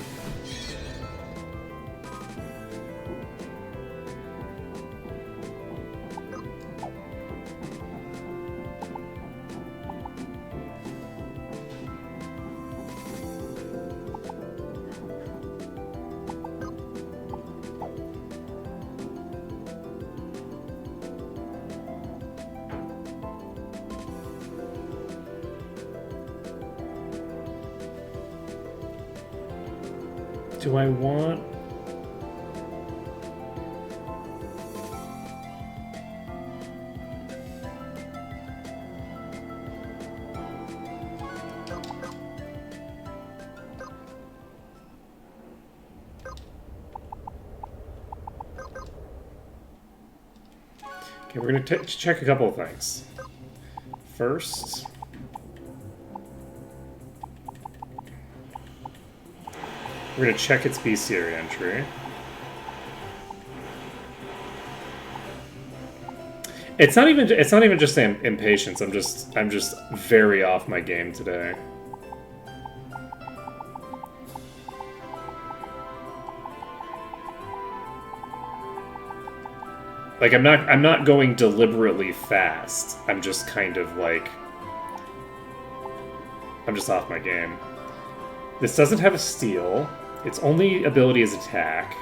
Speaker 2: Do I want... Okay, we're going to check a couple of things. First... We're gonna check its bestiary entry. It's not even just impatience. I'm just very off my game today. Like I'm not going deliberately fast. I'm just kind of like I'm just off my game. This doesn't have a steal. Its only ability is attack.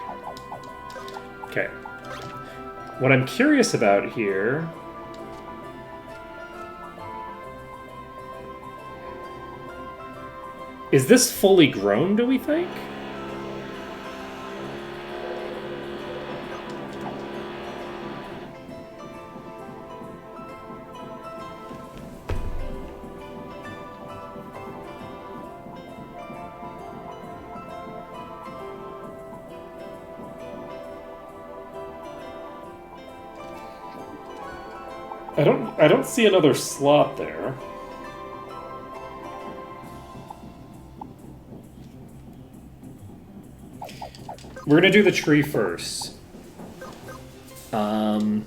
Speaker 2: Okay. What I'm curious about here... Is this fully grown, do we think? I don't see another slot there. We're gonna do the tree first. I'm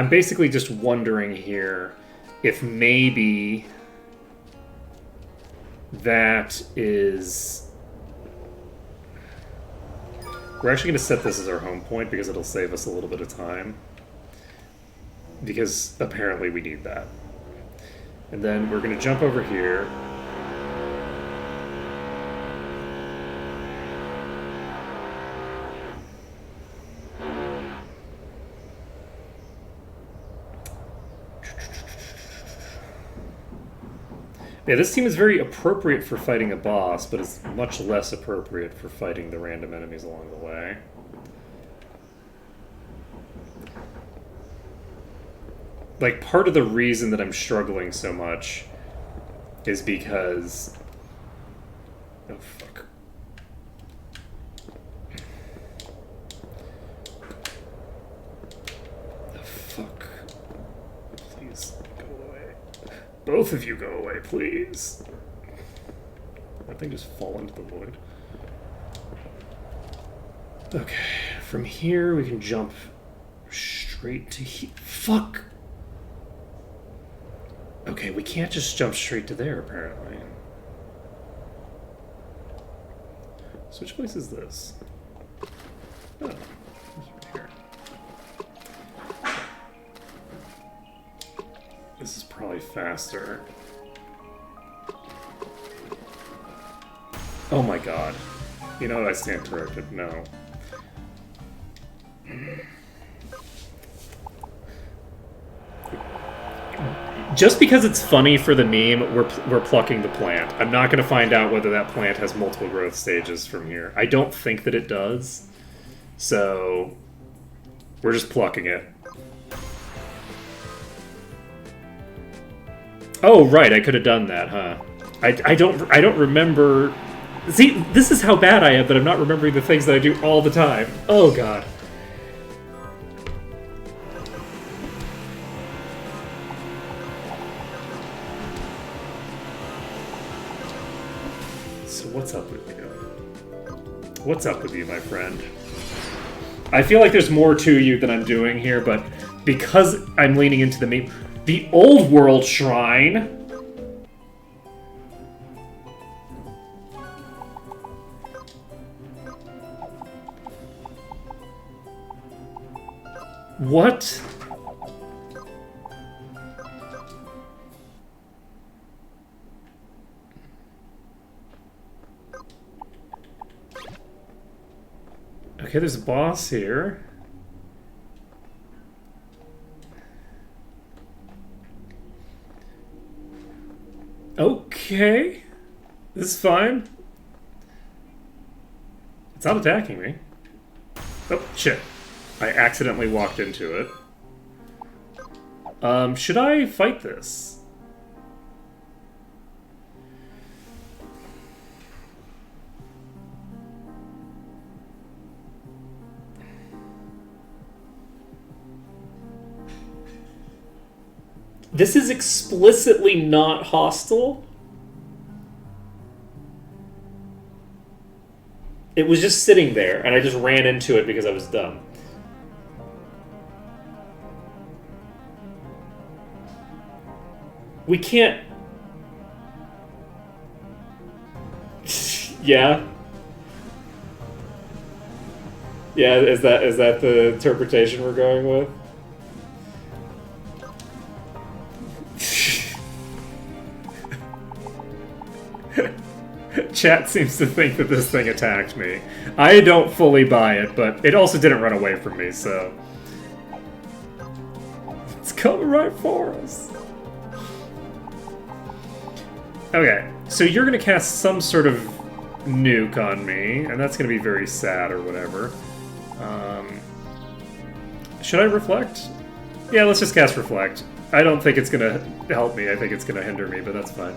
Speaker 2: basically just wondering here if maybe that is... We're actually going to set this as our home point because it'll save us a little bit of time. Because apparently we need that. And then we're going to jump over here. Yeah, this team is very appropriate for fighting a boss, but it's much less appropriate for fighting the random enemies along the way. Like, part of the reason that I'm struggling so much is because... Oh, fuck. Oh, fuck. Please, go away. Both of you go away, please. That thing just fall into the void. Okay, from here we can jump straight to here. Fuck! Okay, we can't just jump straight to there, apparently. So which place is this? Oh, it's right here. This is probably faster. Oh my god. You know what? I stand corrected. No. Just because it's funny for the meme, we're plucking the plant. I'm not going to find out whether that plant has multiple growth stages from here. I don't think that it does. So, we're just plucking it. Oh, right, I could have done that, huh? I don't remember... See, this is how bad I am that I'm not remembering the things that I do all the time. Oh, God. So what's up with you? What's up with you, my friend? I feel like there's more to you than I'm doing here, but because I'm leaning into the meme... The Old World Shrine... What? Okay, there's a boss here. Okay. This is fine. It's not attacking me. Oh, shit. I accidentally walked into it. Should I fight this? This is explicitly not hostile. It was just sitting there, and I just ran into it because I was dumb. We can't... Yeah. Yeah, is that the interpretation we're going with? Chat seems to think that this thing attacked me. I don't fully buy it, but it also didn't run away from me, so... It's coming right for us. Okay, so you're gonna cast some sort of nuke on me, and that's gonna be very sad or whatever. Should I reflect? Yeah, let's just cast reflect. I don't think it's gonna help me, I think it's gonna hinder me, but that's fine.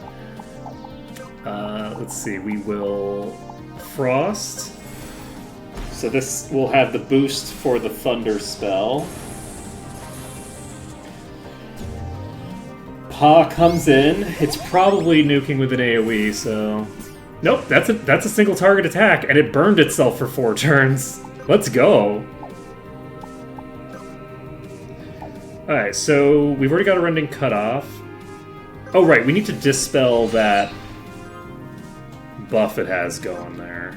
Speaker 2: Let's see, we will frost. So this will have the boost for the thunder spell. Pa comes in. It's probably nuking with an AoE, so... Nope, that's a single target attack, and it burned itself for 4 turns. Let's go. Alright, so we've already got a rending cutoff. Oh, right, we need to dispel that buff it has going there.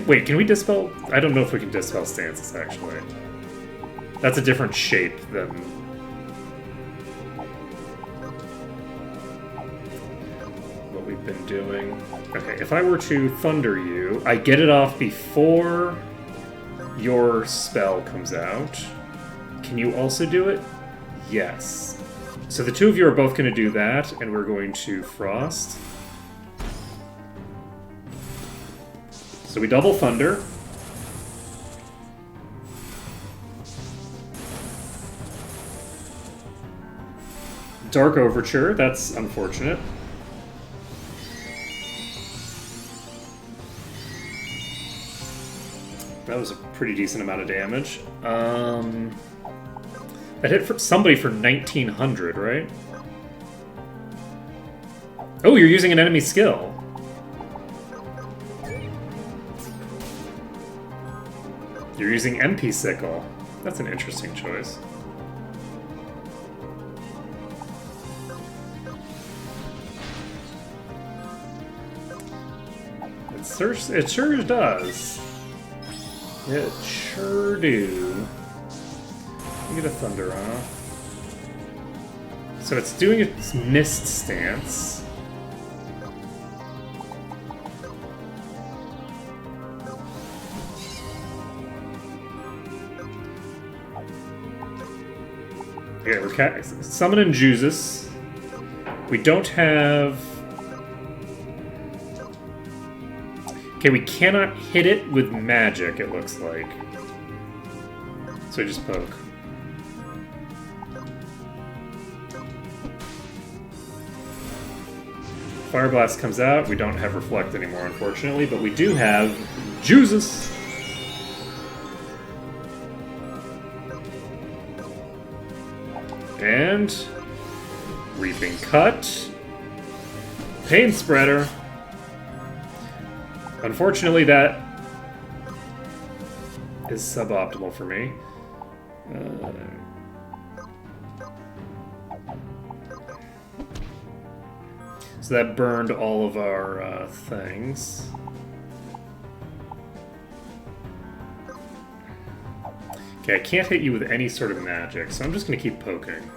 Speaker 2: Wait, can we dispel? I don't know if we can dispel stances, actually. That's a different shape than... what we've been doing. Okay, if I were to thunder you, I get it off before your spell comes out. Can you also do it? Yes. So the two of you are both going to do that, and we're going to frost. So we double thunder. Dark Overture, that's unfortunate. That was a pretty decent amount of damage. That hit somebody for 1900, right? Oh, you're using an enemy skill. You're using MP Sickle. That's an interesting choice. It sure does. It sure do. Let me get a thunder off. So it's doing its mist stance. Okay, we're summoning Jesus. We don't have... Okay, we cannot hit it with magic, it looks like. So just poke. Fire Blast comes out. We don't have Reflect anymore, unfortunately, but we do have Jesus. And Reaping Cut. Pain Spreader. Unfortunately, that is suboptimal for me. So that burned all of our things. Okay, I can't hit you with any sort of magic, so I'm just going to keep poking.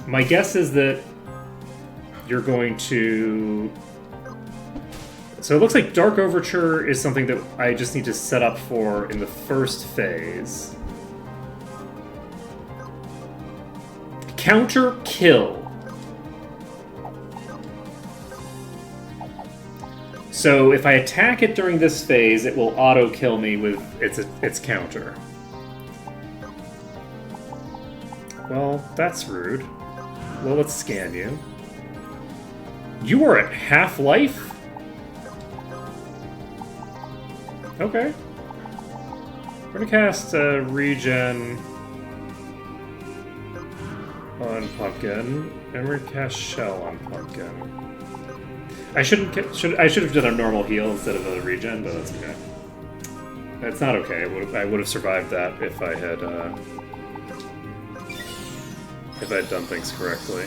Speaker 2: My guess is that you're going to So it looks like Dark Overture is something that I just need to set up for in the first phase. Counter kill. So if I attack it during this phase, it will auto-kill me with its counter. Well, that's rude. Well, let's scan you. You are at half-life? Okay. We're gonna cast Regen on Pumpkin, and we're gonna cast Shell on Pumpkin. I should have done a normal heal instead of a regen, but that's okay. That's not okay. I would have survived that if I had done things correctly.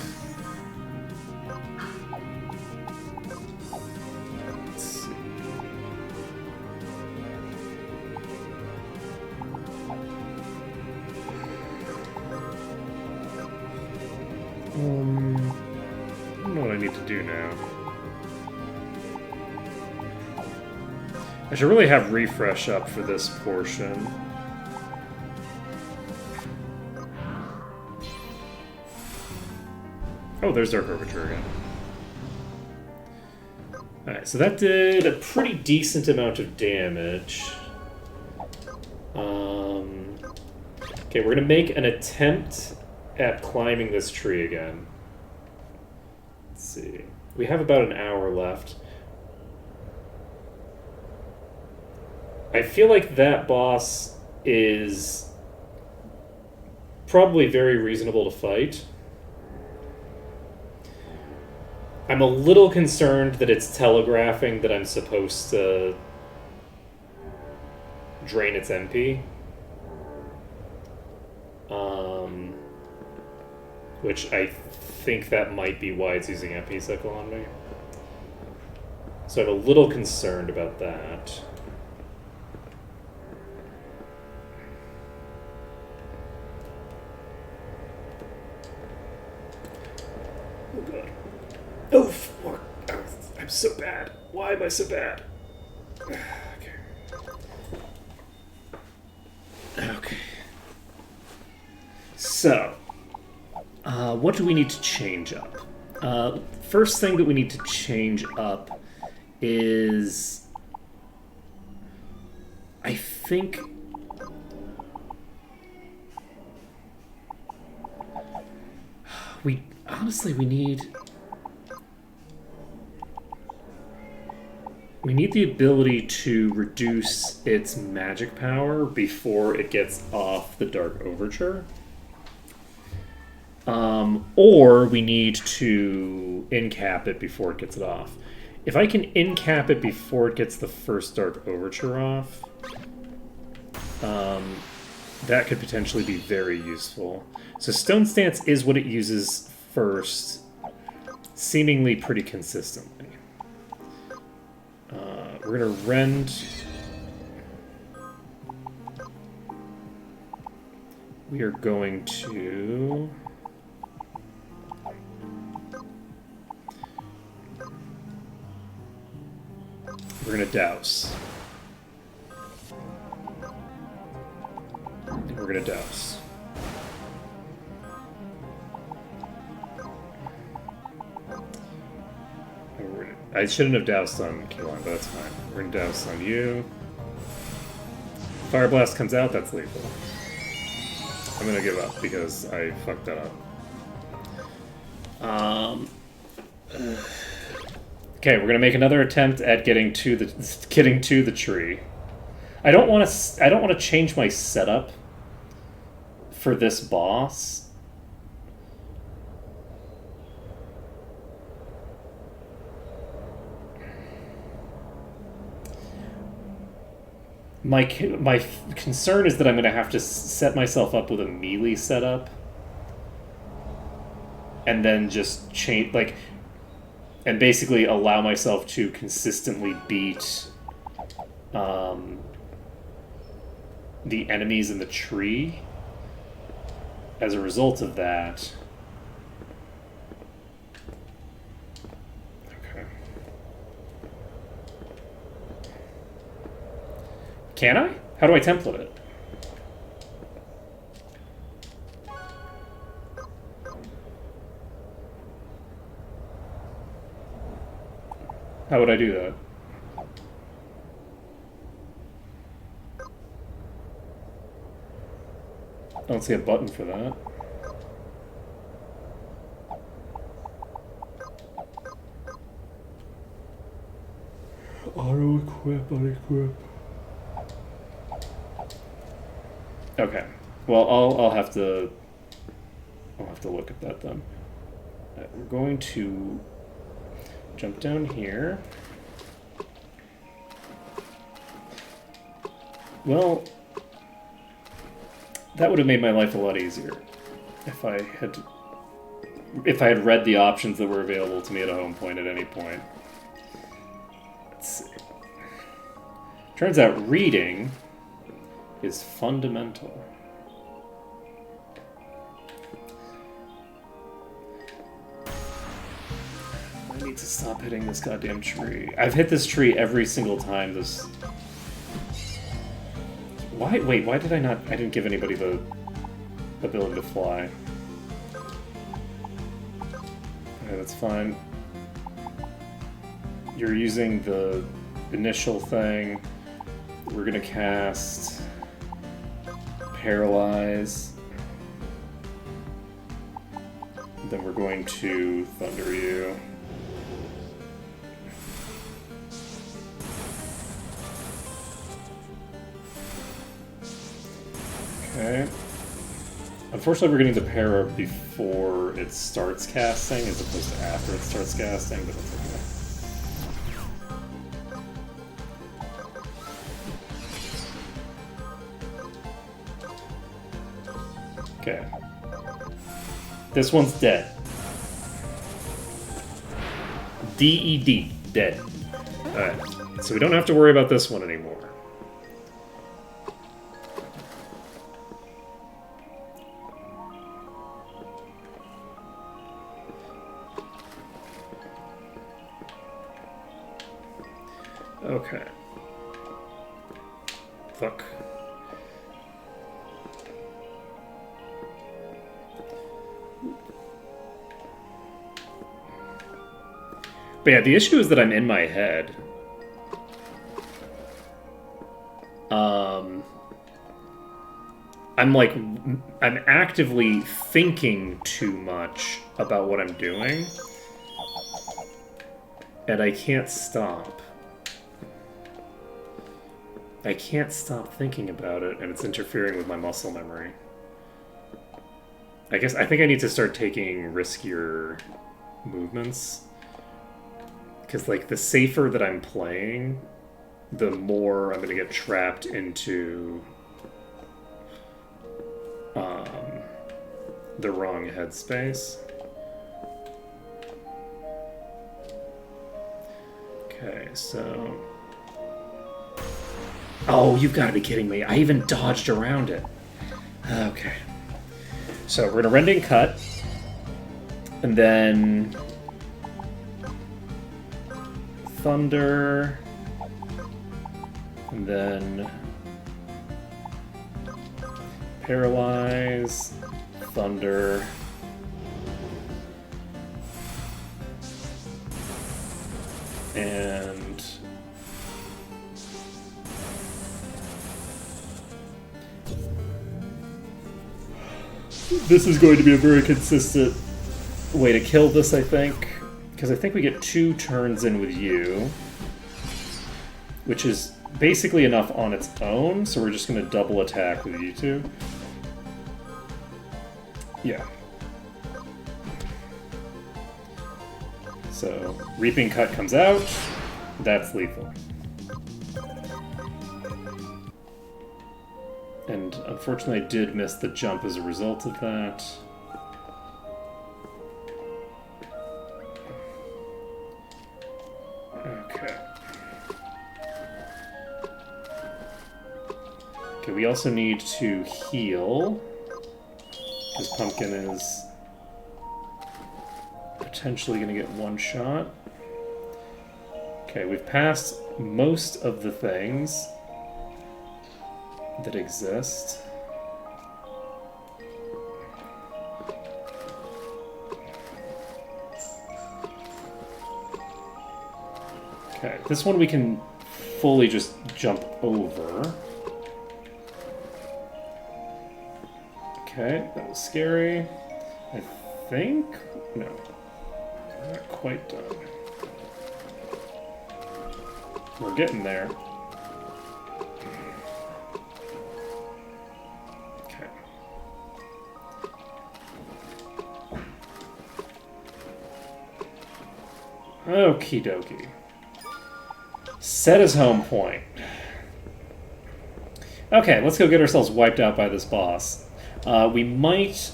Speaker 2: Let's see. I don't know what I need to do now. I should really have refresh up for this portion. Oh, there's Dark Overture again. Alright, so that did a pretty decent amount of damage. Okay, we're gonna make an attempt at climbing this tree again. Let's see. We have about an hour left. I feel like that boss is probably very reasonable to fight. I'm a little concerned that it's telegraphing that I'm supposed to drain its MP. Which I think that might be why it's using MP Cycle on me. So I'm a little concerned about that. Oh god. Oh, fuck. I'm so bad. Why am I so bad? Okay. Okay. So, what do we need to change up? First thing that we need to change up is... I think... Honestly, we need the ability to reduce its magic power before it gets off the Dark Overture. Or we need to incap it before it gets it off. If I can incap it before it gets the first Dark Overture off, that could potentially be very useful. So Stone Stance is what it uses first, seemingly pretty consistently. We're gonna rend. We are going to. We're gonna douse. We're gonna douse. I shouldn't have doused on Keelan, but that's fine. We're gonna douse on you. Fire Blast comes out, that's lethal. I'm gonna give up because I fucked that up. Okay, we're gonna make another attempt at getting to the tree. I don't want to change my setup for this boss. My concern is that I'm going to have to set myself up with a melee setup, and then just change, like, and basically allow myself to consistently beat the enemies in the tree. As a result of that, okay. Can I? How do I template it? How would I do that? I don't see a button for that. Auto equip, unequip. Okay. Well, I'll have to look at that then. We're going to jump down here. Well, that would have made my life a lot easier if I had read the options that were available to me at a home point at any point. Let's see. Turns out reading is fundamental. I need to stop hitting this goddamn tree. I've hit this tree every single time this... Wait, why did I not... I didn't give anybody the ability to fly. Okay, that's fine. You're using the initial thing. We're gonna cast... Paralyze. Then we're going to Thunder you. Okay. Unfortunately, we're getting the para before it starts casting, as opposed to after it starts casting, but that's okay. Okay. This one's dead. DED. Dead. Alright. So we don't have to worry about this one anymore. Okay. Fuck. But yeah, the issue is that I'm in my head. I'm actively thinking too much about what I'm doing. And I can't stop. I can't stop thinking about it, and it's interfering with my muscle memory. I think I need to start taking riskier movements. Because, like, the safer that I'm playing, the more I'm going to get trapped into the wrong headspace. Okay, so... Oh, you've got to be kidding me. I even dodged around it. Okay. So, we're going to Rending Cut. And then... Thunder, and then Paralyze, Thunder, and this is going to be a very consistent way to kill this, I think. Because I think we get 2 turns in with you, which is basically enough on its own, so we're just going to double attack with you 2. Yeah. So, Reaping Cut comes out. That's lethal. And unfortunately I did miss the jump as a result of that. Okay, we also need to heal, because Pumpkin is potentially going to get 1 shot. Okay, we've passed most of the things. that exist. Okay, this one we can fully just jump over. Okay, that was scary. I think... no. We're not quite done. We're getting there. Okay. Okie dokie. Set as home point. Okay, let's go get ourselves wiped out by this boss. We might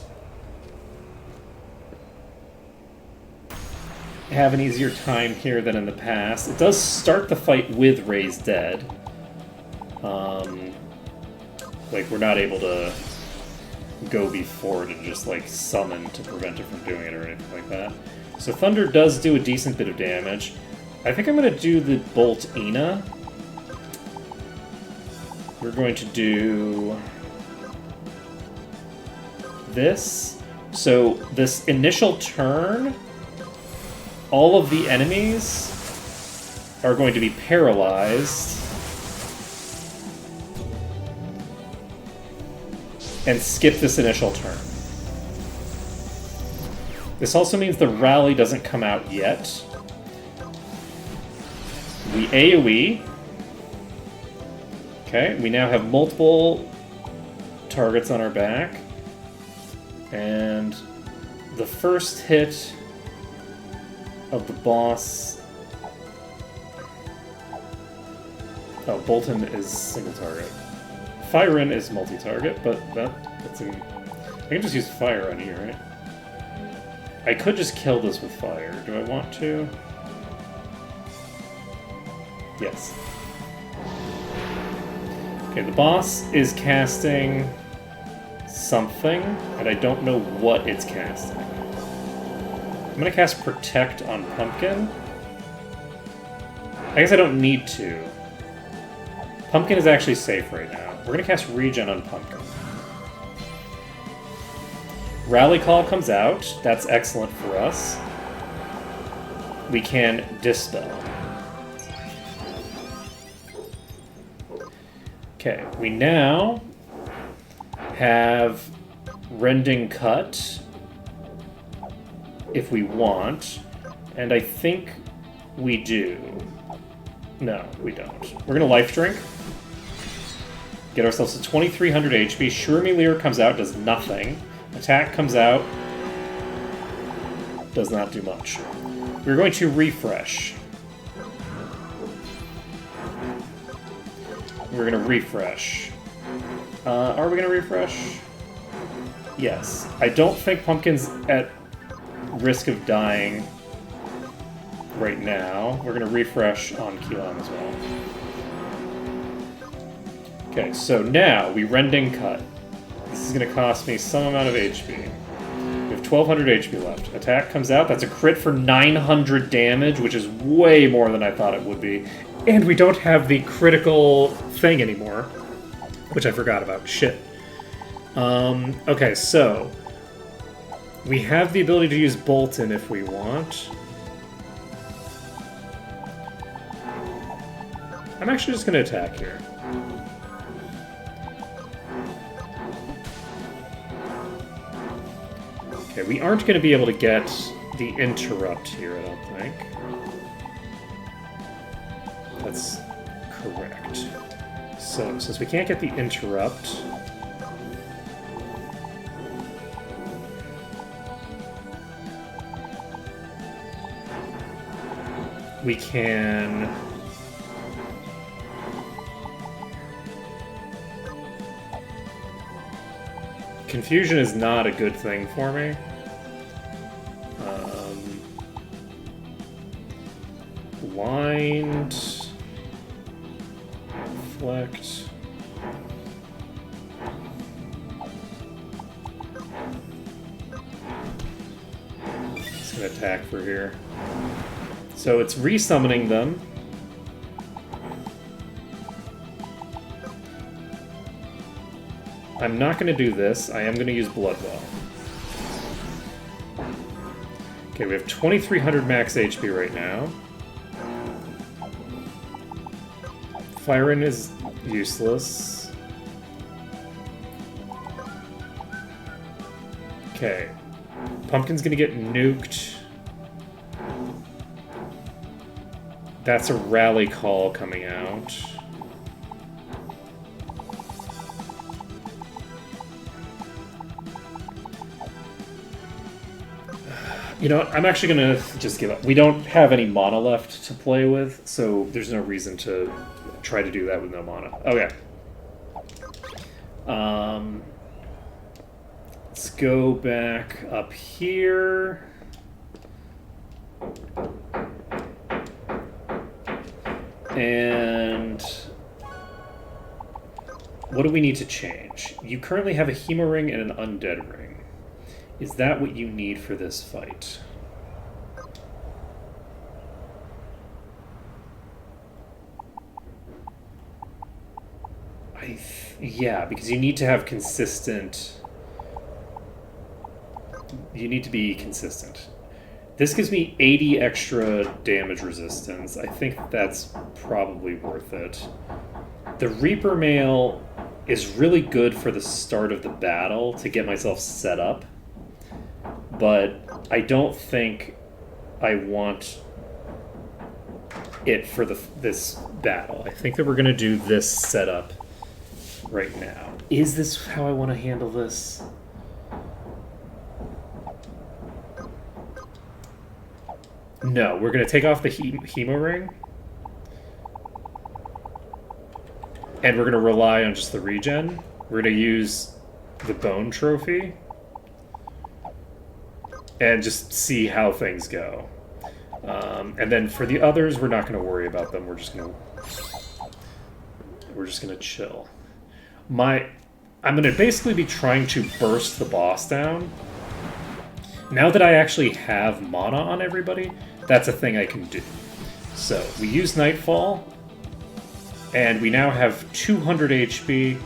Speaker 2: have an easier time here than in the past. It does start the fight with Raised Dead. Like, we're not able to go before it and just, like, summon to prevent it from doing it or anything like that. So Thunder does do a decent bit of damage. I think I'm going to do the Bolt Ina. We're going to do this. So this initial turn, all of the enemies are going to be paralyzed and skip this initial turn. This also means the rally doesn't come out yet. We AoE. Okay, we now have multiple targets on our back. And the first hit of the boss... oh, Bolton is single target. Fire-In is multi-target, but that's I can just use fire on you, right? I could just kill this with fire. Do I want to? Yes. Okay, the boss is casting something, and I don't know what it's casting. I'm gonna cast Protect on Pumpkin. I guess I don't need to. Pumpkin is actually safe right now. We're gonna cast Regen on Pumpkin. Rally Call comes out. That's excellent for us. We can Dispel. Okay, we now have Rending Cut if we want, and I think we do. No, we don't. We're gonna Life Drink. Get ourselves to 2300 HP. Shurimi Leer comes out, does nothing. Attack comes out, does not do much. We're going to refresh. We're going to refresh. Are we going to refresh? Yes. I don't think Pumpkin's at risk of dying right now. We're going to refresh on Keelan as well. Okay, so now we Rending Cut. This is going to cost me some amount of HP. We have 1200 HP left. Attack comes out. That's a crit for 900 damage, which is way more than I thought it would be. And we don't have the critical thing anymore, which I forgot about. Shit. Okay, so we have the ability to use Bolton if we want. I'm actually just going to attack here. Okay, we aren't going to be able to get the interrupt here, I don't think. That's correct. So, since we can't get the interrupt... we can... Confusion is not a good thing for me. Blind... Reflect... It's gonna attack for here. So it's resummoning them. I'm not going to do this. I am going to use Bloodwell. Okay, we have 2300 max HP right now. Firen is useless. Okay. Pumpkin's gonna get nuked. That's a rally call coming out. You know what? I'm actually gonna just give up. We don't have any mana left to play with, so there's no reason to try to do that with no mana. Okay. Let's go back up here. And what do we need to change? You currently have a Hemo Ring and an Undead Ring. Is that what you need for this fight? Yeah, because you need to have consistent... You need to be consistent. This gives me 80 extra damage resistance. I think that's probably worth it. The Reaper Mail is really good for the start of the battle to get myself set up. But I don't think I want it for this battle. I think that we're going to do this setup right now. Is this how I want to handle this? No, we're going to take off the Hemo Ring. And we're going to rely on just the regen. We're going to use the Bone Trophy. And just see how things go. And then for the others, we're not going to worry about them. We're just going to chill. I'm going to basically be trying to burst the boss down. Now that I actually have mana on everybody, that's a thing I can do. So we use Nightfall, and we now have 200 HP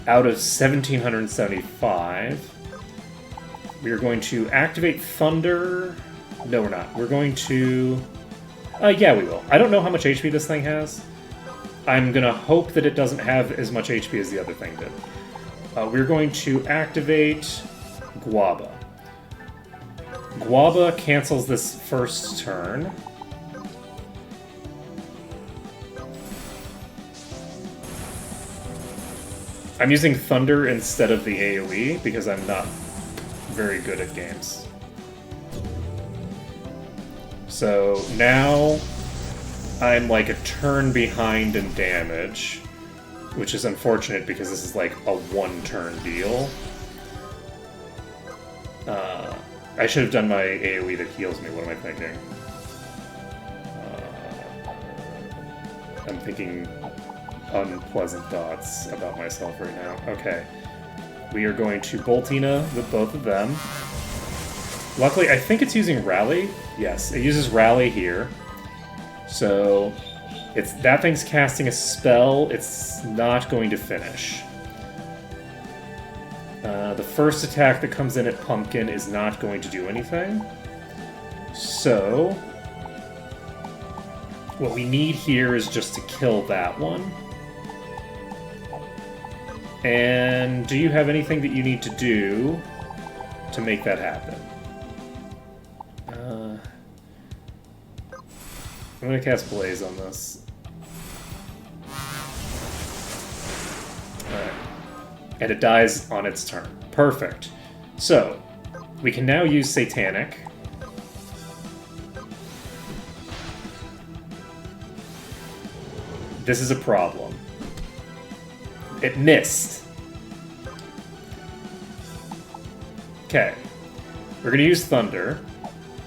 Speaker 2: out of 1775. We are going to activate Thunder. No, we're not. We're going to... yeah, we will. I don't know how much HP this thing has. I'm going to hope that it doesn't have as much HP as the other thing did. We're going to activate Guaba. Guaba cancels this first turn. I'm using Thunder instead of the AoE because I'm not very good at games. So now I'm like a turn behind in damage, which is unfortunate because this is like a one-turn deal. I should have done my AoE that heals me. What am I thinking? I'm thinking unpleasant thoughts about myself right now. Okay. We are going to Boltina with both of them. Luckily, I think it's using Rally. Yes, it uses Rally here. So, that thing's casting a spell. It's not going to finish. The first attack that comes in at Pumpkin is not going to do anything. So, what we need here is just to kill that one. And do you have anything that you need to do to make that happen? I'm going to cast Blaze on this. Alright. And it dies on its turn. Perfect. So, we can now use Satanic. This is a problem. It missed. Okay. We're going to use Thunder.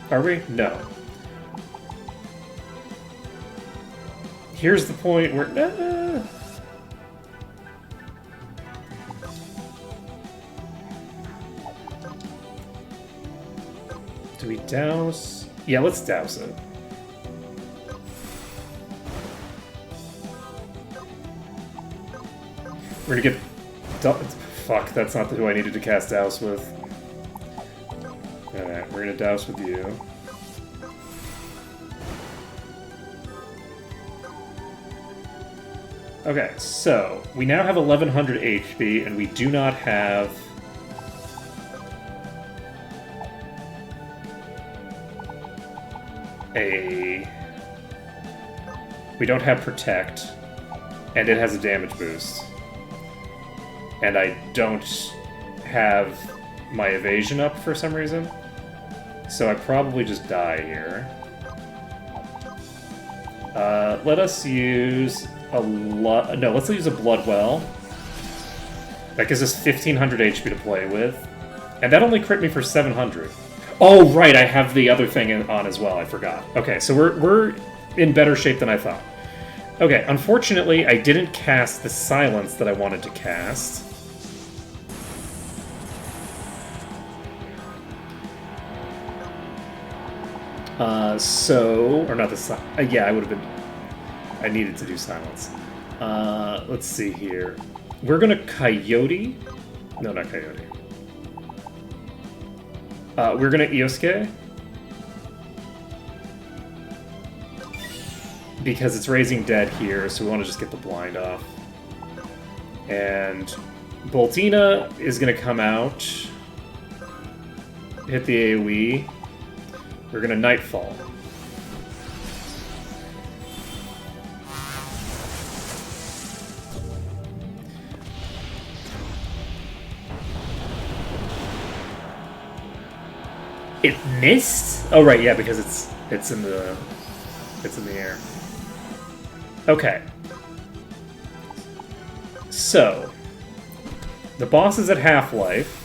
Speaker 2: Are we? No. Here's the point where... Do we douse? Yeah, let's douse it. We're gonna get fuck, that's not who I needed to cast Douse with. Alright, we're gonna Douse with you. Okay, so we now have 1100 HP, and we do not have... We don't have Protect, and it has a damage boost. And I don't have my evasion up for some reason. So I probably just die here. Let us use a lot. No, let's use a Bloodwell. That gives us 1500 HP to play with. And that only crit me for 700. Oh, right, I have the other thing on as well. I forgot. Okay, so we're in better shape than I thought. Okay, unfortunately, I didn't cast the Silence that I wanted to cast. Or not the yeah, I would have been... I needed to do Silence. Let's see here. We're gonna Coyote. No, not Coyote. We're gonna Iosuke. Because it's raising dead here, so we want to just get the blind off. And Boltina is gonna come out. Hit the AoE. We're gonna Nightfall. It missed? Oh right, yeah, because it's in the air. Okay. So the boss is at half-life.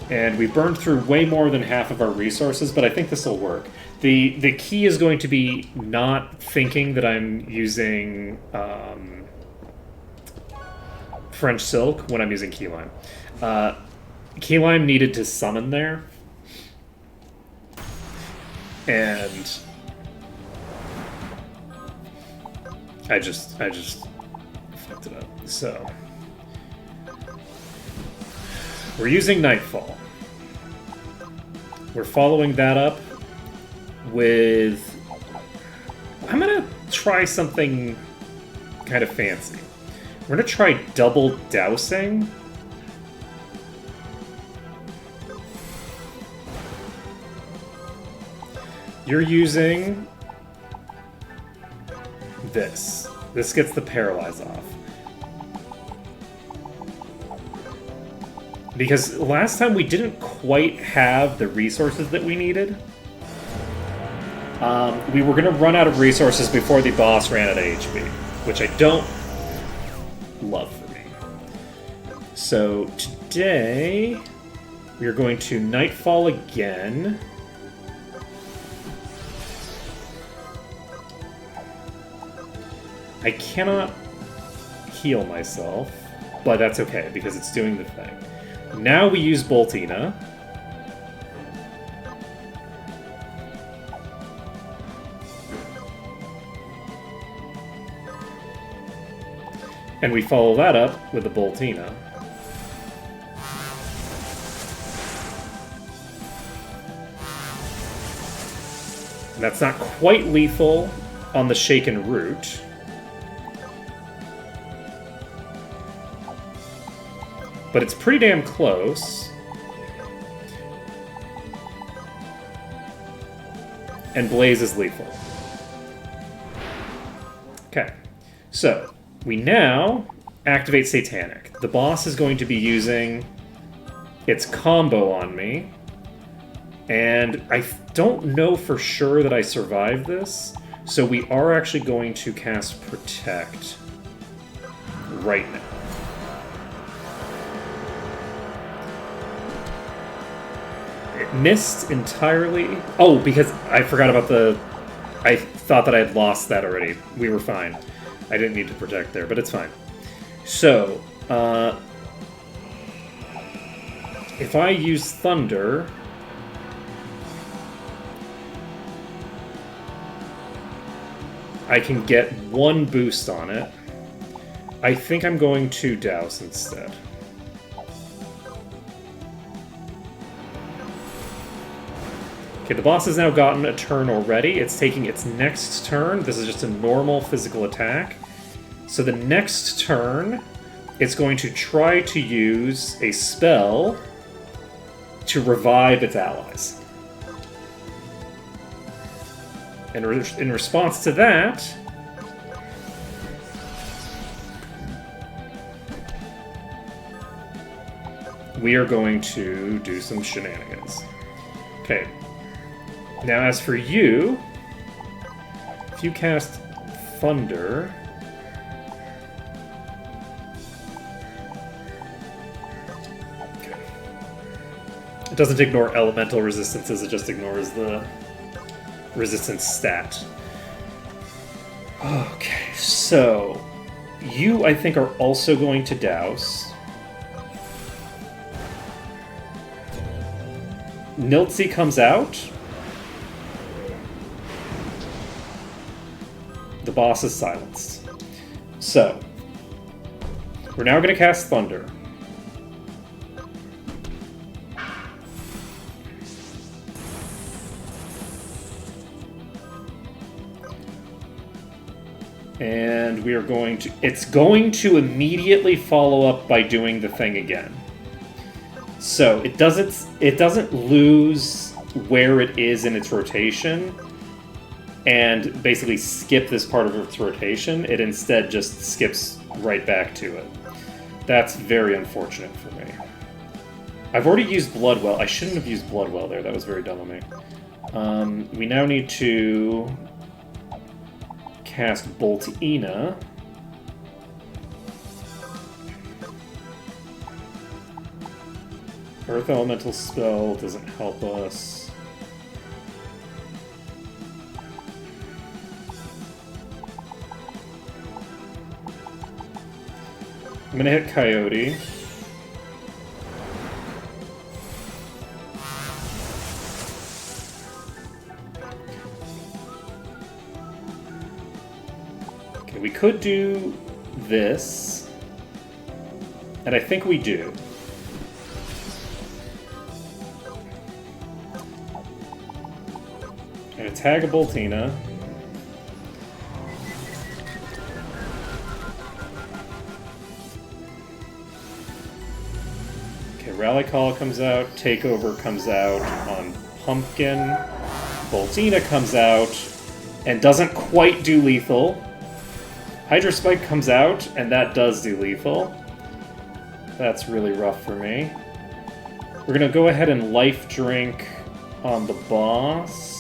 Speaker 2: And we burned through way more than half of our resources, but I think this will work. The key is going to be not thinking that I'm using French Silk when I'm using Keyline. Keyline needed to summon there. And I just fucked it up. So we're using Nightfall. We're following that up with... I'm gonna try something kind of fancy. We're gonna try double dousing. You're using this. This gets the paralyze off. Because last time we didn't quite have the resources that we needed. We were going to run out of resources before the boss ran out of HP, which I don't love for me. So today, we are going to Nightfall again. I cannot heal myself, but that's okay, because it's doing the thing. Now we use Boltina. And we follow that up with a Boltina. And that's not quite lethal on the Shaken Root. But it's pretty damn close. And Blaze is lethal. Okay. So, we now activate Satanic. The boss is going to be using its combo on me. And I don't know for sure that I survived this. So we are actually going to cast Protect right now. It missed entirely. Oh, because I forgot about the... I thought that I had lost that already. We were fine. I didn't need to protect there, but it's fine. So, if I use Thunder... I can get one boost on it. I think I'm going to Douse instead. Okay, the boss has now gotten a turn already. It's taking its next turn. This is just a normal physical attack. So the next turn, it's going to try to use a spell to revive its allies. And in response to that, we are going to do some shenanigans. Okay. Now, as for you, if you cast Thunder... Okay. It doesn't ignore elemental resistances, it just ignores the resistance stat. Okay, so... You, I think, are also going to Douse. Niltzi comes out. The boss is silenced. So, we're now going to cast Thunder. And we are going to... It's going to immediately follow up by doing the thing again. So, it doesn't lose where it is in its rotation and basically skip this part of its rotation. It instead just skips right back to it. That's very unfortunate for me. I've already used Bloodwell. I shouldn't have used Bloodwell there. That was very dumb of me. We now need to cast Boltina. Earth Elemental spell doesn't help us. I'm gonna hit Coyote. Okay, we could do this. And I think we do. And tag a Boltina. Okay, Rally Call comes out, Takeover comes out on Pumpkin, Boltina comes out, and doesn't quite do lethal. Hydra Spike comes out, and that does do lethal. That's really rough for me. We're gonna go ahead and Life Drink on the boss.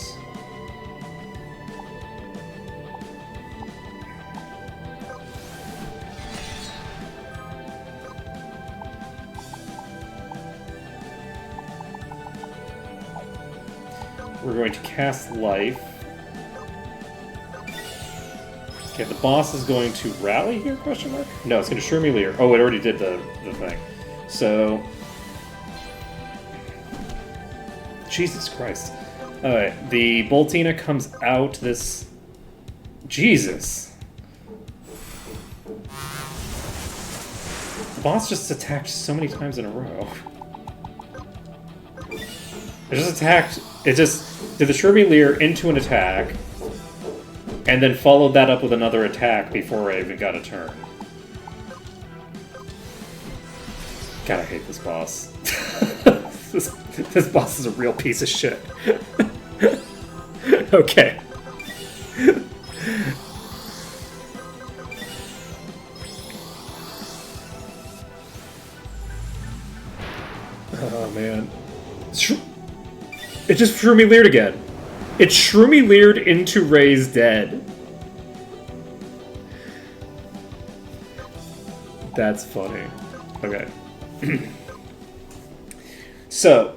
Speaker 2: We're going to cast Life. Okay, the boss is going to rally here, question mark? No, it's going to Shroomy Leer. Oh, it already did the thing. So... Jesus Christ. Alright, the Boltina comes out this... Jesus. The boss just attacked so many times in a row. It just attacked... It just did the Shroomy Leer into an attack, and then followed that up with another attack before I even got a turn. God, I hate this boss. This boss is a real piece of shit. Okay. Oh, man. It just Shroomy Leered again. It Shroomy Leered into Ray's dead. That's funny. Okay. So,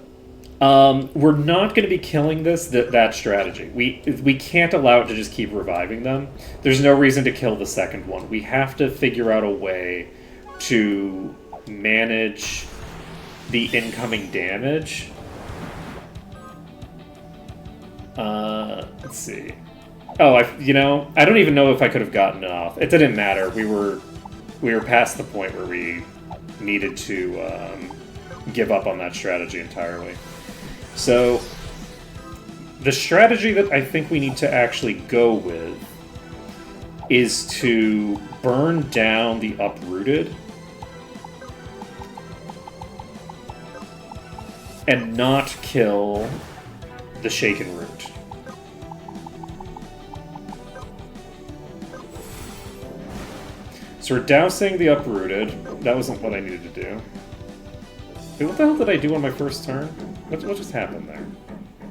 Speaker 2: we're not going to be killing that strategy. We can't allow it to just keep reviving them. There's no reason to kill the second one. We have to figure out a way to manage the incoming damage. Let's see. Oh, I don't even know if I could have gotten it off. It didn't matter. We were past the point where we needed to give up on that strategy entirely. So, the strategy that I think we need to actually go with is to burn down the uprooted and not kill the shaken root. So we're dousing the uprooted. That wasn't what I needed to do. Wait, what the hell did I do on my first turn? What just happened there?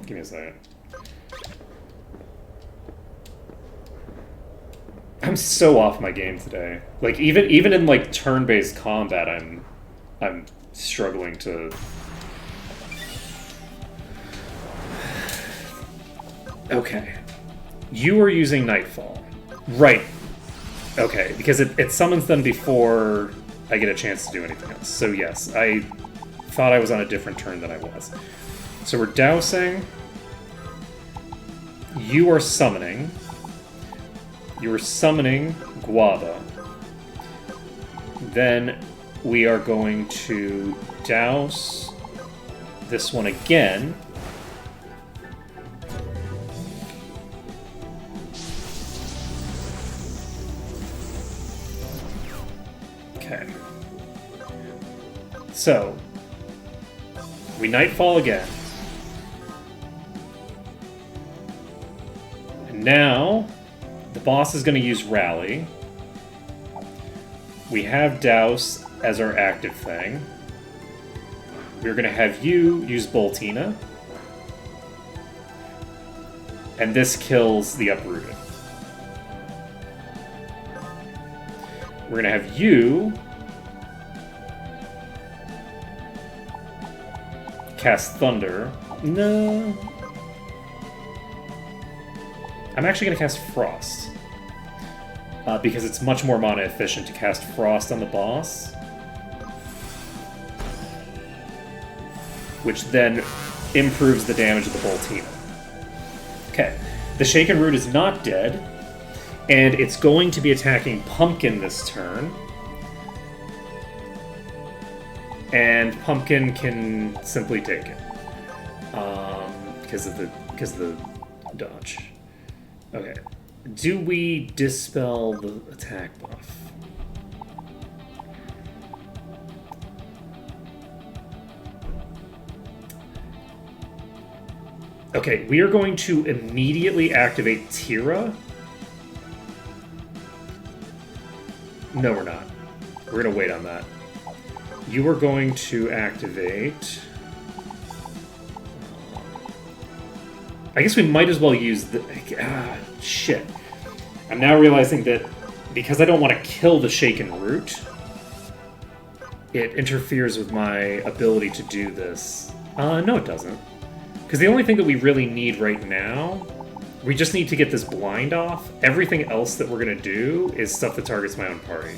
Speaker 2: Give me a second. I'm so off my game today. Like even in like turn-based combat, I'm struggling to. Okay, you are using Nightfall, right? Okay, because it summons them before I get a chance to do anything else. So yes, I thought I was on a different turn than I was. So we're dousing. You are summoning. You are summoning Guava. Then we are going to douse this one again. Okay. So, we Nightfall again. And now, the boss is going to use Rally. We have Douse as our active thing. We're going to have you use Boltina. And this kills the Uprooted. We're going to have you cast Thunder. No. I'm actually going to cast Frost. Because it's much more mana efficient to cast Frost on the boss. Which then improves the damage of the Boltina. Okay. The Shaken Root is not dead. And it's going to be attacking Pumpkin this turn. And Pumpkin can simply take it. Because of the dodge. Okay. Do we dispel the attack buff? Okay, we are going to immediately activate Tira. No, we're not. We're going to wait on that. You are going to activate... I guess we might as well use the... shit. I'm now realizing that because I don't want to kill the Shaken Root, it interferes with my ability to do this. No, it doesn't. Because the only thing that we really need right now... We just need to get this blind off. Everything else that we're going to do is stuff that targets my own party.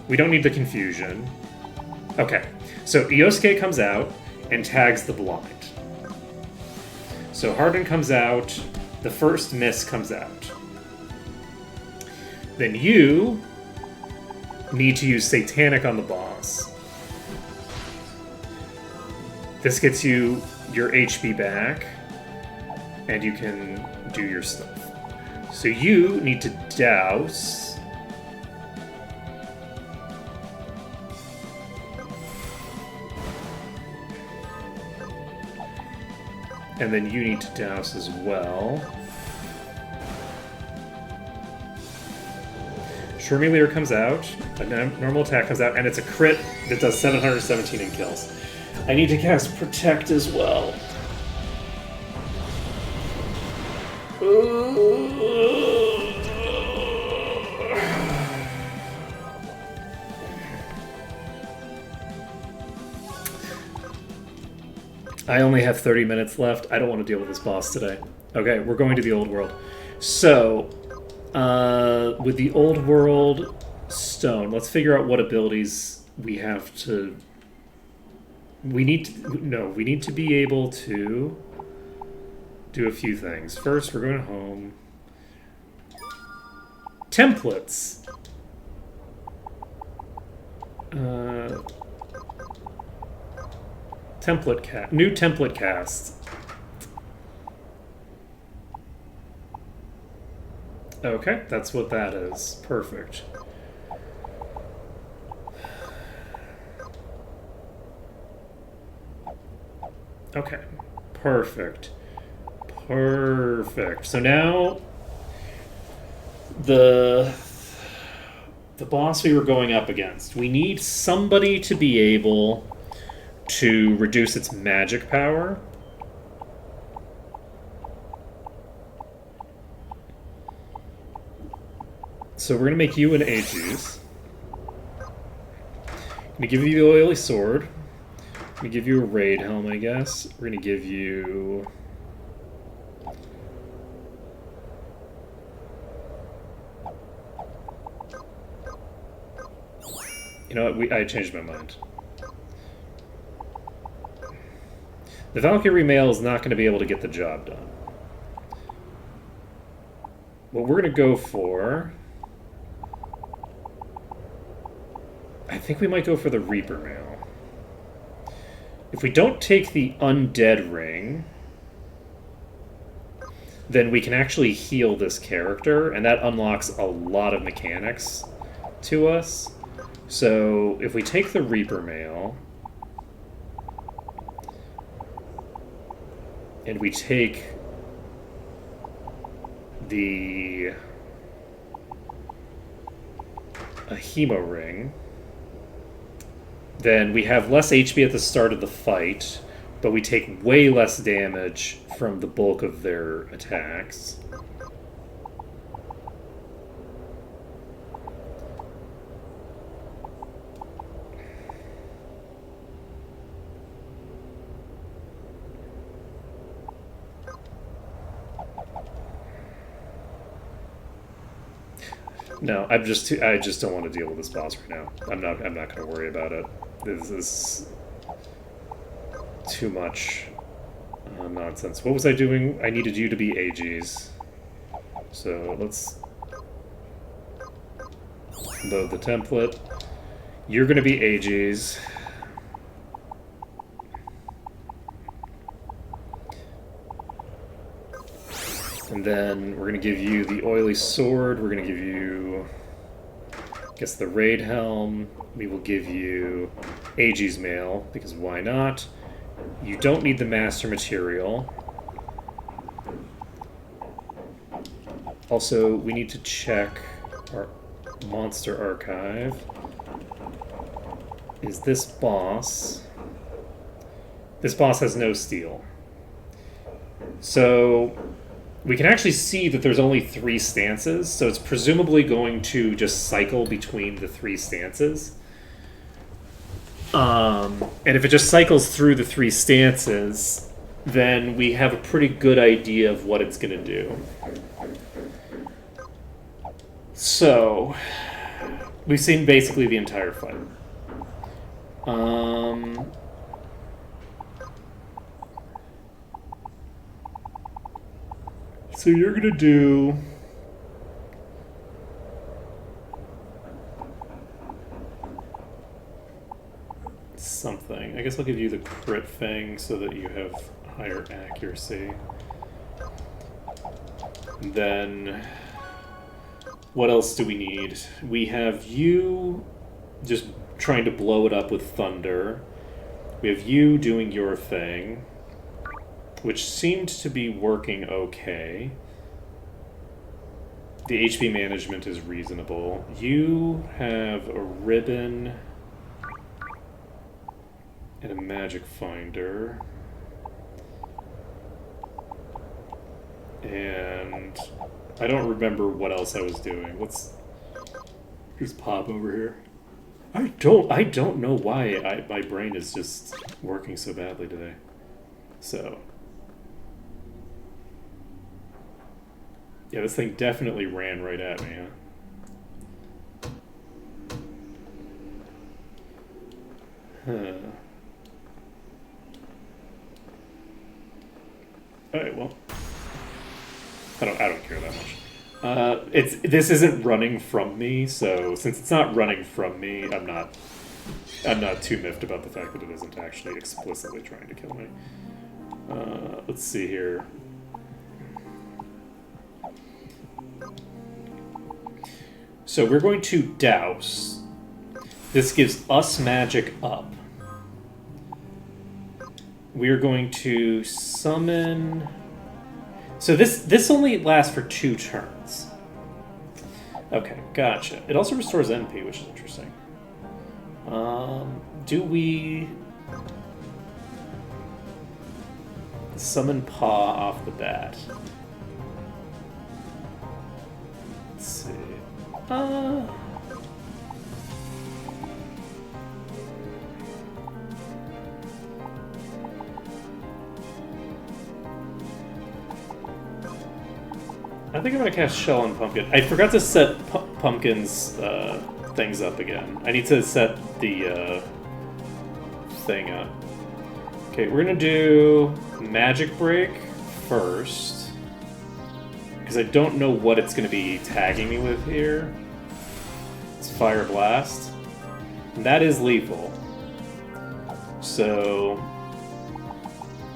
Speaker 2: We don't need the confusion. Okay, so Iosuke comes out and tags the blind. So Harden comes out, the first miss comes out. Then you need to use Satanic on the boss. This gets you your HP back, and you can do your stuff. So you need to douse. And then you need to douse as well. Shermeleer comes out, a normal attack comes out, and it's a crit that does 717 in kills. I need to cast Protect as well. I only have 30 minutes left. I don't want to deal with this boss today. Okay, we're going to the old world. So, with the old world stone, let's figure out what abilities we have to... We need to be able to do a few things. First, we're going home. templates. New template cast. Okay, that's what that is. Perfect. Okay, perfect. Perfect. So now the boss we were going up against, we need somebody to be able to reduce its magic power. So we're going to make you an Aegis. I'm going to give you the oily sword. I'm going to give you a raid helm, I guess. We're going to give you... You know what? I changed my mind. The Valkyrie Mail is not going to be able to get the job done. What we're going to go for... I think we might go for the Reaper Mail. If we don't take the Undead Ring, then we can actually heal this character, and that unlocks a lot of mechanics to us. So if we take the Reaper Mail, and we take the Hemo Ring, then we have less HP at the start of the fight, but we take way less damage from the bulk of their attacks. No, I just don't want to deal with this boss right now. I'm not going to worry about it. This is too much nonsense. What was I doing? I needed you to be Aegis. So let's load the template. You're going to be Aegis. And then we're going to give you the oily sword. We're going to give you, I guess, the raid helm. We will give you Aegis Mail, because why not? You don't need the master material. Also, we need to check our monster archive. Is this boss... This boss has no steel. So... we can actually see that there's only 3 stances, so it's presumably going to just cycle between the 3 stances. And if it just cycles through the 3 stances, then we have a pretty good idea of what it's going to do. So, we've seen basically the entire fight. So you're going to do... something. I guess I'll give you the crit thing so that you have higher accuracy. And then... what else do we need? We have you just trying to blow it up with thunder. We have you doing your thing, which seemed to be working okay. The HP management is reasonable. You have a ribbon and a magic finder. And I don't remember what else I was doing. Let's just pop over here. I don't know why my brain is just working so badly today. So yeah, this thing definitely ran right at me, huh? Alright, well. I don't care that much. This isn't running from me, so since it's not running from me, I'm not too miffed about the fact that it isn't actually explicitly trying to kill me. Let's see here. So we're going to douse. This gives us magic up. We are going to summon... So this only lasts for 2 turns. Okay, gotcha. It also restores NP, which is interesting. Do we... summon Paw off the bat? Let's see. I think I'm gonna cast Shell on Pumpkin. I forgot to set Pumpkin's things up again. I need to set the thing up. Okay, we're gonna do Magic Break first, because I don't know what it's gonna be tagging me with here. It's Fire Blast. And that is lethal. So...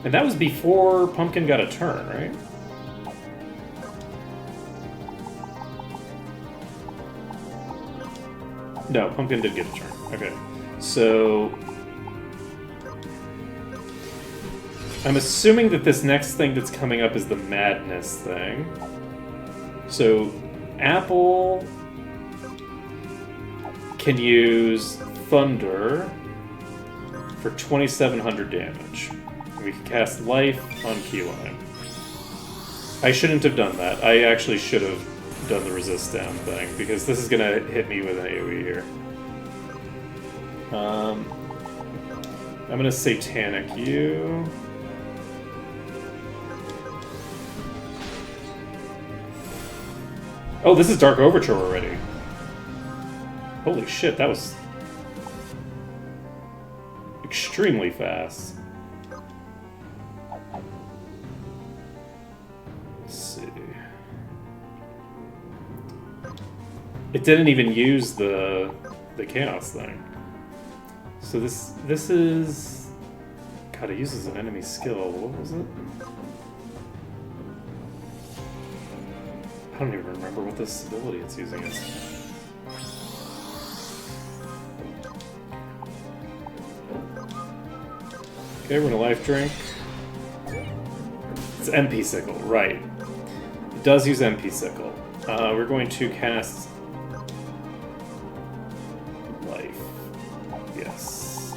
Speaker 2: And that was before Pumpkin got a turn, right? No, Pumpkin did get a turn. Okay. So... I'm assuming that this next thing that's coming up is the Madness thing. So, Apple can use Thunder for 2,700 damage. We can cast Life on Keyline. I shouldn't have done that. I actually should have done the resist down thing, because this is gonna hit me with an AoE here. I'm gonna Satanic you. Oh, this is Dark Overture already. Holy shit, that was extremely fast. Let's see. It didn't even use the Chaos thing. So this is... God, it uses an enemy skill. What was it? I don't even remember what this ability it's using is. Okay, we're gonna life drink. It's MP Sickle, right. It does use MP Sickle. We're going to cast Life. Yes.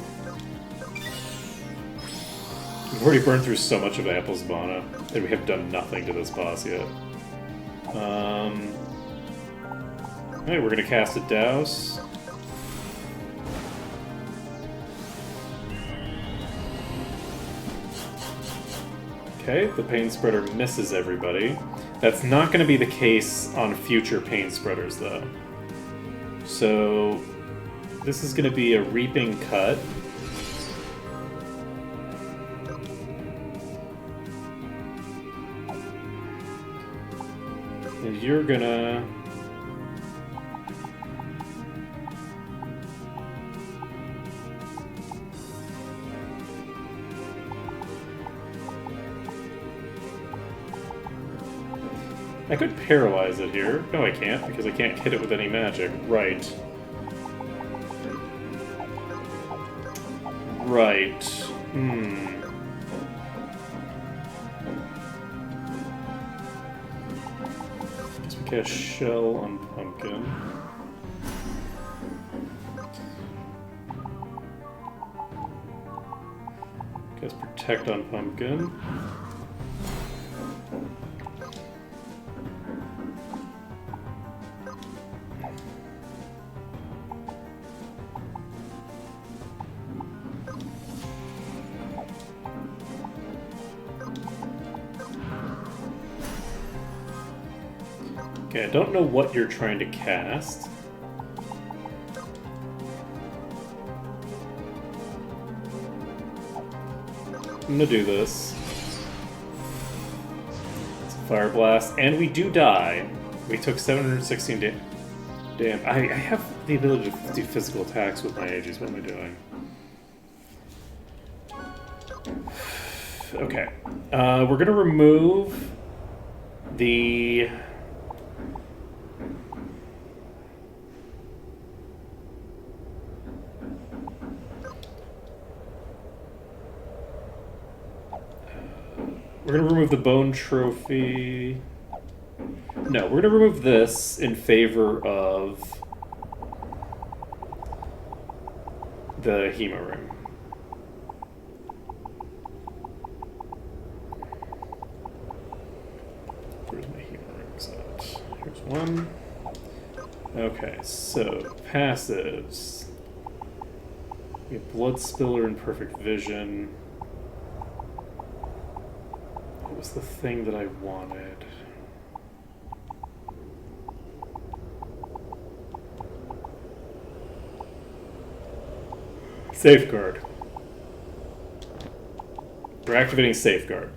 Speaker 2: We've already burned through so much of Apple's mana that we have done nothing to this boss yet. Alright, we're gonna cast a Douse. Okay, the Pain Spreader misses everybody. That's not gonna be the case on future Pain Spreaders, though. So, this is gonna be a Reaping Cut. And you're gonna... I could paralyze it here. No, I can't, because I can't hit it with any magic. Right. Right. Guess we cast Shell on Pumpkin. Cast Protect on Pumpkin. Okay, I don't know what you're trying to cast. I'm gonna do this. It's a Fire Blast, and we do die. We took 716 damn. I have the ability to do physical attacks with my Aegis. What am I doing? Okay. We're going to remove the... We're going to remove the bone trophy. No, we're going to remove this in favor of the Hema ring. Where's my Hema rings at? Here's one. Okay, so passives. We have Blood Spiller and Perfect Vision. What was the thing that I wanted? Safeguard. We're activating Safeguard.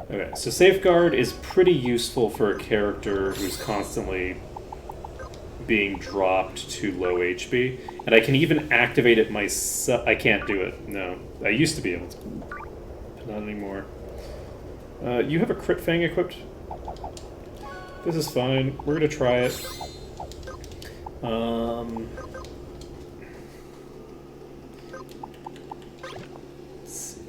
Speaker 2: Okay, so Safeguard is pretty useful for a character who's constantly being dropped to low HP. And I can even activate it myself. I can't do it, no. I used to be able to, but not anymore. You have a Crit Fang equipped? This is fine. We're gonna try it. Let's see.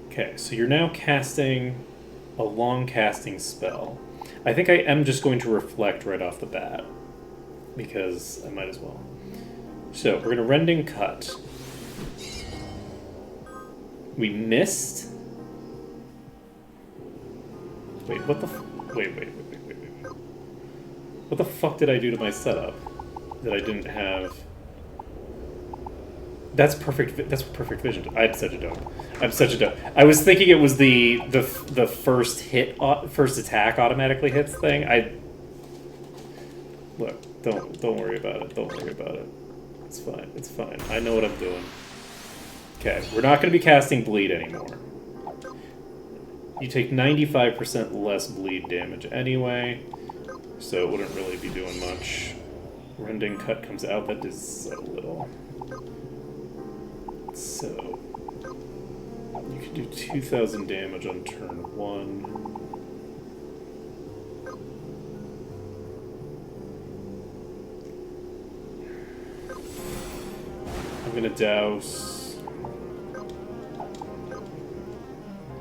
Speaker 2: Okay, so you're now casting a long casting spell. I think I am just going to reflect right off the bat, because I might as well. So, we're going to Rending Cut. We missed. Wait, what the wait. What the fuck did I do to my setup that I didn't have? That's perfect. That's perfect vision. I'm such a dope. I was thinking it was the first hit, first attack automatically hits thing. Look. Don't worry about it. Don't worry about it. It's fine. It's fine. I know what I'm doing. Okay, we're not going to be casting bleed anymore. You take 95% less bleed damage anyway, so it wouldn't really be doing much. Rending Cut comes out. That does so little. So, you can do 2,000 damage on turn 1. I'm gonna douse.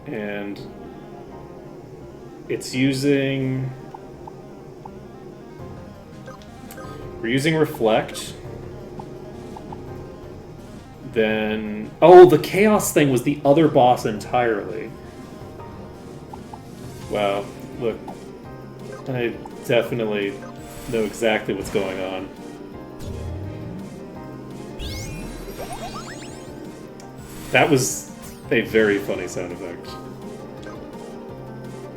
Speaker 2: And it's using... We're using Reflect. Then... Oh, the Chaos thing was the other boss entirely. Wow, look. I definitely know exactly what's going on. That was a very funny sound effect.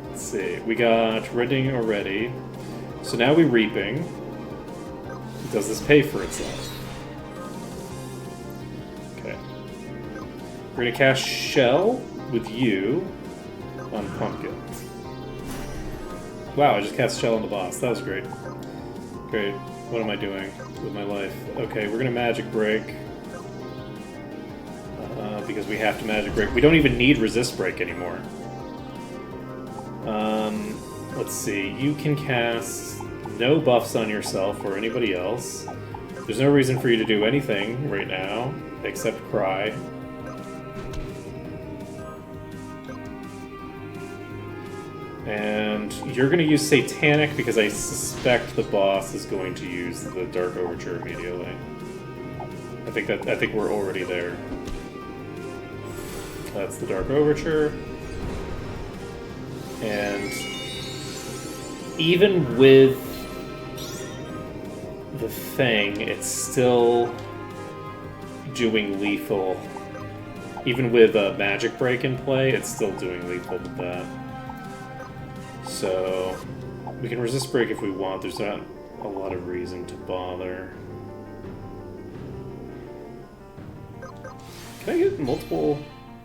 Speaker 2: Let's see, we got Rending already. So now we're Reaping. Does this pay for itself? Okay. We're gonna cast Shell with you on Pumpkin. Wow, I just cast Shell on the boss. That was great. Great. What am I doing with my life? Okay, we're gonna Magic Break. Because we have to Magic Break. We don't even need Resist Break anymore. Let's see. You can cast no buffs on yourself or anybody else. There's no reason for you to do anything right now, except Cry. And you're going to use Satanic because I suspect the boss is going to use the Dark Overture immediately. I think we're already there. That's the Dark Overture. And even with the thing, it's still doing lethal. Even with a Magic Break in play, it's still doing lethal with that. So we can Resist Break if we want. There's not a lot of reason to bother. Can I get multiple?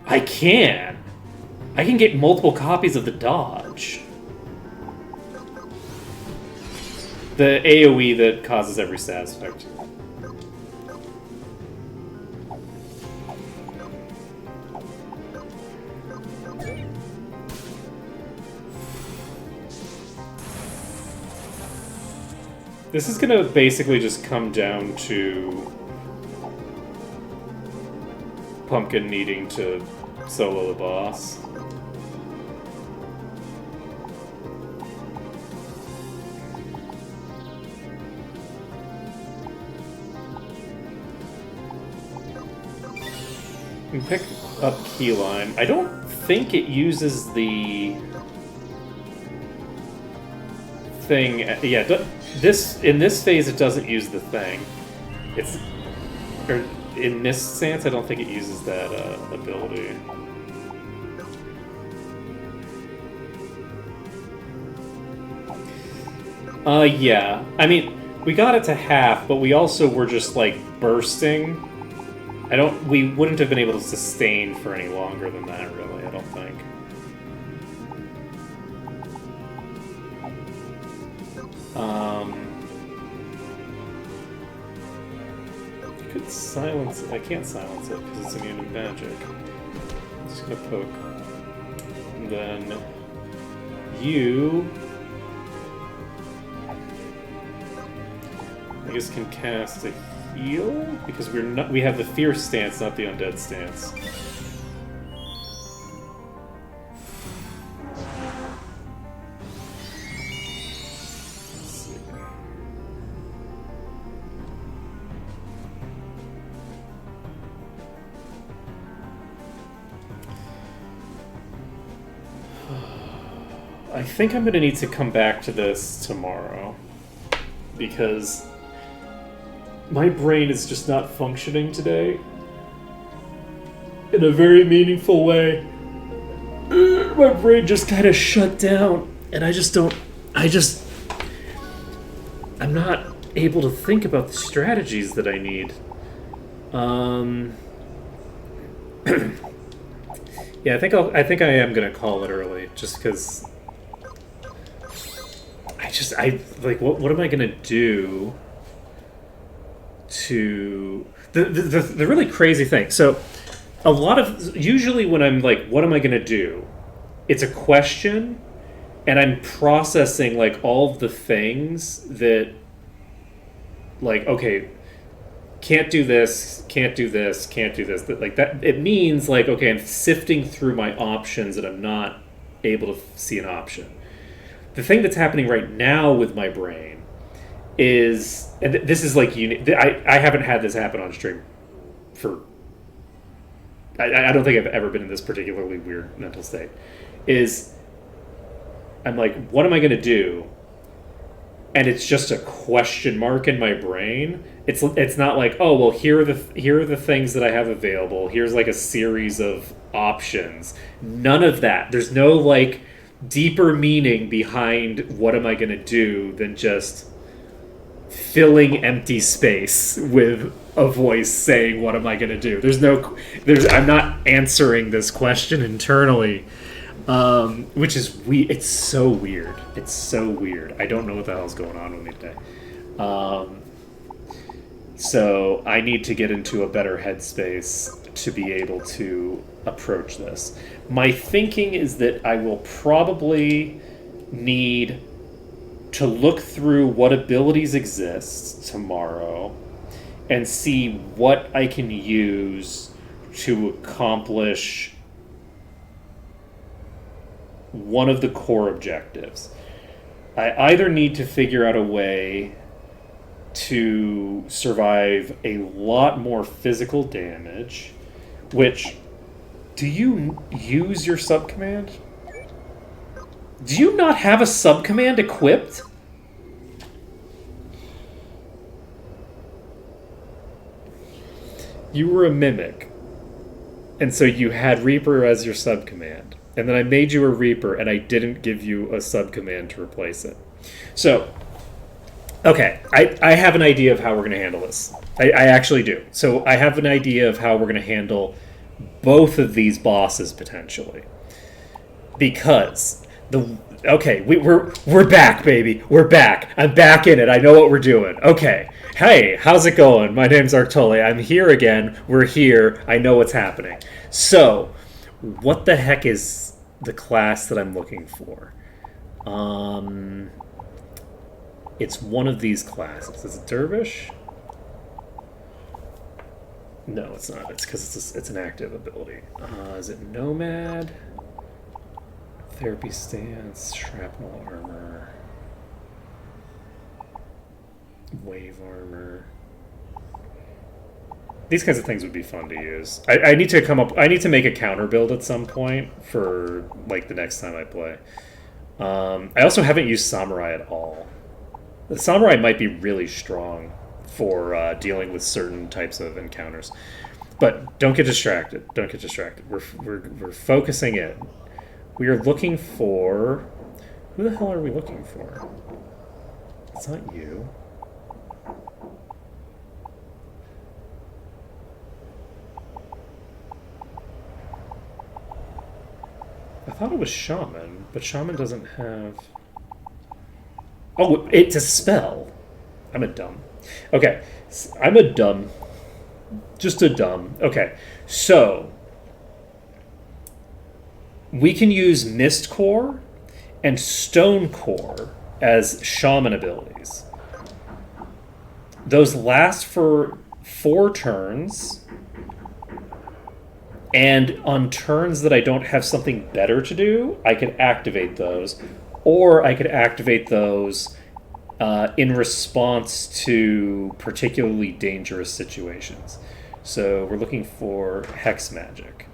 Speaker 2: I can! I can get multiple copies of the dodge. The AoE that causes every status effect. This is gonna basically just come down to Pumpkin needing to solo the boss. You can pick up Keyline. I don't think it uses the thing. Yeah, in this phase it doesn't use the thing. Or in this stance, I don't think it uses that ability. Yeah. I mean, we got it to half, but we also were just like bursting. We wouldn't have been able to sustain for any longer than that, really, I don't think. I could silence it. I can't silence it because it's immune to magic. I'm just gonna poke. And then you, I guess, can cast a heal because we have the fear stance, not the undead stance. I think I'm going to need to come back to this tomorrow because my brain is just not functioning today in a very meaningful way. My brain just kind of shut down and I'm not able to think about the strategies that I need. Yeah, I think I am going to call it early just because what am I gonna do to the really crazy thing? So usually when I'm like, what am I gonna do? It's a question, and I'm processing like all of the things that, like, okay, can't do this, can't do this, can't do this. Like that, it means like, okay, I'm sifting through my options and I'm not able to see an option. The thing that's happening right now with my brain is, and this is like unique. I haven't had this happen on stream for. I don't think I've ever been in this particularly weird mental state. Is I'm like, what am I going to do? And it's just a question mark in my brain. It's not like, oh well, here are the things that I have available. Here's like a series of options. None of that. There's no like deeper meaning behind what am I going to do than just filling empty space with a voice saying what am I going to do. I'm not answering this question internally, which is it's so weird. It's so weird. I don't know what the hell's going on with me today. So I need to get into a better headspace to be able to approach this. My thinking is that I will probably need to look through what abilities exist tomorrow and see what I can use to accomplish one of the core objectives. I either need to figure out a way to survive a lot more physical damage, which, do you use your subcommand? Do you not have a subcommand equipped? You were a mimic, and so you had Reaper as your subcommand. And then I made you a Reaper, and I didn't give you a subcommand to replace it. So, okay, I have an idea of how we're going to handle this. I actually do. So I have an idea of how we're going to handle both of these bosses, potentially. because the okay, we're back, baby. We're back. I'm back in it. I know what we're doing. Okay. Hey, how's it going? My name's Arctole. I'm here again. We're here. I know what's happening. So, what the heck is the class that I'm looking for? It's one of these classes. Is it Dervish? No, it's not. It's because it's an active ability. Is it Nomad? Therapy stance, shrapnel armor, wave armor. These kinds of things would be fun to use. I need to come up. I need to make a counter build at some point for like the next time I play. I also haven't used Samurai at all. The Samurai might be really strong for dealing with certain types of encounters, but don't get distracted. Don't get distracted. We're focusing in. We are looking for... Who the hell are we looking for? It's not you. I thought it was Shaman, but Shaman doesn't have... Oh, it's a spell. I'm a dumb. Okay, I'm a dumb. Just a dumb. Okay, so... We can use Mist Core and Stone Core as Shaman abilities. Those last for 4 turns, and on turns that I don't have something better to do, I could activate those, or I could activate those in response to particularly dangerous situations. So we're looking for Hex Magic.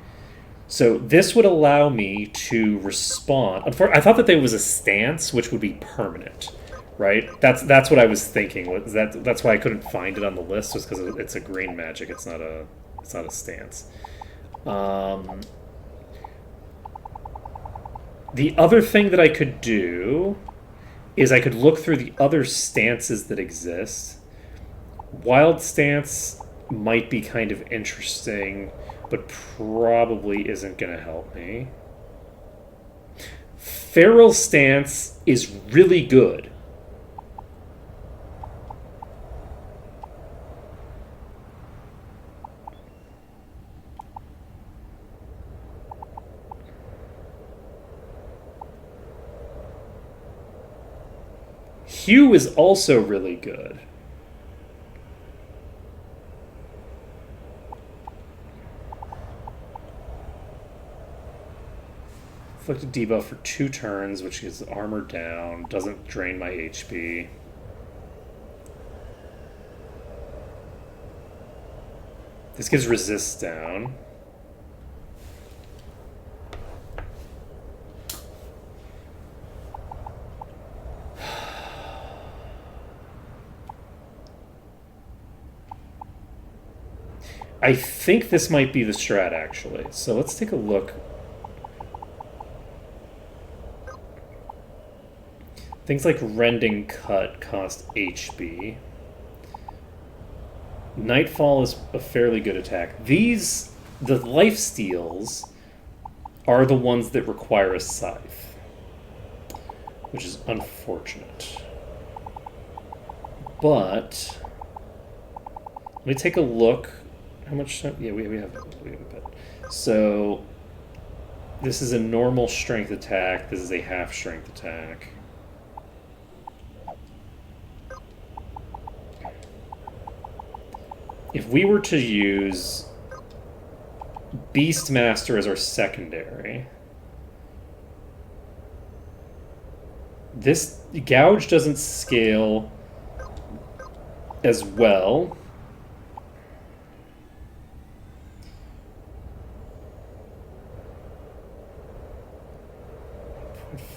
Speaker 2: So this would allow me to respond. I thought that there was a stance, which would be permanent, right? That's what I was thinking. That's why I couldn't find it on the list, was because it's a green magic. It's not a stance. The other thing that I could do is I could look through the other stances that exist. Wild stance might be kind of interesting, but probably isn't going to help me. Feral stance is really good. Hue is also really good. Inflicted debuff for 2 turns, which is armor down, doesn't drain my HP. This gives resist down. I think this might be the strat, actually. So let's take a look. Things like Rending Cut cost HP. Nightfall is a fairly good attack. The life steals are the ones that require a scythe, which is unfortunate. But let me take a look. How much time? Yeah, we have a bit. So this is a normal strength attack. This is a half strength attack. If we were to use Beastmaster as our secondary, this Gouge doesn't scale as well.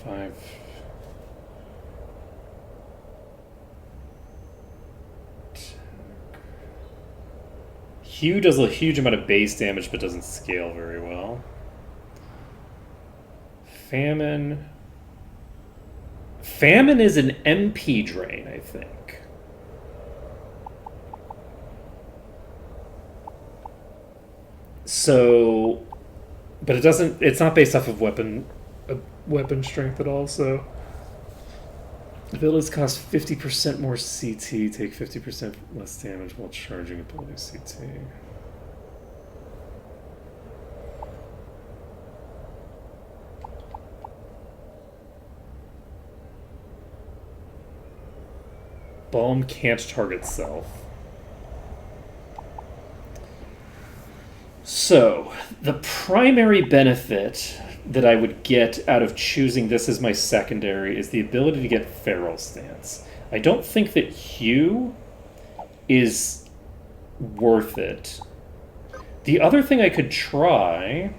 Speaker 2: Five. Hue does a huge amount of base damage but doesn't scale very well. Famine. Famine is an MP drain, I think. So, but it's not based off of weapon weapon strength at all, so abilities cost 50% more CT, take 50% less damage while charging ability CT. Balm can't target self. So, the primary benefit that I would get out of choosing this as my secondary is the ability to get Feral Stance. I don't think that Hue is worth it. The other thing I could try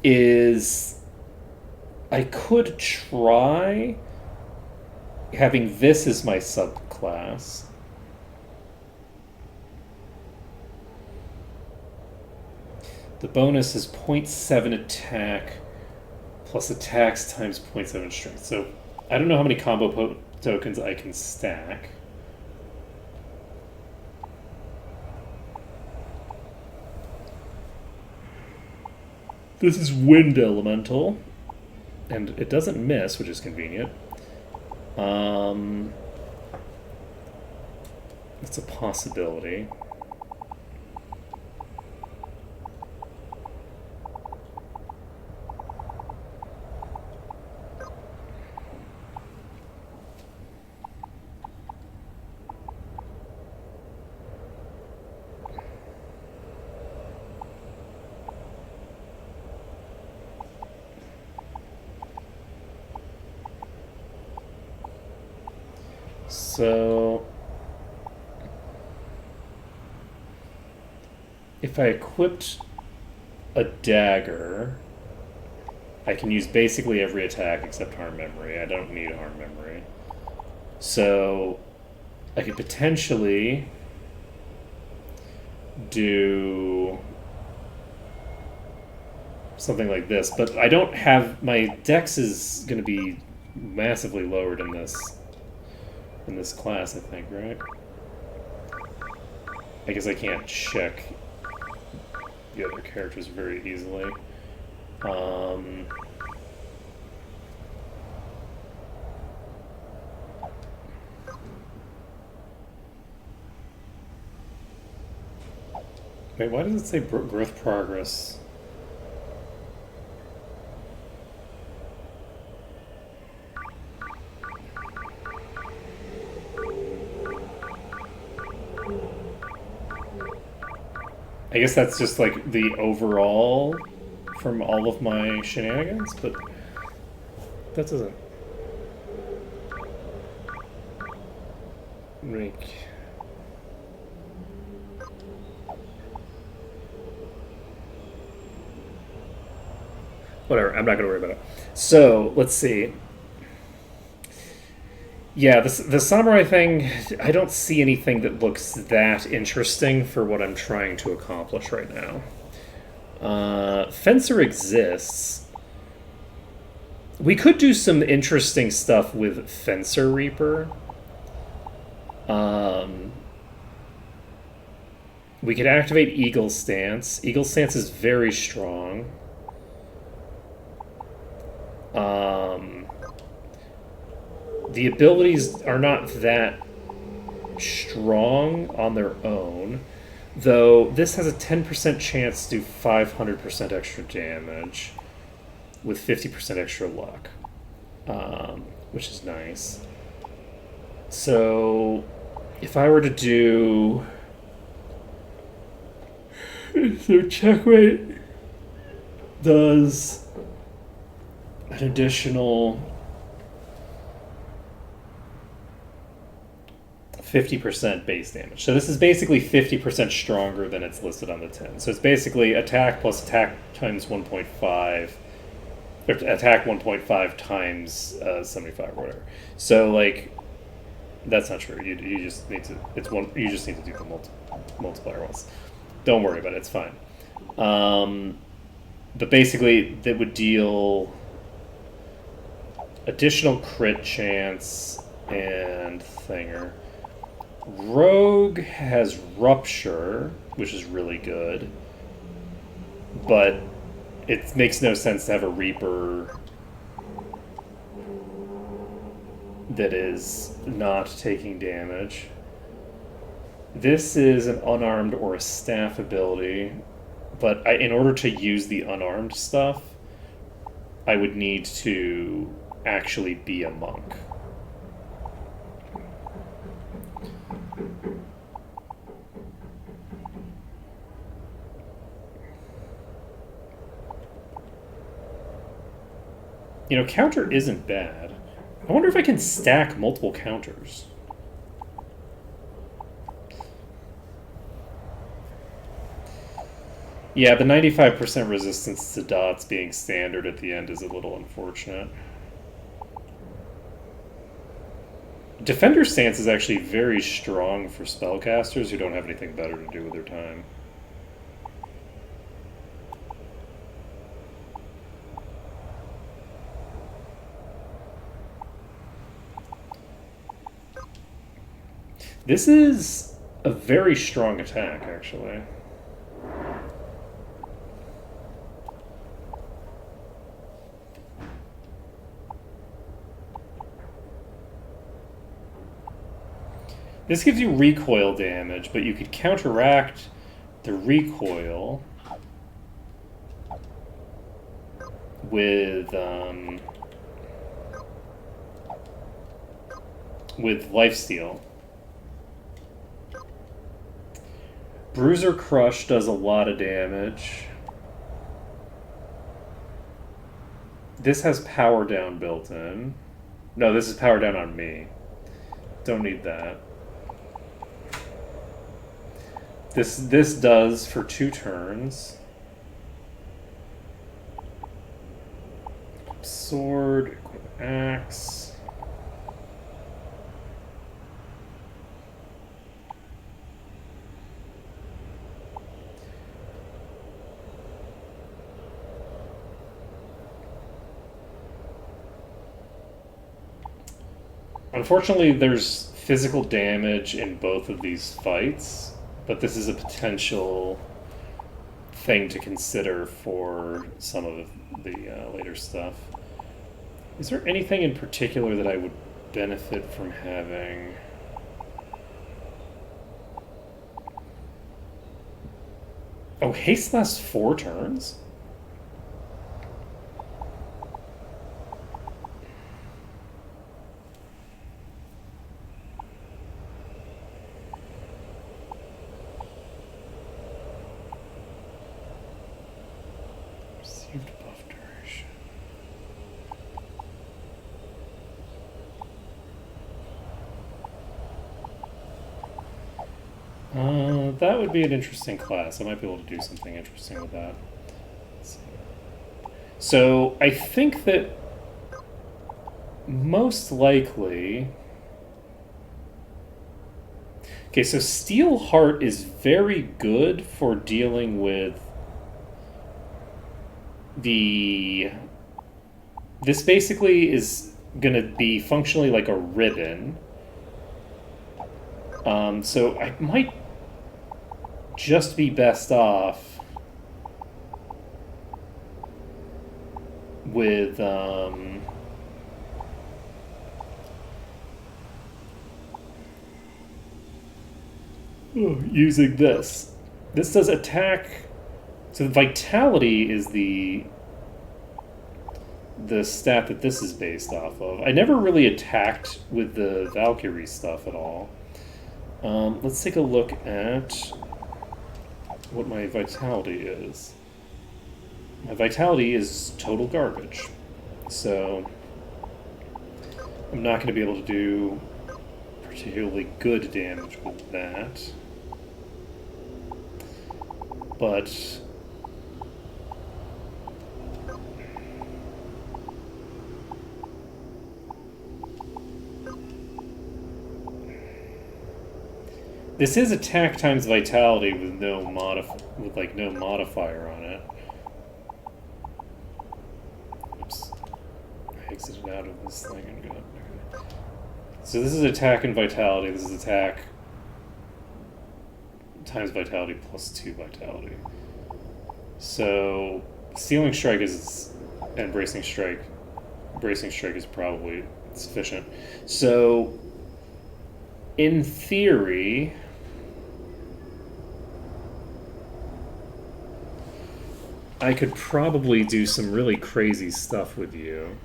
Speaker 2: is I could try having this as my subclass. The bonus is 0.7 attack plus attacks times 0.7 strength. So I don't know how many combo tokens I can stack. This is Wind Elemental, and it doesn't miss, which is convenient. It's a possibility. So, if I equipped a dagger, I can use basically every attack except Harm Memory. I don't need Harm Memory. So, I could potentially do something like this, but I don't have... My dex is going to be massively lowered in this class, I think, right? I guess I can't check the other characters very easily. Wait, why does it say growth progress? I guess that's just like the overall from all of my shenanigans, but that doesn't make... Whatever, I'm not going to worry about it. So, let's see. Yeah, the samurai thing, I don't see anything that looks that interesting for what I'm trying to accomplish right now. Fencer exists. We could do some interesting stuff with Fencer Reaper. We could activate Eagle Stance. Eagle Stance is very strong. The abilities are not that strong on their own, though this has a 10% chance to do 500% extra damage with 50% extra luck, which is nice. So if I were to do... So check rate does an additional 50% base damage. So this is basically 50% stronger than it's listed on the 10. So it's basically attack plus attack times 1.5, or attack 1.5 times 75 or whatever. So like, that's not true. You just need to you just need to do the multiplier once. Don't worry about it. It's fine. But basically, that would deal additional crit chance and thinger. Rogue has Rupture, which is really good, but it makes no sense to have a Reaper that is not taking damage. This is an unarmed or a staff ability, but in order to use the unarmed stuff, I would need to actually be a monk. You know, counter isn't bad. I wonder if I can stack multiple counters. Yeah, the 95% resistance to dots being standard at the end is a little unfortunate. Defender stance is actually very strong for spellcasters who don't have anything better to do with their time. This is a very strong attack, actually. This gives you recoil damage, but you could counteract the recoil with lifesteal. Bruiser Crush does a lot of damage. This has power down built in. No, this is power down on me. Don't need that. This does for 2 turns. Sword, axe. Unfortunately, there's physical damage in both of these fights, but this is a potential thing to consider for some of the later stuff. Is there anything in particular that I would benefit from having? Oh, haste lasts 4 turns? Received buff duration. That would be an interesting class. I might be able to do something interesting with that. Let's see. So I think that most likely... Okay, so Steel Heart is very good for dealing with the... This basically is going to be functionally like a ribbon. So I might just be best off with using this. This does attack. So Vitality is the stat that this is based off of. I never really attacked with the Valkyrie stuff at all. Let's take a look at what my Vitality is. My Vitality is total garbage. So I'm not going to be able to do particularly good damage with that. But this is attack times vitality with no modifier on it. Oops. I exited out of this thing and go. Okay. So this is attack and vitality. This is attack times vitality plus 2 vitality. So Sealing Strike and Bracing Strike. Bracing Strike is probably sufficient. So in theory, I could probably do some really crazy stuff with you.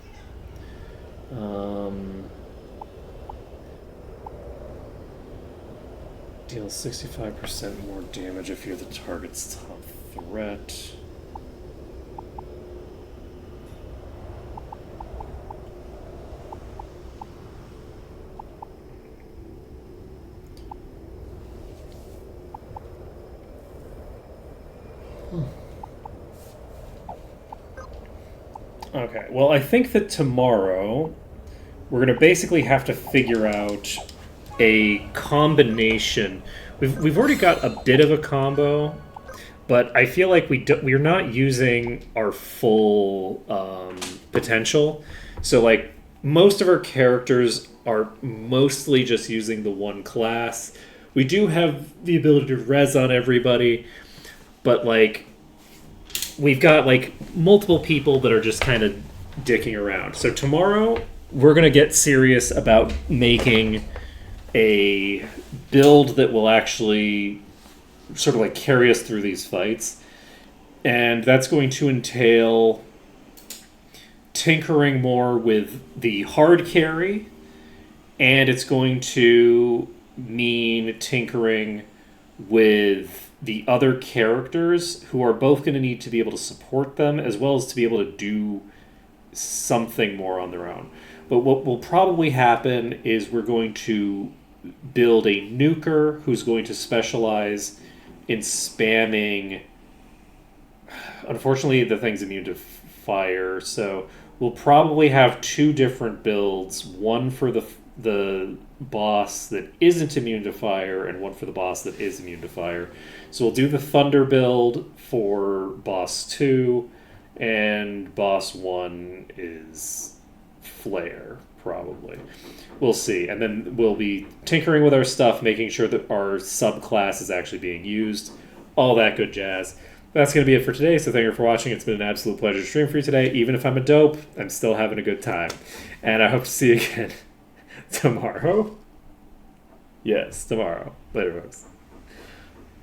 Speaker 2: Deal 65% more damage if you're the target's top threat. Okay, well, I think that tomorrow we're going to basically have to figure out a combination. We've already got a bit of a combo, but I feel like we're not using our full potential. So, like, most of our characters are mostly just using the one class. We do have the ability to res on everybody, but, like, we've got, like, multiple people that are just kind of dicking around. So tomorrow, we're going to get serious about making a build that will actually sort of, like, carry us through these fights. And that's going to entail tinkering more with the hard carry, and it's going to mean tinkering with the other characters who are both going to need to be able to support them as well as to be able to do something more on their own. But what will probably happen is we're going to build a nuker who's going to specialize in spamming. Unfortunately, the thing's immune to fire, so we'll probably have 2 different builds, one for the boss that isn't immune to fire and one for the boss that is immune to fire. So we'll do the Thunder build for boss 2, and boss 1 is Flare, probably. We'll see. And then we'll be tinkering with our stuff, making sure that our subclass is actually being used. All that good jazz. That's going to be it for today, so thank you for watching. It's been an absolute pleasure to stream for you today. Even if I'm a dope, I'm still having a good time. And I hope to see you again tomorrow. Yes, tomorrow. Later, folks.